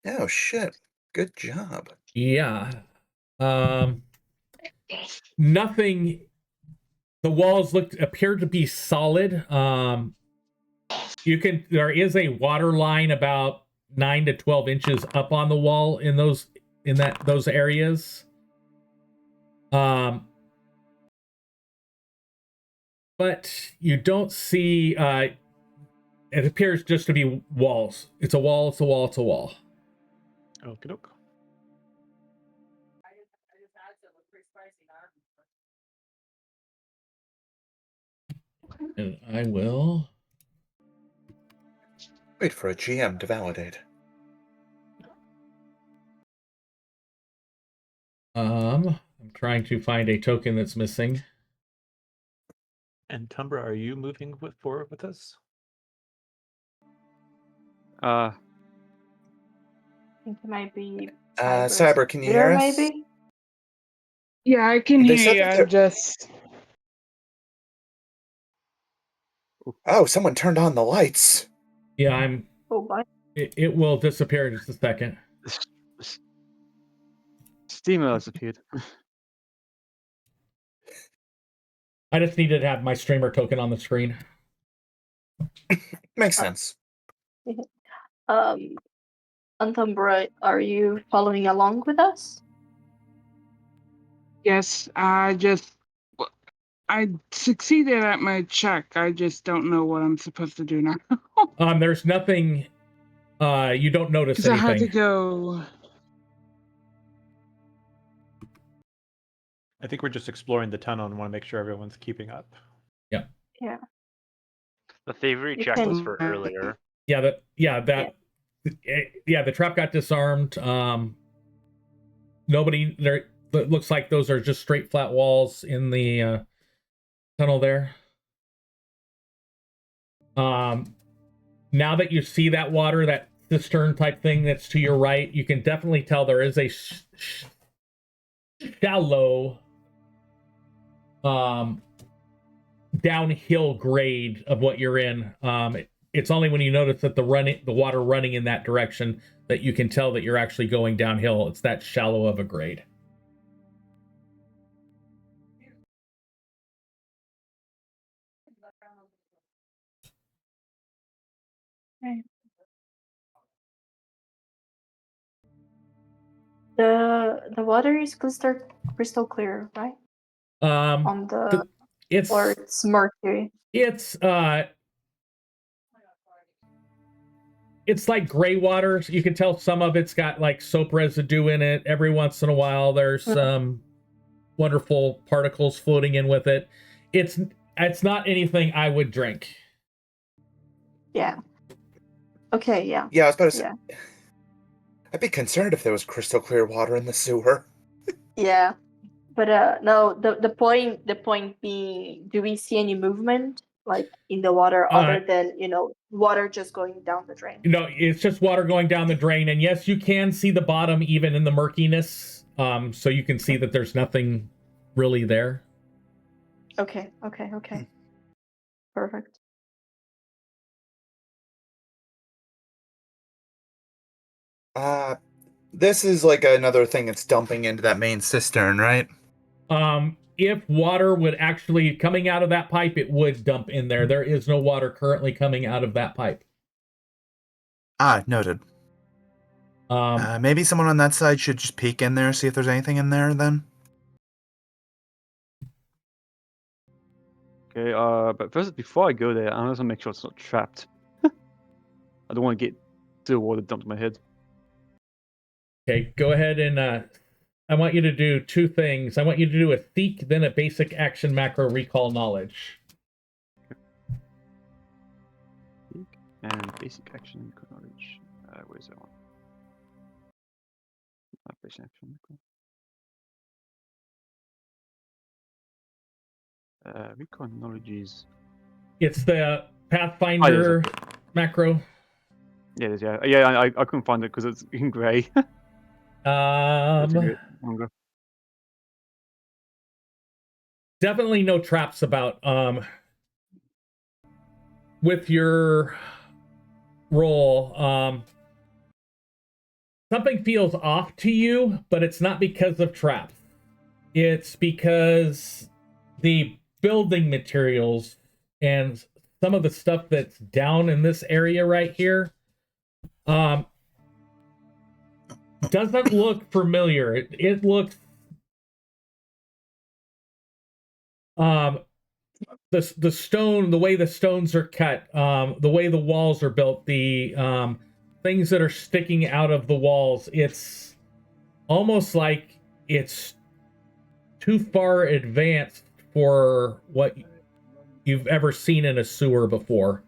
Oh, shit. Good job. Yeah. Nothing. The walls appear to be solid. There is a water line about 9 to 12 inches up on the wall in those areas. But you don't see. It appears just to be walls. It's a wall. It's a wall. It's a wall. Okie doke. And I will. Wait for a GM to validate. I'm trying to find a token that's missing. And Tumbra, are you moving forward with us? I think it might be Cyber, can you hear us? maybe? Yeah, I can They hear said you. that I'm they're- just. Oh, someone turned on the lights. Yeah, Oh, what? It will disappear in just a second. Steamer has appeared. I just needed to have my streamer token on the screen. Makes sense. Antumbra, are you following along with us? Yes, I succeeded at my check. I just don't know what I'm supposed to do now. There's nothing. You don't notice Because I anything. had to go. I think we're just exploring the tunnel and want to make sure everyone's keeping up. Yeah. Yeah. The thievery You check can- was for earlier. The trap got disarmed. Nobody there. It looks like those are just straight flat walls in the tunnel there. Now that you see that water, that cistern type thing that's to your right, you can definitely tell there is a shallow downhill grade of what you're in. It's only when you notice that the water running in that direction that you can tell that you're actually going downhill. It's that shallow of a grade. Okay. The water is crystal clear, right? On the or it's murky. It's like gray water. You can tell some of it's got like soap residue in it. Every once in a while, there's some wonderful particles floating in with it. It's not anything I would drink. Yeah. Okay. Yeah. Yeah, I was about to say. Yeah. I'd be concerned if there was crystal clear water in the sewer. Yeah. But no. The point being, do we see any movement like in the water other than water just going down the drain? No, it's just water going down the drain, and yes, you can see the bottom even in the murkiness. So you can see that there's nothing really there. Okay. Perfect. This is like another thing that's dumping into that main cistern, right? If water would actually coming out of that pipe, it would dump in there. There is no water currently coming out of that pipe. Ah, noted. Maybe someone on that side should just peek in there, see if there's anything in there then. Okay, but first, before I go there, I want to make sure it's not trapped. I don't want to get still water dumped on my head. Okay, go ahead and I want you to do two things. I want you to do a seek, then a basic action macro recall knowledge. And basic action knowledge. Where's that one? Basic action. Recall knowledge is. It's the Pathfinder macro. Yeah, it is, yeah. I couldn't find it because it's in grey. Definitely no traps about. With your roll, something feels off to you, but it's not because of traps. It's because the building materials and some of the stuff that's down in this area right here doesn't look familiar. It looks the stone, the way the stones are cut, the way the walls are built, the things that are sticking out of the walls, it's almost like it's too far advanced for what you've ever seen in a sewer before.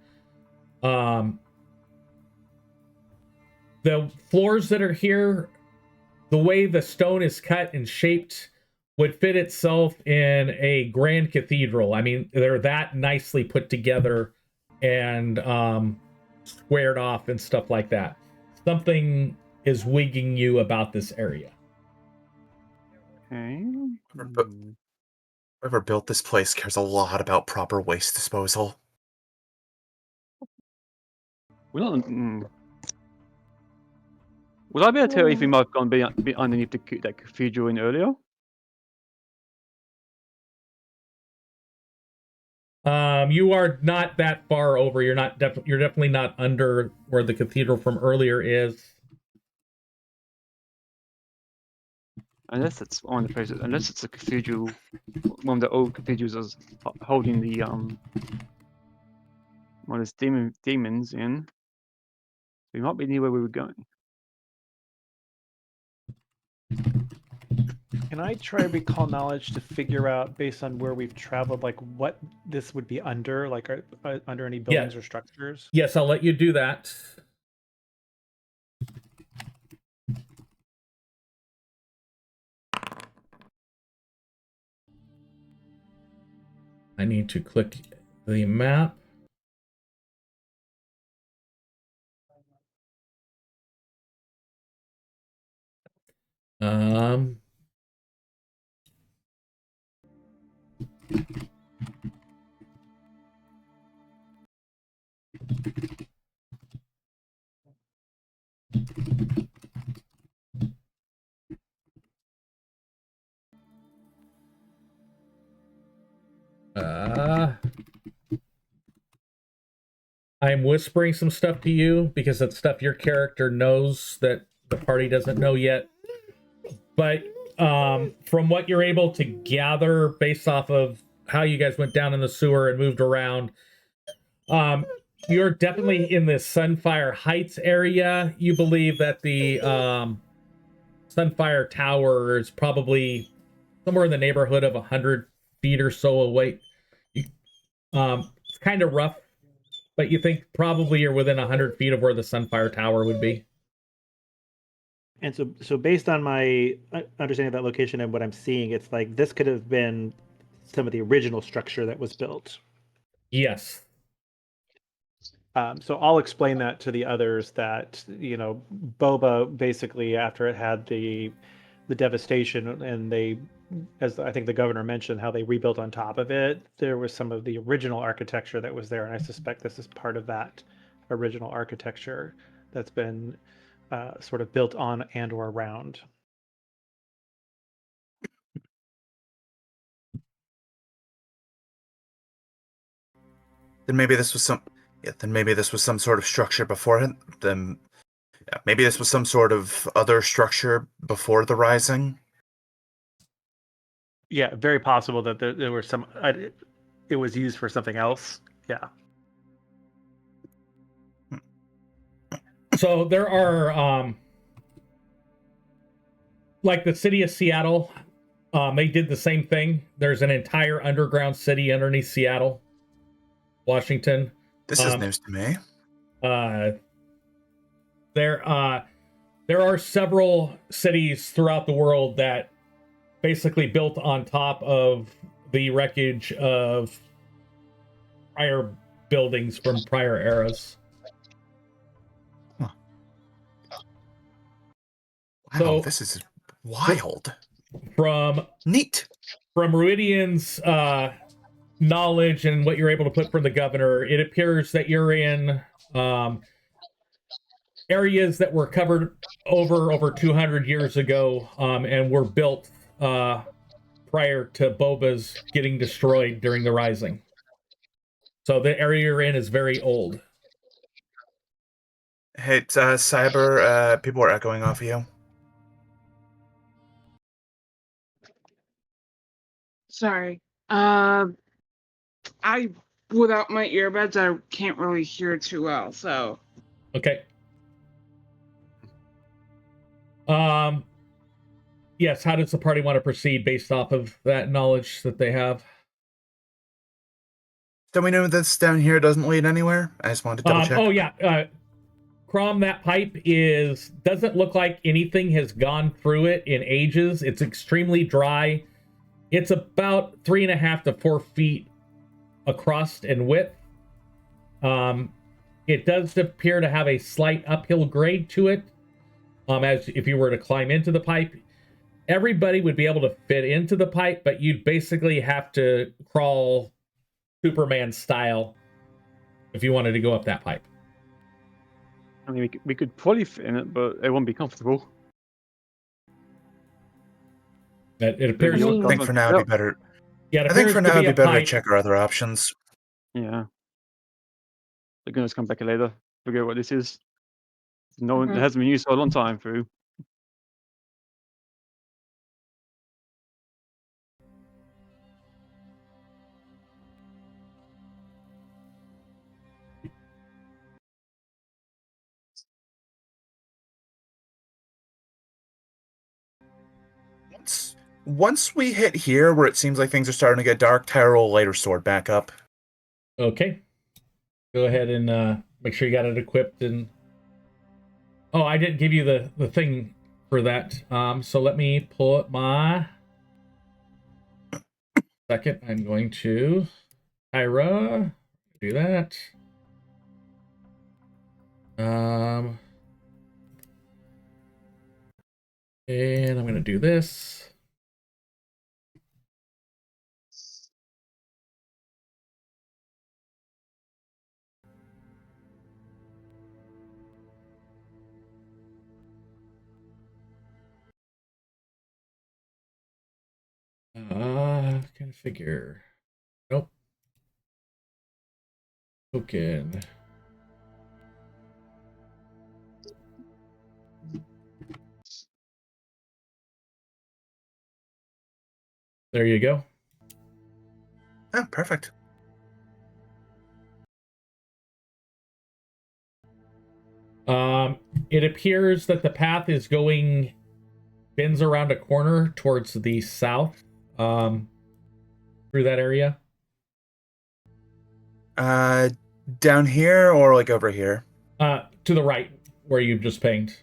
The floors that are here, the way the stone is cut and shaped would fit itself in a grand cathedral. I mean, they're that nicely put together and squared off and stuff like that. Something is wigging you about this area. Okay. Whoever built this place cares a lot about proper waste disposal. Would I be able to tell if we might have gone be underneath that cathedral in earlier? You are not that far over. You're definitely not under where the cathedral from earlier is. Unless it's on the place, unless it's a cathedral, one of the old cathedrals is holding the one of those demons in. We might be near where we were going. Can I try recall knowledge to figure out, based on where we've traveled, like what this would be under, like under any buildings or structures? Yes, I'll let you do that. I need to click the map. I'm whispering some stuff to you because that's stuff your character knows that the party doesn't know yet. But from what you're able to gather based off of how you guys went down in the sewer and moved around, you're definitely in the Sunfire Heights area. You believe that the Sunfire Tower is probably somewhere in the neighborhood of 100 feet or so away. It's kind of rough, but you think probably you're within 100 feet of where the Sunfire Tower would be. And so based on my understanding of that location and what I'm seeing, it's like this could have been some of the original structure that was built. Yes. So I'll explain that to the others that, Boba basically, after it had the devastation, and they, as I think the governor mentioned, how they rebuilt on top of it, there was some of the original architecture that was there, and I suspect this is part of that original architecture that's been sort of built on and or around. Then maybe this was some. Yeah, then maybe this was some sort of structure before it. Then, yeah, maybe this was some sort of other structure before the rising. Yeah, very possible that there were some. It was used for something else. Yeah. So there are, like the city of Seattle, they did the same thing. There's an entire underground city underneath Seattle, Washington. This is news to me. There are several cities throughout the world that basically built on top of the wreckage of prior buildings from prior eras. Wow, So, this is wild. Neat. From Ruidian's knowledge and what you're able to put from the governor, it appears that you're in areas that were covered over 200 years ago and were built prior to Boba's getting destroyed during the Rising. So the area you're in is very old. Hey, it's, Cyber, people are echoing off of you. Sorry. Without my earbuds, I can't really hear too well, so. Okay. Yes, how does the party want to proceed based off of that knowledge that they have? Don't we know this down here doesn't lead anywhere? I just wanted to double check. Oh, yeah. Crom, that pipe doesn't look like anything has gone through it in ages. It's extremely dry. It's about 3.5 to 4 feet across in width. It does appear to have a slight uphill grade to it. As if you were to climb into the pipe, everybody would be able to fit into the pipe, but you'd basically have to crawl Superman style if you wanted to go up that pipe. I mean, we could probably fit in it, but it won't be comfortable. It appears. I think for now it'd be better. Yeah, I think for now it'd be better to check our other options. Yeah. They're gonna come back later. Forget what this is. No one, it hasn't been used for a long time through. Once we hit here where it seems like things are starting to get dark, Tyra will light her sword back up. Okay. Go ahead and make sure you got it equipped. And oh, I didn't give you the thing for that. So let me pull up my second. I'm going to Tyra do that. And I'm going to do this. Can figure. Nope. Token. There you go. Oh, perfect. It appears that the path is bends around a corner towards the south, through that area. Down here or like over here? To the right, where you've just pinged.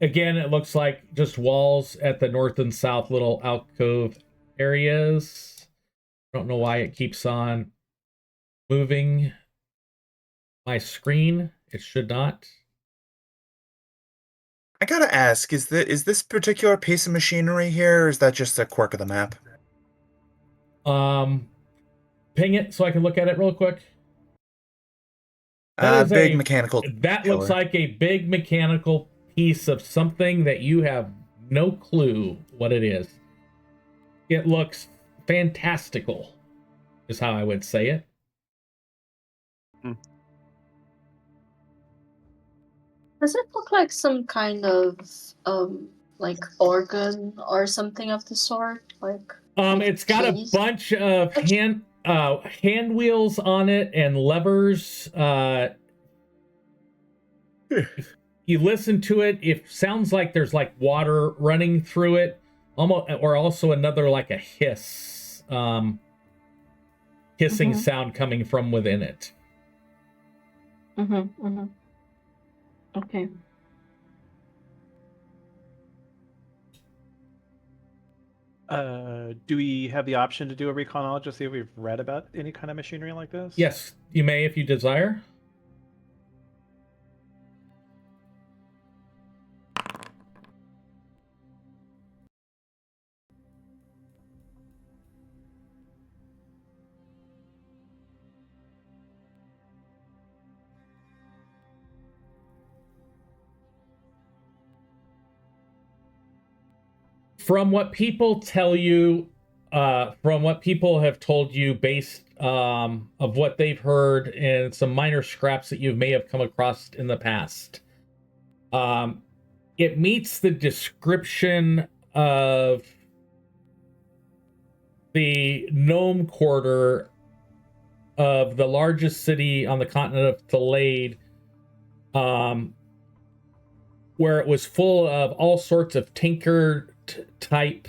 Again, it looks like just walls at the north and south little alcove areas. I don't know why it keeps on moving my screen. It should not. I gotta ask, is this particular piece of machinery here, or is that just a quirk of the map? Ping it so I can look at it real quick. Big mechanical. That looks like a big mechanical piece of something that you have no clue what it is. It looks fantastical, is how I would say it. Does it look like some kind of like organ or something of the sort? Like It's got a keys? bunch of hand wheels on it and levers. You listen to it, it sounds like there's like water running through it, almost, or also another like a hiss, hissing sound coming from within it. Okay. Do we have the option to do a recon knowledge to see if we've read about any kind of machinery like this? Yes, you may if you desire. From what people tell you, from what people have told you based of what they've heard and some minor scraps that you may have come across in the past, it meets the description of the gnome quarter of the largest city on the continent of Thellade, where it was full of all sorts of tinkered type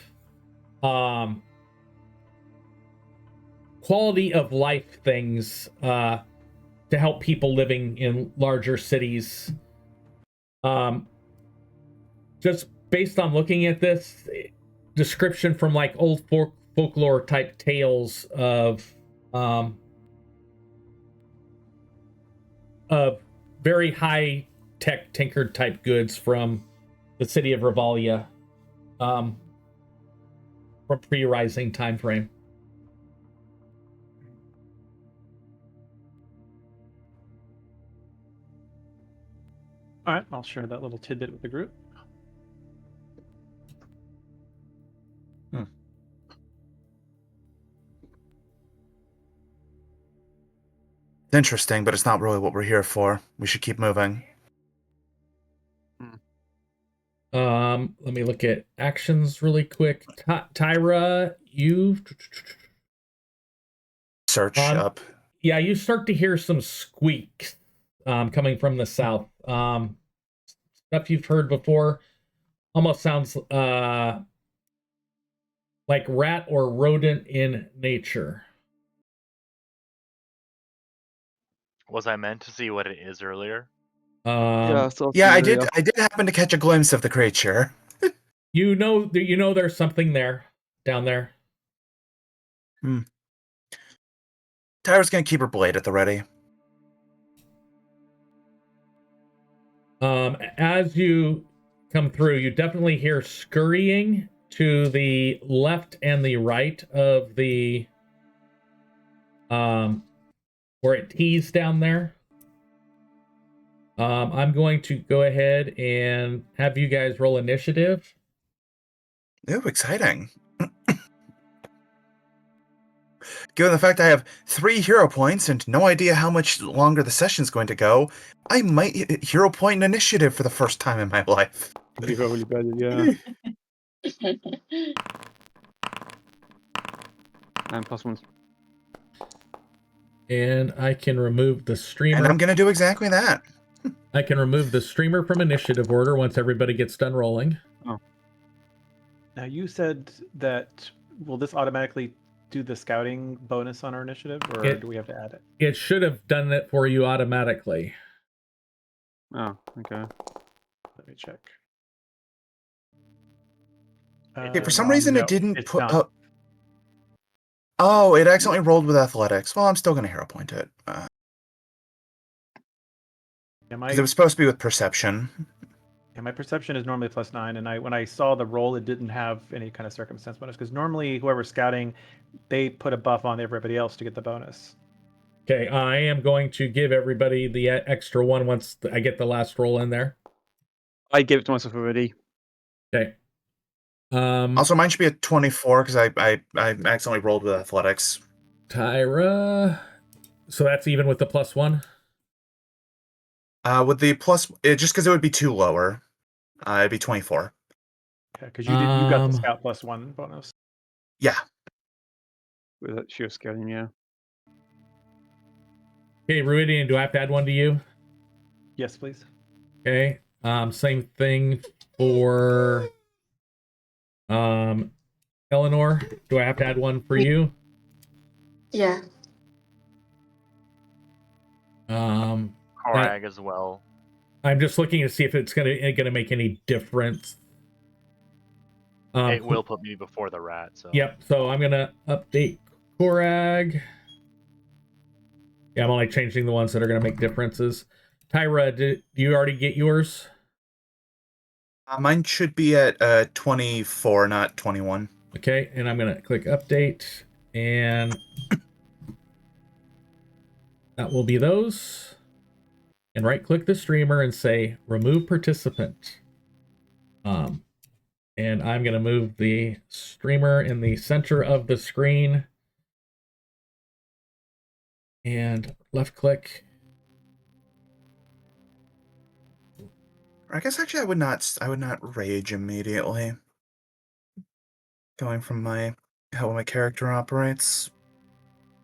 quality of life things to help people living in larger cities. Just based on looking at this description from like old folklore type tales of very high tech tinkered type goods from the city of Revalia, from pre-rising time frame. All right, I'll share that little tidbit with the group. It's interesting, but it's not really what we're here for. We should keep moving. Let me look at actions really quick. Tyra, you Search up. Yeah, you start to hear some squeaks coming from the south. Stuff you've heard before. Almost sounds like rat or rodent in nature. Was I meant to see what it is earlier? Yeah, so Yeah, I did happen to catch a glimpse of the creature. You know there's something there, down there. Tyra's gonna keep her blade at the ready. As you come through, you definitely hear scurrying to the left and the right of the where it tees down there. I'm going to go ahead and have you guys roll initiative. Ooh, exciting. Given the fact I have 3 hero points and no idea how much longer the session's going to go, I might hero point an initiative for the first time in my life. You probably better, yeah. And +1. And I can remove the streamer. And I'm going to do exactly that. I can remove the streamer from initiative order once everybody gets done rolling. Oh. Now you said that will this automatically do the scouting bonus on our initiative, or do we have to add it? It should have done it for you automatically. Oh, okay. Let me check. Okay, for some reason no, it didn't it's put not. up. Oh, it accidentally rolled with athletics. Well, I'm still going to hero point it. It was supposed to be with perception. Yeah, my perception is normally +9, and when I saw the roll, it didn't have any kind of circumstance bonus, because normally whoever's scouting, they put a buff on everybody else to get the bonus. Okay, I am going to give everybody the extra one once I get the last roll in there. I gave it to myself already. Okay. Also, mine should be a 24 because I accidentally rolled with athletics. Tyra. So that's even with the +1? With the plus, just because it would be 2 lower, it'd be 24. Yeah, because you got the Um, scout +1 bonus. Yeah. With that sheer scouting, yeah. Okay, Ruidian, do I have to add one to you? Yes, please. Okay. Same thing for Eleanor. Do I have to add one for you? Yeah. Korag as well. I'm just looking to see if it's gonna make any difference. It will put me before the rat. So. Yep. So I'm gonna update Korag. Yeah, I'm only changing the ones that are gonna make differences. Tyra, did you already get yours? Mine should be at 24, not 21. Okay, and I'm gonna click update, and that will be those. And right-click the streamer and say remove participant. And I'm gonna move the streamer in the center of the screen. And left-click. I guess actually I would not rage immediately. Going from how my character operates.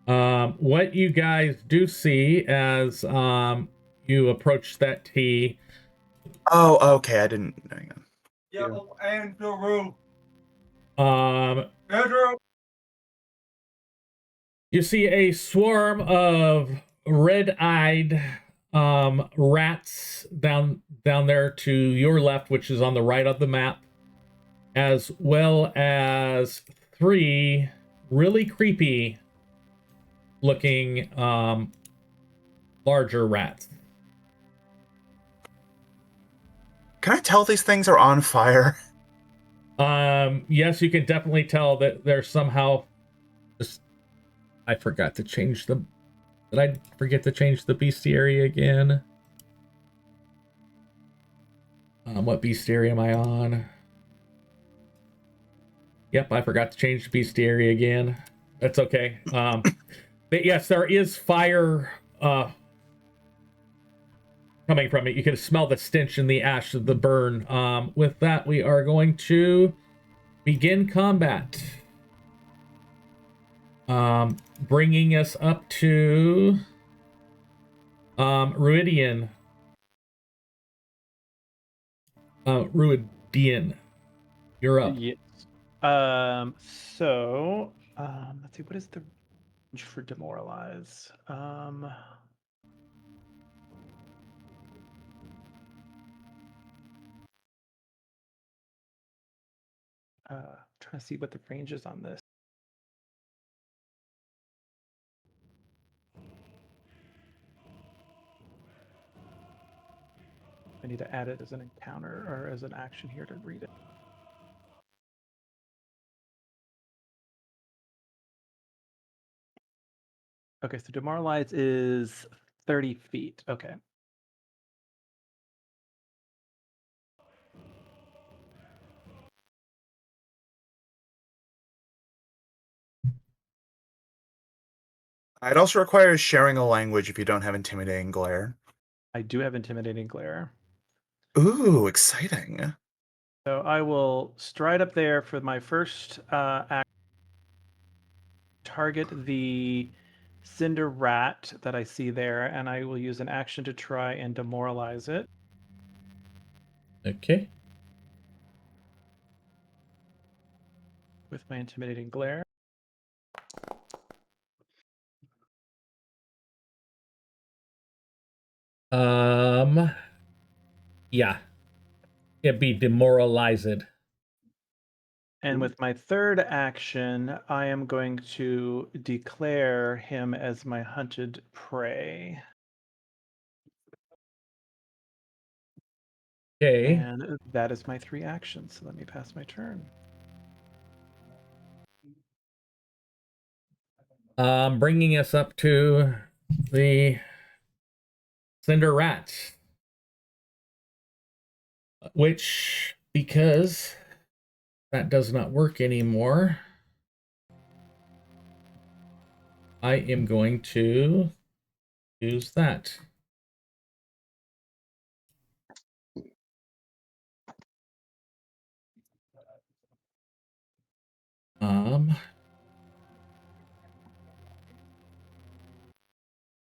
What you guys do see as you approach that T. Oh, okay. I didn't. Hang on. Yo, Andrew. Andrew. You see a swarm of red-eyed rats down there to your left, which is on the right of the map, as well as 3 really creepy looking larger rats. Can I tell these things are on fire? Yes, you can definitely tell that they're somehow just... I forgot to change the... Did I forget to change the bestiary again? What bestiary am I on? Yep, I forgot to change the bestiary again. That's okay. But yes, there is fire coming from it. You can smell the stench and the ash of the burn. With that, we are going to begin combat. Bringing us up to Ruidian. Ruidian, you're up. Yes. So, let's see. What is the range for demoralize? Trying to see what the range is on this. I need to add it as an encounter or as an action here to read it. Okay, so demoralize is 30 feet. Okay. It also requires sharing a language if you don't have intimidating glare. I do have intimidating glare. Ooh, exciting. So I will stride up there for my first act. Target the cinder rat that I see there, and I will use an action to try and demoralize it. Okay. With my intimidating glare. Yeah. It'd be demoralized. And with my third action, I am going to declare him as my hunted prey. Okay. And that is my 3 actions. So let me pass my turn. Bringing us up to the cinder rat. Which, because that does not work anymore, I am going to use that.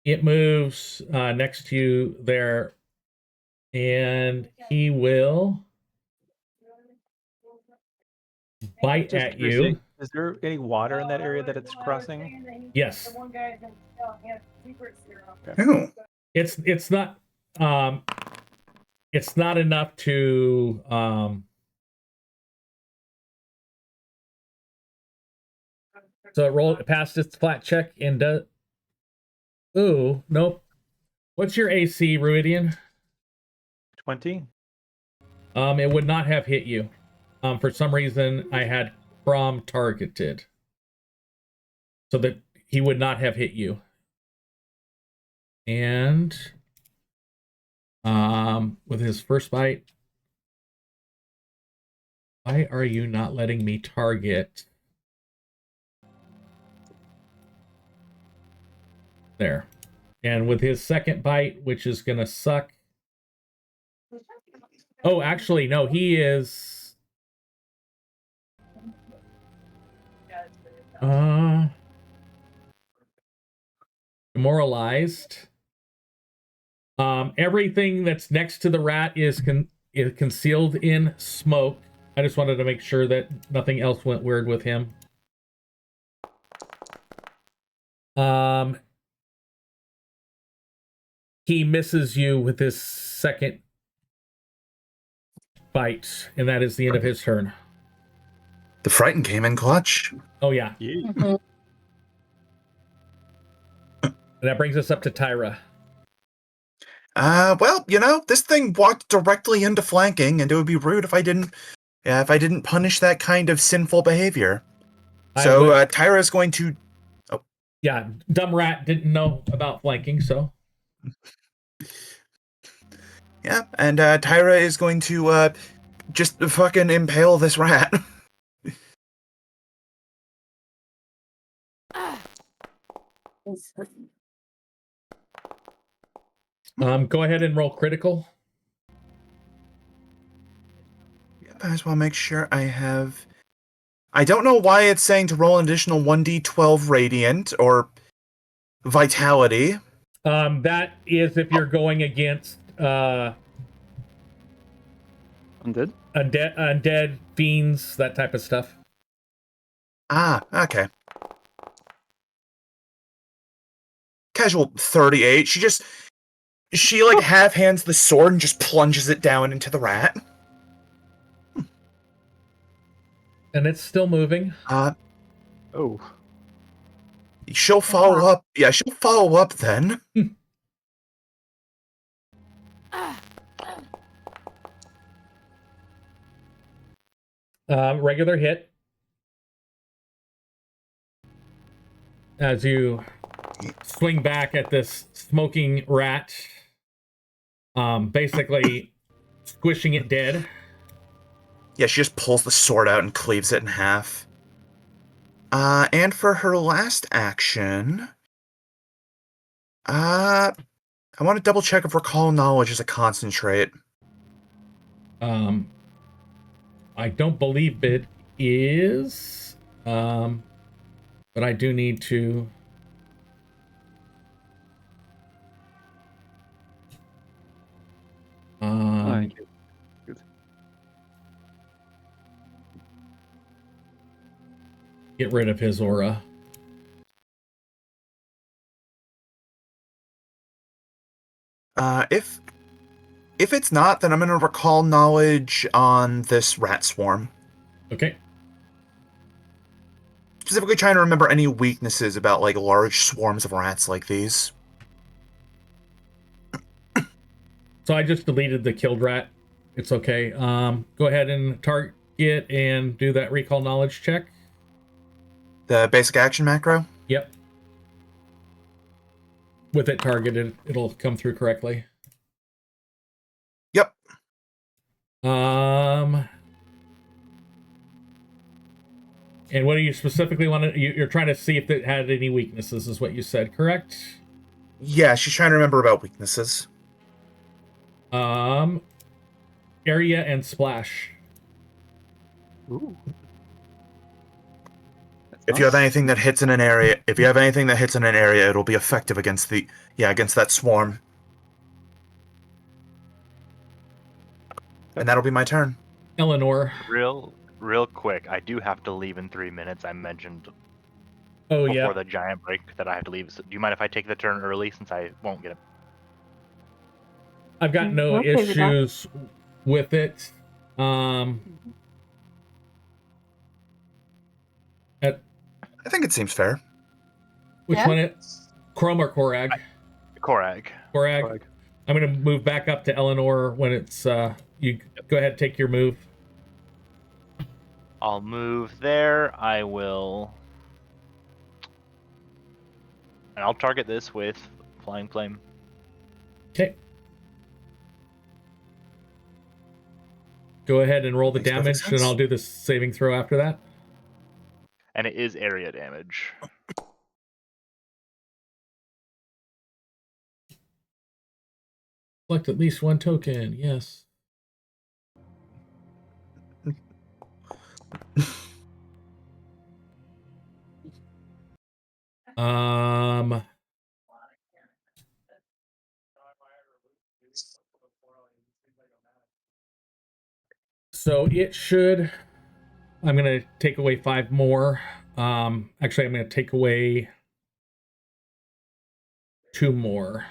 It moves next to you there, and he will bite Just at curious, you. is there any water in that area that it's crossing? Yes. Ooh. It's not it's not enough to so it passed its flat check and does. Ooh, nope. What's your AC, Ruidian? 20? It would not have hit you. For some reason I had Crom targeted. So that he would not have hit you. And with his first bite, why are you not letting me target? There. And with his second bite, which is gonna suck. Oh, actually, no, he is demoralized. Everything that's next to the rat is concealed in smoke. I just wanted to make sure that nothing else went weird with him. He misses you with his second bite, and that is the end of his turn. The Frighten came in clutch. Oh, yeah. Yeah. And that brings us up to Tyra. Well, this thing walked directly into flanking, and it would be rude if I didn't punish that kind of sinful behavior. So Tyra's going to. Oh. Yeah, dumb rat didn't know about flanking, so. Yeah, and Tyra is going to just fucking impale this rat. Go ahead and roll critical. I just want to make sure I have. I don't know why it's saying to roll an additional 1d12 radiant or vitality. That is if you're going against undead fiends, that type of stuff. Ah, okay. Casual 38. She like half hands the sword and just plunges it down into the rat. And it's still moving. Oh. She'll follow up. Yeah, she'll follow up then. Regular hit. As you swing back at this smoking rat, basically squishing it dead. Yeah, she just pulls the sword out and cleaves it in half. And for her last action, I want to double check if Recall Knowledge is a concentrate. I don't believe it is, but I do need to. Thank you. Good. Get rid of his aura. If it's not, then I'm going to Recall Knowledge on this rat swarm. Okay. Specifically trying to remember any weaknesses about, like, large swarms of rats like these. So I just deleted the killed rat. It's okay. Go ahead and target and do that recall knowledge check. The basic action macro? Yep. With it targeted, it'll come through correctly. Yep. And what do you specifically want to... You're trying to see if it had any weaknesses, is what you said, correct? Yeah, she's trying to remember about weaknesses. Area and splash. Ooh. If you have Nice. anything that hits in an area, it'll be effective against against that swarm. And that'll be my turn. Eleanor. Real quick, I do have to leave in 3 minutes. I mentioned Oh, before yeah. the giant break that I have to leave. So do you mind if I take the turn early since I won't get it? I've got no Okay with that. issues with it. I think it seems fair. Which Yeah. one? Chrome or Korag? Korag. Korag. I'm going to move back up to Eleanor when it's you go ahead, take your move. I'll move there. I will. And I'll target this with Flying Flame. Okay. Go ahead and roll the Makes perfect damage, and sense. I'll do the saving throw after that. And it is area damage. Collect at least one token. Yes. So it should. I'm gonna take away 5 more. Actually, I'm gonna take away 2 more.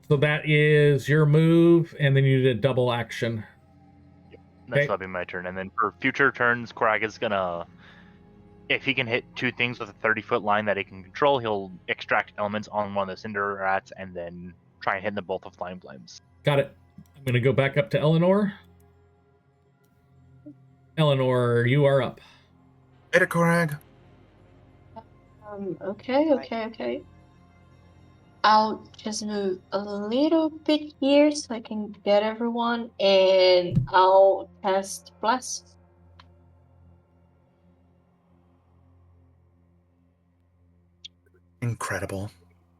So that is your move, and then you did a double action. That'll be my turn. And then for future turns, Korag is gonna, if he can hit 2 things with a 30-foot line that he can control, he'll extract elements on one of the cinder rats and then try and hit them both with flying flames. Got it. I'm gonna go back up to Eleanor. Eleanor, you are up. Hit it, Korag. Okay. I'll just move a little bit here so I can get everyone, and I'll cast Bless. Incredible.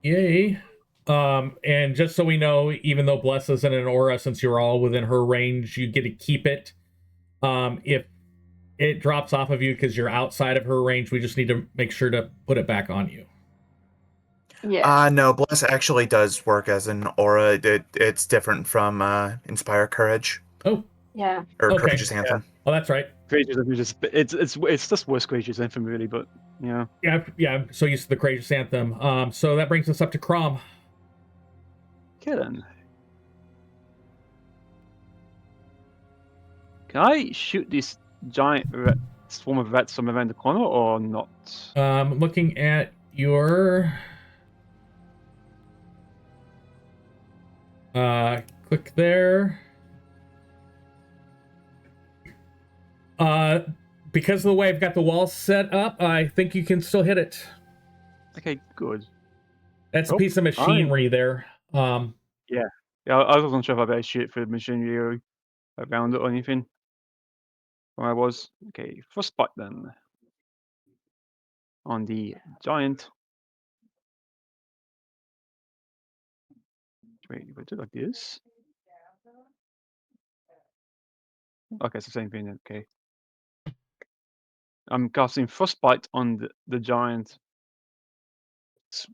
Yay. And just so we know, even though Bless isn't an aura, since you're all within her range, you get to keep it. If it drops off of you because you're outside of her range, we just need to make sure to put it back on you. Yeah. No, Bless actually does work as an aura. It's different from Inspire Courage. Oh. Yeah. Or Okay. Courageous Anthem. Oh, that's right. Creatures are just it's just worse Creatures Anthem really, but yeah. Yeah, I'm so used to the Courageous Anthem. So that brings us up to Crom. Okay then. Can I shoot this giant swarm of rats from around the corner or not? Looking at your click there. Because of the way I've got the wall set up, I think you can still hit it. Okay, good. That's a piece of machinery there. Yeah, I wasn't sure if I better shoot for the machinery around it or anything. Where I was. Okay, frostbite then. On the giant. Wait, if I do it like this. Okay, it's the same thing then. Okay. I'm casting frostbite on the giant.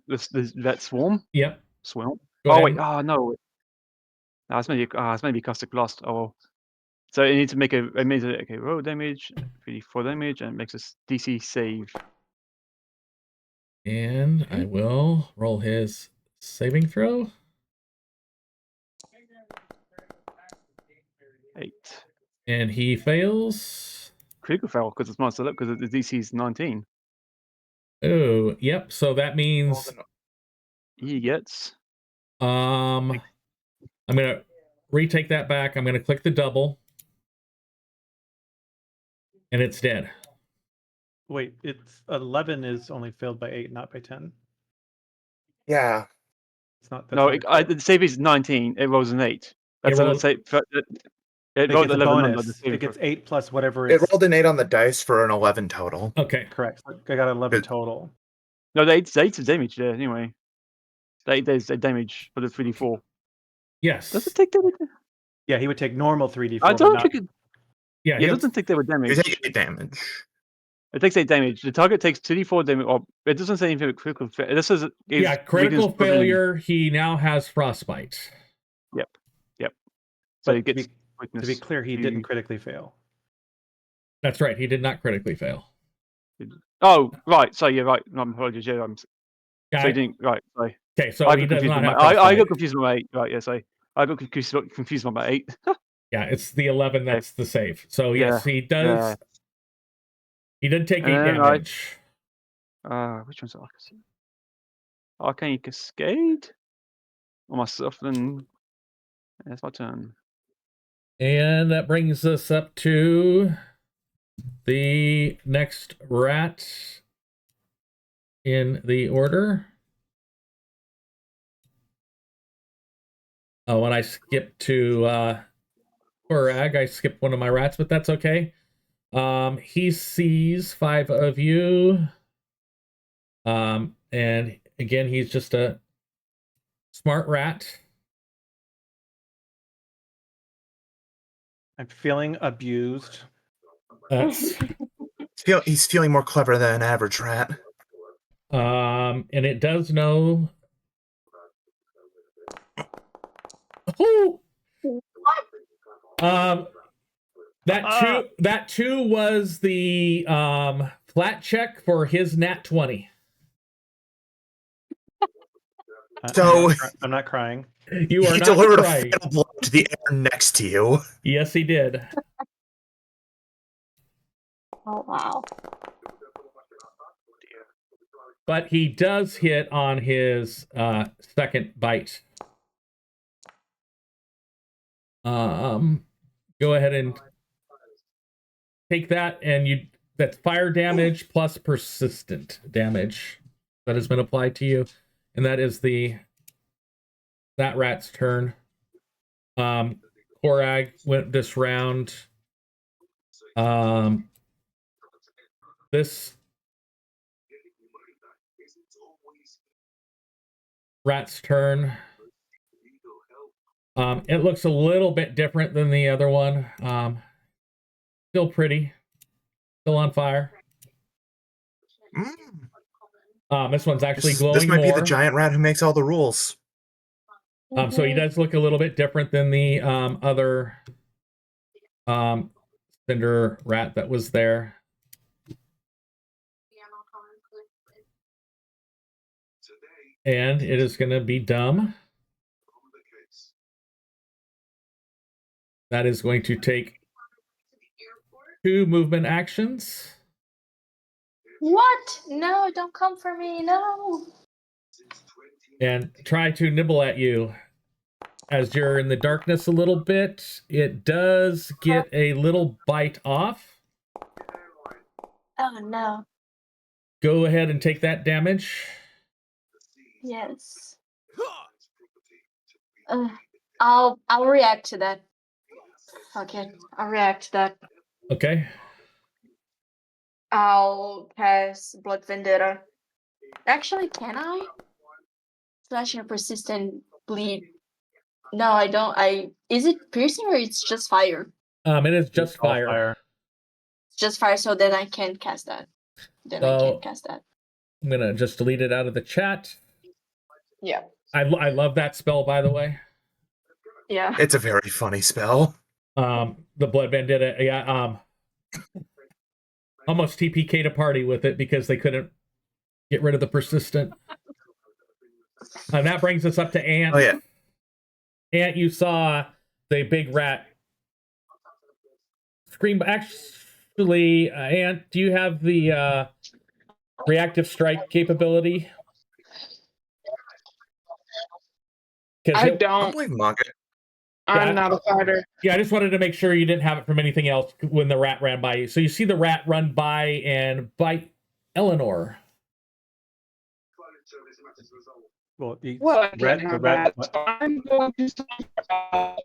That swarm. Yep. Swarm. Go Oh ahead. wait. Oh no. It's maybe cast a blast. Oh. So it needs to make okay, roll damage, 3d4 damage, and it makes a DC save. And I will roll his saving throw. 8. And he fails. Critical fail because it's not set up because the DC is 19. Oh, yep. So that means He gets. I'm gonna retake that back. I'm gonna click the double. And it's dead. Wait, it's 11 is only failed by 8, not by 10. Yeah. It's not. No, the save is 19. It rolls an 8. That's It a rolls- save. It It rolled gets a 11 on bonus. the saving It gets throw. 8 plus whatever It is rolled an 8 on the dice for an 11 total. Okay. correct. So I got 11 It- total. No, the 8 is damage there anyway. The 8 is damage for the 3d4. Yes. Does it take damage? Yeah, he would take normal 3d4. I but don't not... think it. Yeah, It he'll- doesn't think they were You damaged. take 8 damage. It takes 8 damage. The target takes 2d4 damage. Or it doesn't say anything about critical failure. This is yeah, critical failure. He now has frostbite. Yep. So But he gets to weakness. be clear, he didn't critically fail. That's right. He did not critically fail. Oh, right. So you're right. No, apologies. Yeah, Yeah, so he didn't. Right. Sorry. okay, so I he got does confused. not With have my, I frostbite. got confused with my 8. Right. Yeah. So I got confused with my 8. Yeah, it's the 11 that's the save. So yes, he does. Yeah. He did take 8 And then damage. Which one's Arcane? Arcane Cascade? On myself, then. That's my turn. And that brings us up to the next rat in the order. Oh, and I skipped to Korag. I skipped one of my rats, but that's okay. He sees 5 of you. And again, he's just a smart rat. I'm feeling abused. That's He's feeling more clever than an average rat. and it does know. Oh! That two was the flat check for his nat 20. So I'm not crying. You are he not delivered crying. a fatal blow to the air next to you. Yes, he did. Oh wow. But he does hit on his second bite. Go ahead and take that, and that's fire damage plus persistent damage that has been applied to you, and that is that rat's turn. Korag went this round. This rat's turn. It looks a little bit different than the other one. Still pretty. Still on fire. This one's actually glowing This might more. be the giant rat who makes all the rules. So he does look a little bit different than the other cinder rat that was there. And it is going to be dumb. That is going to take 2 movement actions. What? No, don't come for me. No. And try to nibble at you. As you're in the darkness a little bit, it does get a little bite off. Oh no. Go ahead and take that damage. Yes. I'll react to that. Okay, I'll react to that. Okay. I'll cast Blood Vendetta. Actually, can I? Slashing a persistent bleed. No, I don't. Is it piercing or it's just fire? It is just All fire. It's just fire, so then I can't cast that. I can't cast that. I'm gonna just delete it out of the chat. Yeah. I love that spell, by the way. Yeah. It's a very funny spell. The Blood Vendetta, yeah. Almost TPK'd a party with it because they couldn't get rid of the persistent. And that brings us up to Ant. Oh, yeah. Ant, you saw the big rat scream. Actually, Ant, do you have the reactive strike capability? I don't. I'm not a fighter. Yeah, I just wanted to make sure you didn't have it from anything else when the rat ran by you. So you see the rat run by and bite Eleanor. Well, I can't have that. So I'm going to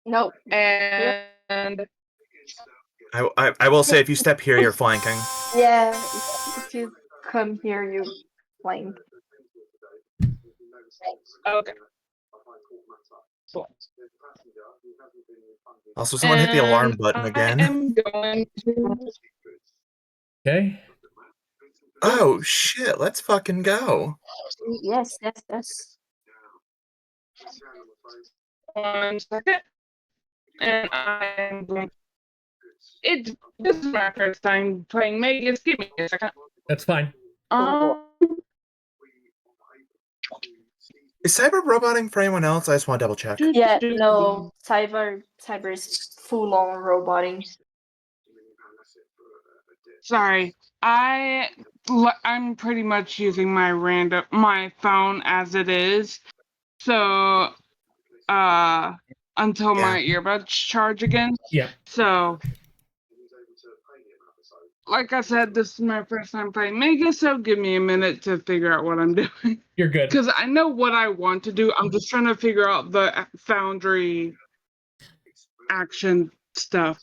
Nope. And I will say, if you step here, you're flanking. Yeah, if you come here, you flank. okay. Also, someone hit the alarm And button I again. am going to. Okay. Oh shit! Let's fucking go. Yes, yes, yes. 1 second. And I'm going. This is my first time playing Magus. Give me a second. That's fine. Is cyber roboting for anyone else? I just want to double check. Yeah, no, cyber is full on roboting. Sorry, I'm pretty much using my phone as it is. So, until my earbuds charge again. Yeah. So, like I said, this is my first time playing Mega, so give me a minute to figure out what I'm doing. You're good. Because I know what I want to do. I'm just trying to figure out the Foundry action stuff.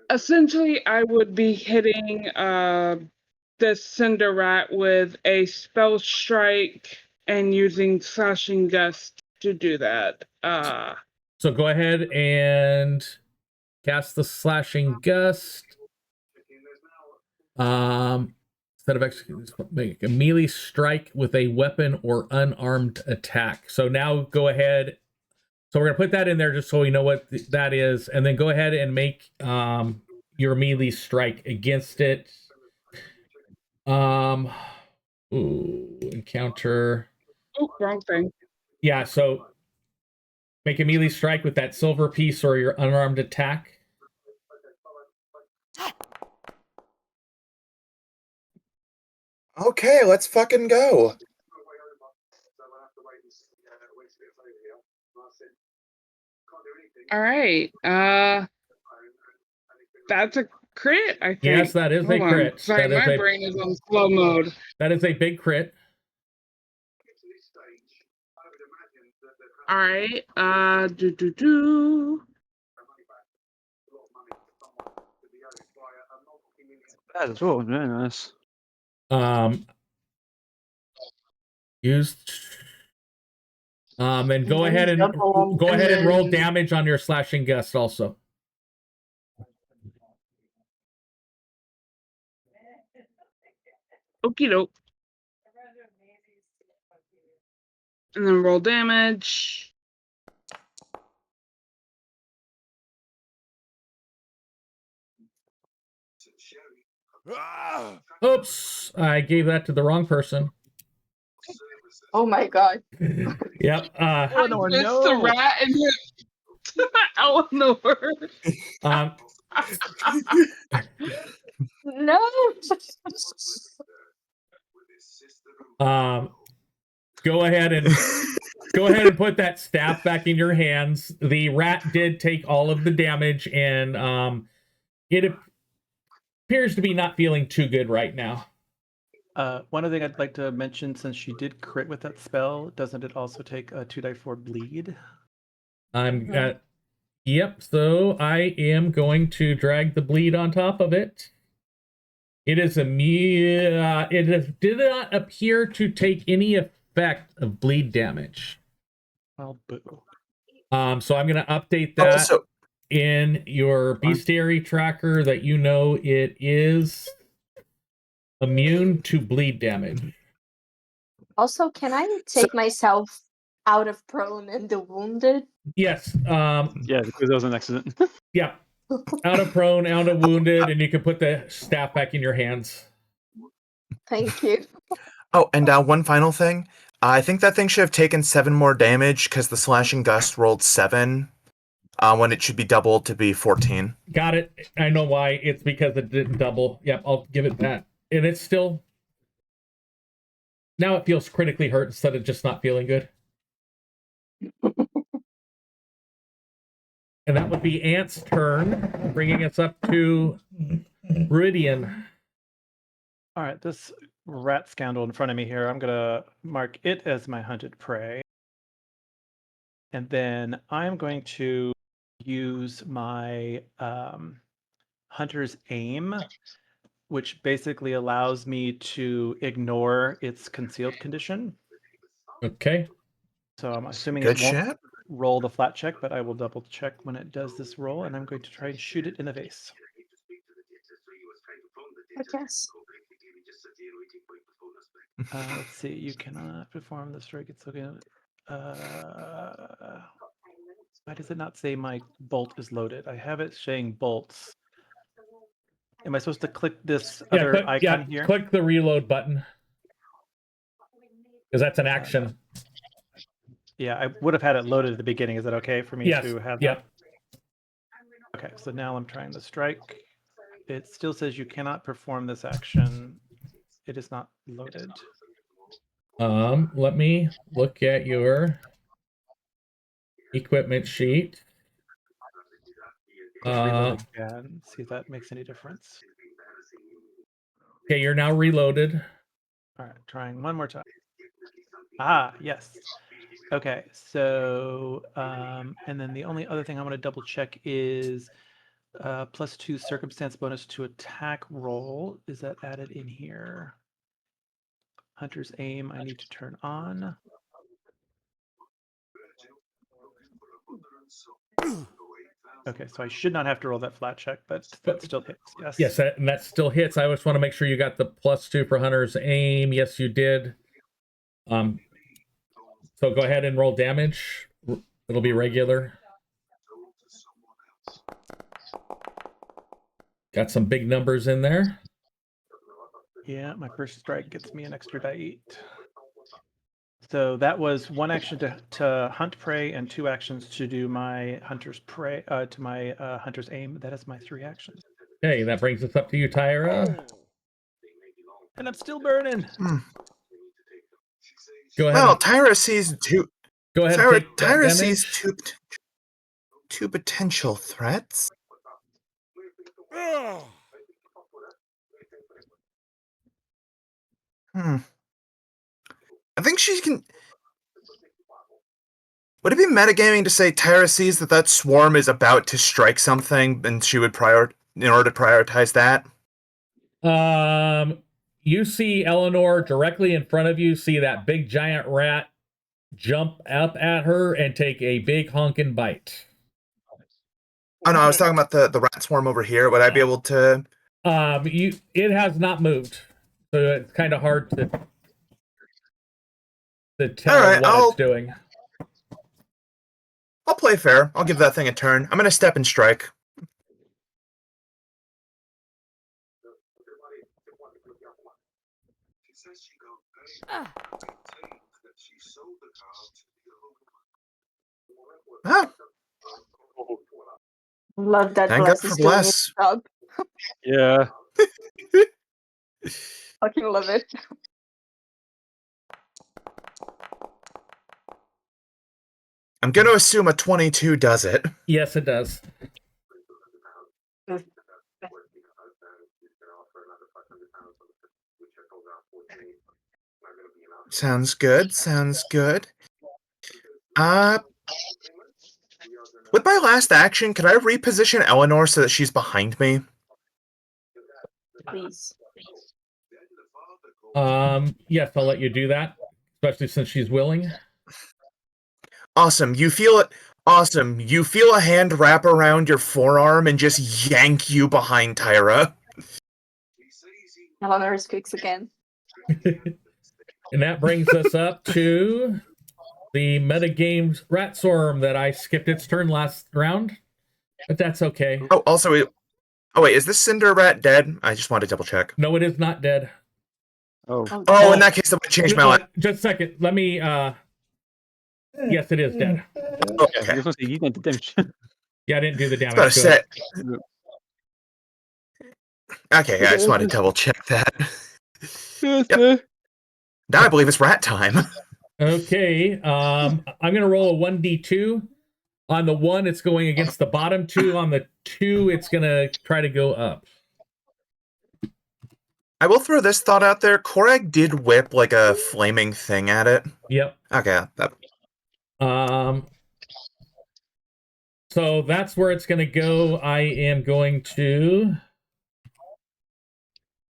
Essentially, I would be hitting the Cinder Rat with a spell strike and using slashing gust to do that. So go ahead and cast the slashing gust. Instead of executing, make a melee strike with a weapon or unarmed attack. So now go ahead. So we're gonna put that in there just so we know what that is, and then go ahead and make your melee strike against it. Encounter. Oh, wrong thing. Yeah, so make a melee strike with that silver piece or your unarmed attack. Okay, let's fucking go. All right. That's a crit, I think. Yes, that is a crit. Sorry, my brain is on slow mode. That is a big crit. All right. That as well, very nice. Used. And go ahead and roll damage on your slashing gust also. Okie doke. And then roll damage. Oops, I gave that to the wrong person. Oh my god. Yep. Eleanor, I missed no. the rat and hit Eleanor. No. Go ahead and put that staff back in your hands. The rat did take all of the damage, and it appears to be not feeling too good right now. One other thing I'd like to mention, since she did crit with that spell, doesn't it also take a 2d4 bleed? Yep, so I am going to drag the bleed on top of it. It is it did not appear to take any effect of bleed damage. Well, boo. So I'm going to update that in your bestiary tracker that you know it is immune to bleed damage. Also, can I take myself out of prone and the wounded? Yes. Yeah, because there was an accident. Yeah. Out of prone, out of wounded, and you can put the staff back in your hands. Thank you. Oh, and one final thing. I think that thing should have taken 7 more damage because the slashing gust rolled 7 when it should be doubled to be 14. Got it. I know why. It's because it didn't double. Yep, I'll give it that. And it's still... Now it feels critically hurt instead of just not feeling good. And that would be Ant's turn, bringing us up to Ruidian. All right, this rat scoundrel in front of me here, I'm going to mark it as my hunted prey. And then I'm going to use my hunter's aim, which basically allows me to ignore its concealed condition. Okay. So I'm assuming Good it won't shit. roll the flat check, but I will double check when it does this roll, and I'm going to try and shoot it in the vase. I guess. Let's see. You cannot perform the strike. It's okay. Why does it not say my bolt is loaded? I have it saying bolts. Am I supposed to click this other icon here? Click the reload button. Because that's an action. Yeah, I would have had it loaded at the beginning. Is it okay for me to have that? Okay, so now I'm trying to strike. It still says you cannot perform this action. It is not loaded. Let me look at your equipment sheet. Reload again. See if that makes any difference. Okay, you're now reloaded. All right, trying one more time. Ah, yes. Okay, so and then the only other thing I want to double check is +2 circumstance bonus to attack roll. Is that added in here? Hunter's aim I need to turn on. Okay, so I should not have to roll that flat check, but that still hits. Yes. Yes, that still hits. I just want to make sure you got the +2 for Hunter's aim. Yes, you did. So go ahead and roll damage. It'll be regular. Got some big numbers in there. Yeah, my first strike gets me an extra die 8. So that was 1 action to hunt prey and 2 actions to do my hunter's prey to my hunter's aim. That is my 3 actions. Okay, that brings us up to you, Tyra. And I'm still burning. Go ahead. Well, Tyra sees two. Go ahead. Tyra sees two potential threats. I think she can. Would it be metagaming to say Tyra sees that swarm is about to strike something, and she would in order to prioritize that? You see Eleanor directly in front of you. See that big giant rat jump up at her and take a big honkin' bite. Oh no, I was talking about the rat swarm over here. Would I be able to? It has not moved, so it's kind of hard to tell what it's doing. I'll play fair. I'll give that thing a turn. I'm gonna step and strike. Oh. Love that. Thank God for bless. Yeah. Fucking love it. I'm going to assume a 22 does it. Yes, it does. Sounds good. Sounds good. With my last action, can I reposition Eleanor so that she's behind me? Please. Yes, I'll let you do that, especially since she's willing. Awesome. You feel it. Awesome. You feel a hand wrap around your forearm and just yank you behind Tyra. Eleanor squeaks again. And that brings us up to the metagames rat swarm that I skipped its turn last round. But that's okay. Oh, also, wait, is this Cinder Rat dead? I just wanted to double check. No, it is not dead. Oh, in that case, I'm going to change my mind. Just a second. Let me, yes, it is dead. Okay. You did the damage. Yeah, I didn't do the damage. Got to set. Okay, I just wanted to double check that. Yep. Now I believe it's rat time. Okay, I'm going to roll a 1d2. On the 1, it's going against the bottom 2. On the 2, it's going to try to go up. I will throw this thought out there. Korag did whip like a flaming thing at it. Yep. Okay. So that's where it's going to go. I am going to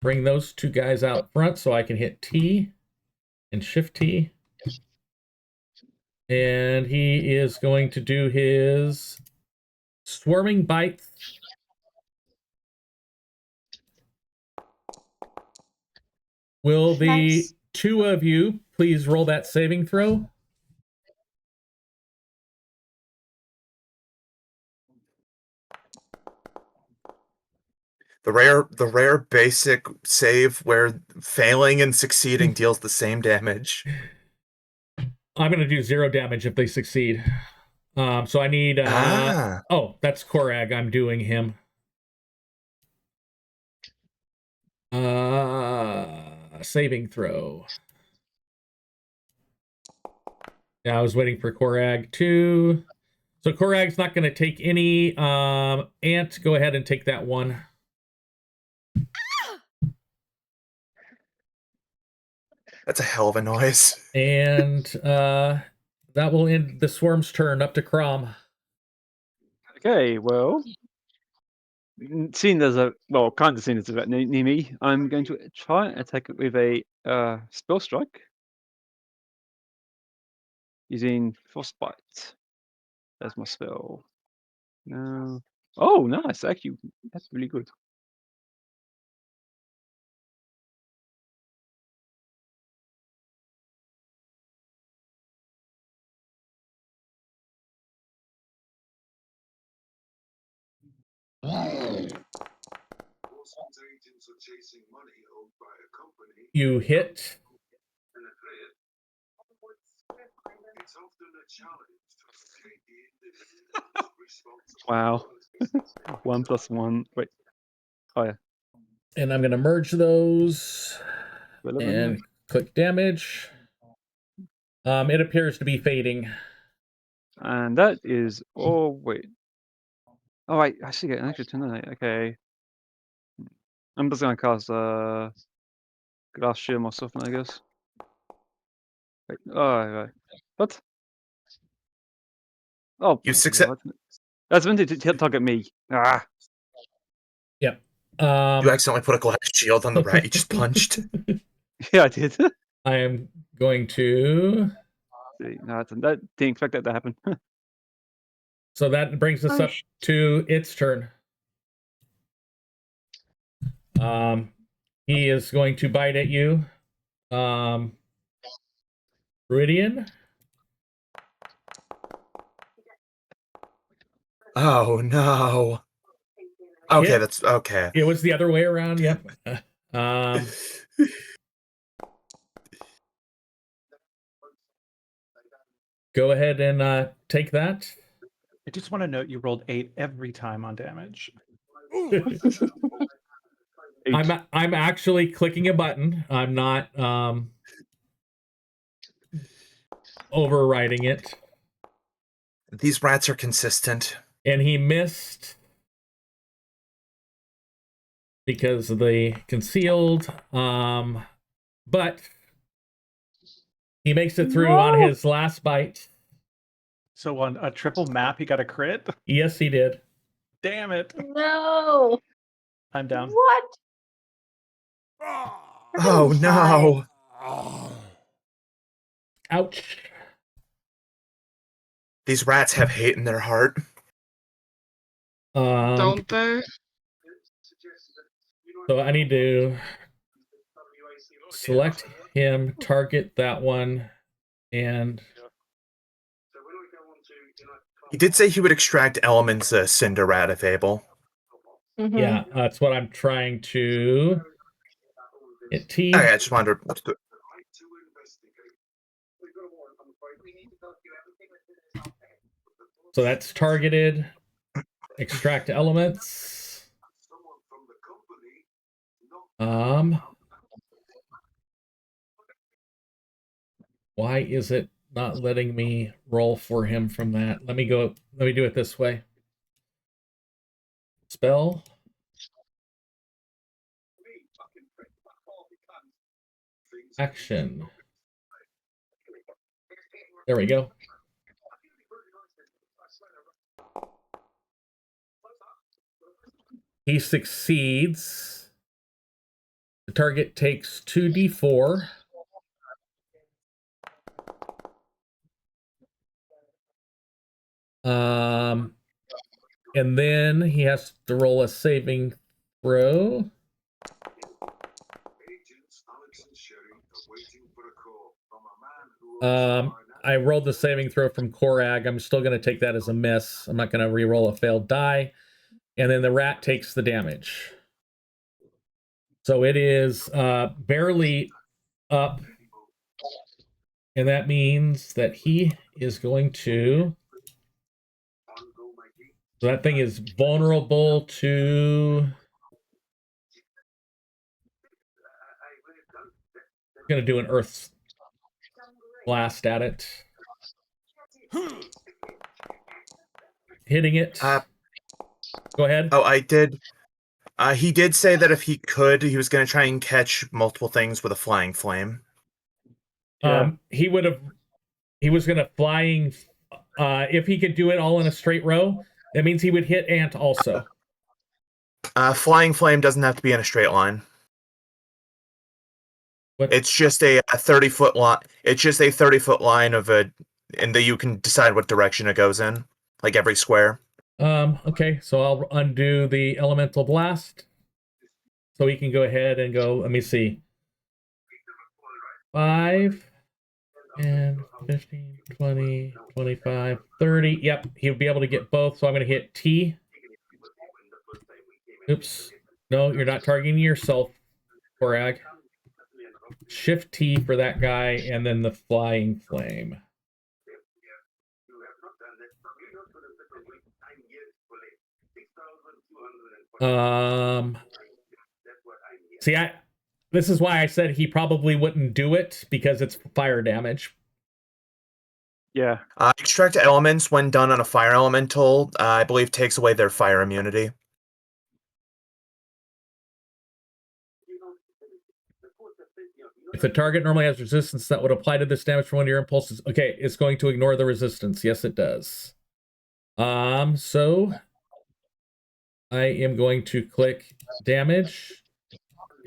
bring those 2 guys out front so I can hit T and shift T. And he is going to do his swarming bite. Will the Nice. two of you please roll that saving throw? The rare basic save where failing and succeeding deals the same damage. I'm going to do 0 damage if they succeed. So I need... Oh, that's Korag. I'm doing him. Saving throw. Yeah, I was waiting for Korag too. So Korag's not going to take any. Ant, go ahead and take that one. That's a hell of a noise. And that will end the swarm's turn. Up to Crom. Okay, well, seeing there's a kind of seeing it's about near me, I'm going to try and attack it with a spell strike using frostbite. That's my spell. No. Oh, nice! Actually, that's really good. You hit. Wow. 1 + 1. Wait. Higher. And I'm going to merge those. 11. And click damage. It appears to be fading. And that is. Oh wait. Oh wait. I should get an extra 10. Okay. I'm just gonna cast glass shield myself, I guess. Wait. Oh, right. What? Oh, You bloody success. hell, that's meant to target me. Ah. Yep. You accidentally put a glass shield on the rat you just punched. Yeah, I did. I am going to... No, that didn't expect that to happen. So that brings us up to its turn. He is going to bite at you. Ruidian? Oh no. Okay, Hit. that's okay. It was the other way around, yep. Go ahead and take that. I just want to note you rolled 8 every time on damage. I'm actually clicking a button. I'm not overriding it. These rats are consistent. And he missed because of the concealed. But he makes it through on his last bite. So on a triple map, he got a crit? Yes, he did. Damn it. No. I'm down. What? Oh no. Ouch. These rats have hate in their heart. Don't they? So I need to select him, target that one, and... He did say he would extract elements Cinder Rat if able. Mm-hmm. Yeah, that's what I'm trying to... Hit T. Okay, I just wondered. So that's targeted. Extract elements. Why is it not letting me roll for him from that? Let me do it this way. Spell. Action. There we go. He succeeds. The target takes 2d4. And then he has to roll a saving throw. I rolled the saving throw from Korag. I'm still going to take that as a miss. I'm not going to re-roll a failed die. And then the rat takes the damage. So it is barely up. And that means that he is going to... So that thing is vulnerable to... I'm going to do an Earth blast at it. Hitting it. Go ahead. Oh, I did. He did say that if he could, he was going to try and catch multiple things with a flying flame. Yeah. He was going to flying... if he could do it all in a straight row, that means he would hit Ant also. Flying flame doesn't have to be in a straight line. What? It's just a 30-foot line. It's just a 30-foot line of a, and that you can decide what direction it goes in, like every square. Okay, so I'll undo the elemental blast. So he can go ahead and go, let me see. 5, 10, 15, 20, 25, 30. Yep, he'll be able to get both, so I'm going to hit T. Oops. No, you're not targeting yourself, Korag. Shift T for that guy, and then the flying flame. See, this is why I said he probably wouldn't do it, because it's fire damage. Yeah. Extract elements, when done on a fire elemental, I believe takes away their fire immunity. If the target normally has resistance that would apply to this damage from one of your impulses, okay, it's going to ignore the resistance. Yes, it does. So I am going to click damage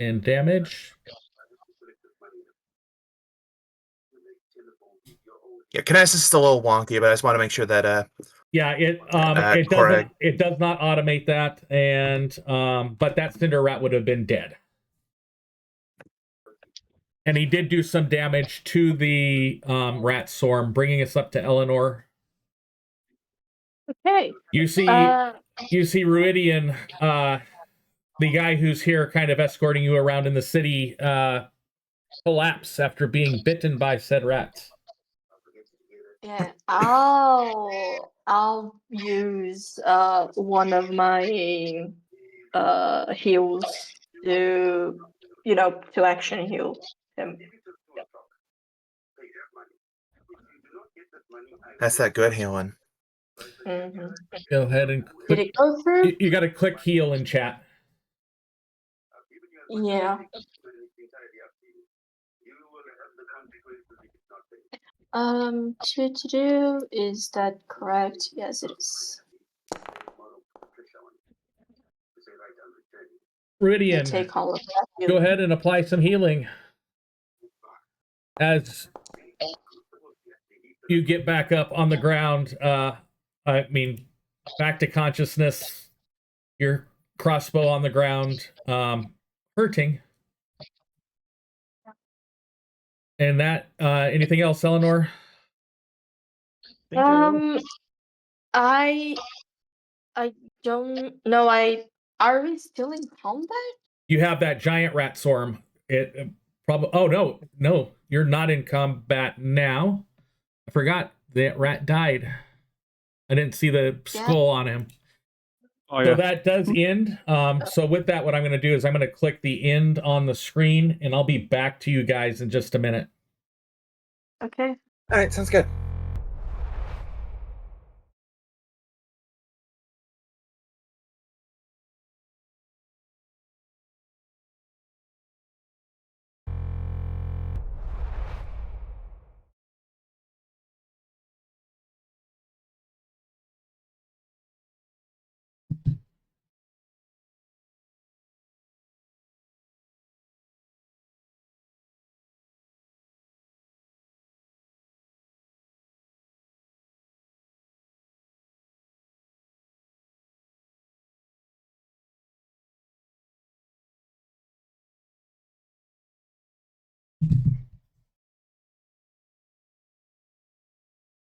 and damage. Yeah, Kinesis is still a little wonky, but I just want to make sure that Yeah, it does not automate that, and but that Cinder Rat would have been dead. And he did do some damage to the Rat Swarm, bringing us up to Eleanor. Okay. You see Ruidian, the guy who's here kind of escorting you around in the city, collapse after being bitten by said rat. Yeah, I'll use one of my heals to to action heal him. that's that good healing. Mm-hmm. Go ahead and Did click. it go through? You got to click heal in chat. Yeah. To do, is that correct? Yes, it is. Ruidian, Take all of that. go ahead and apply some healing. As you get back up on the ground, back to consciousness, your crossbow on the ground, hurting. And that, anything else, Eleanor? I don't know. Are we still in combat? You have that giant rat swarm. It probably. Oh no, you're not in combat now. I forgot that rat died. I didn't see the skull on him. Oh, yeah. So that does end. So with that, what I'm going to do is I'm going to click the end on the screen, and I'll be back to you guys in just a minute. Okay. All right, sounds good.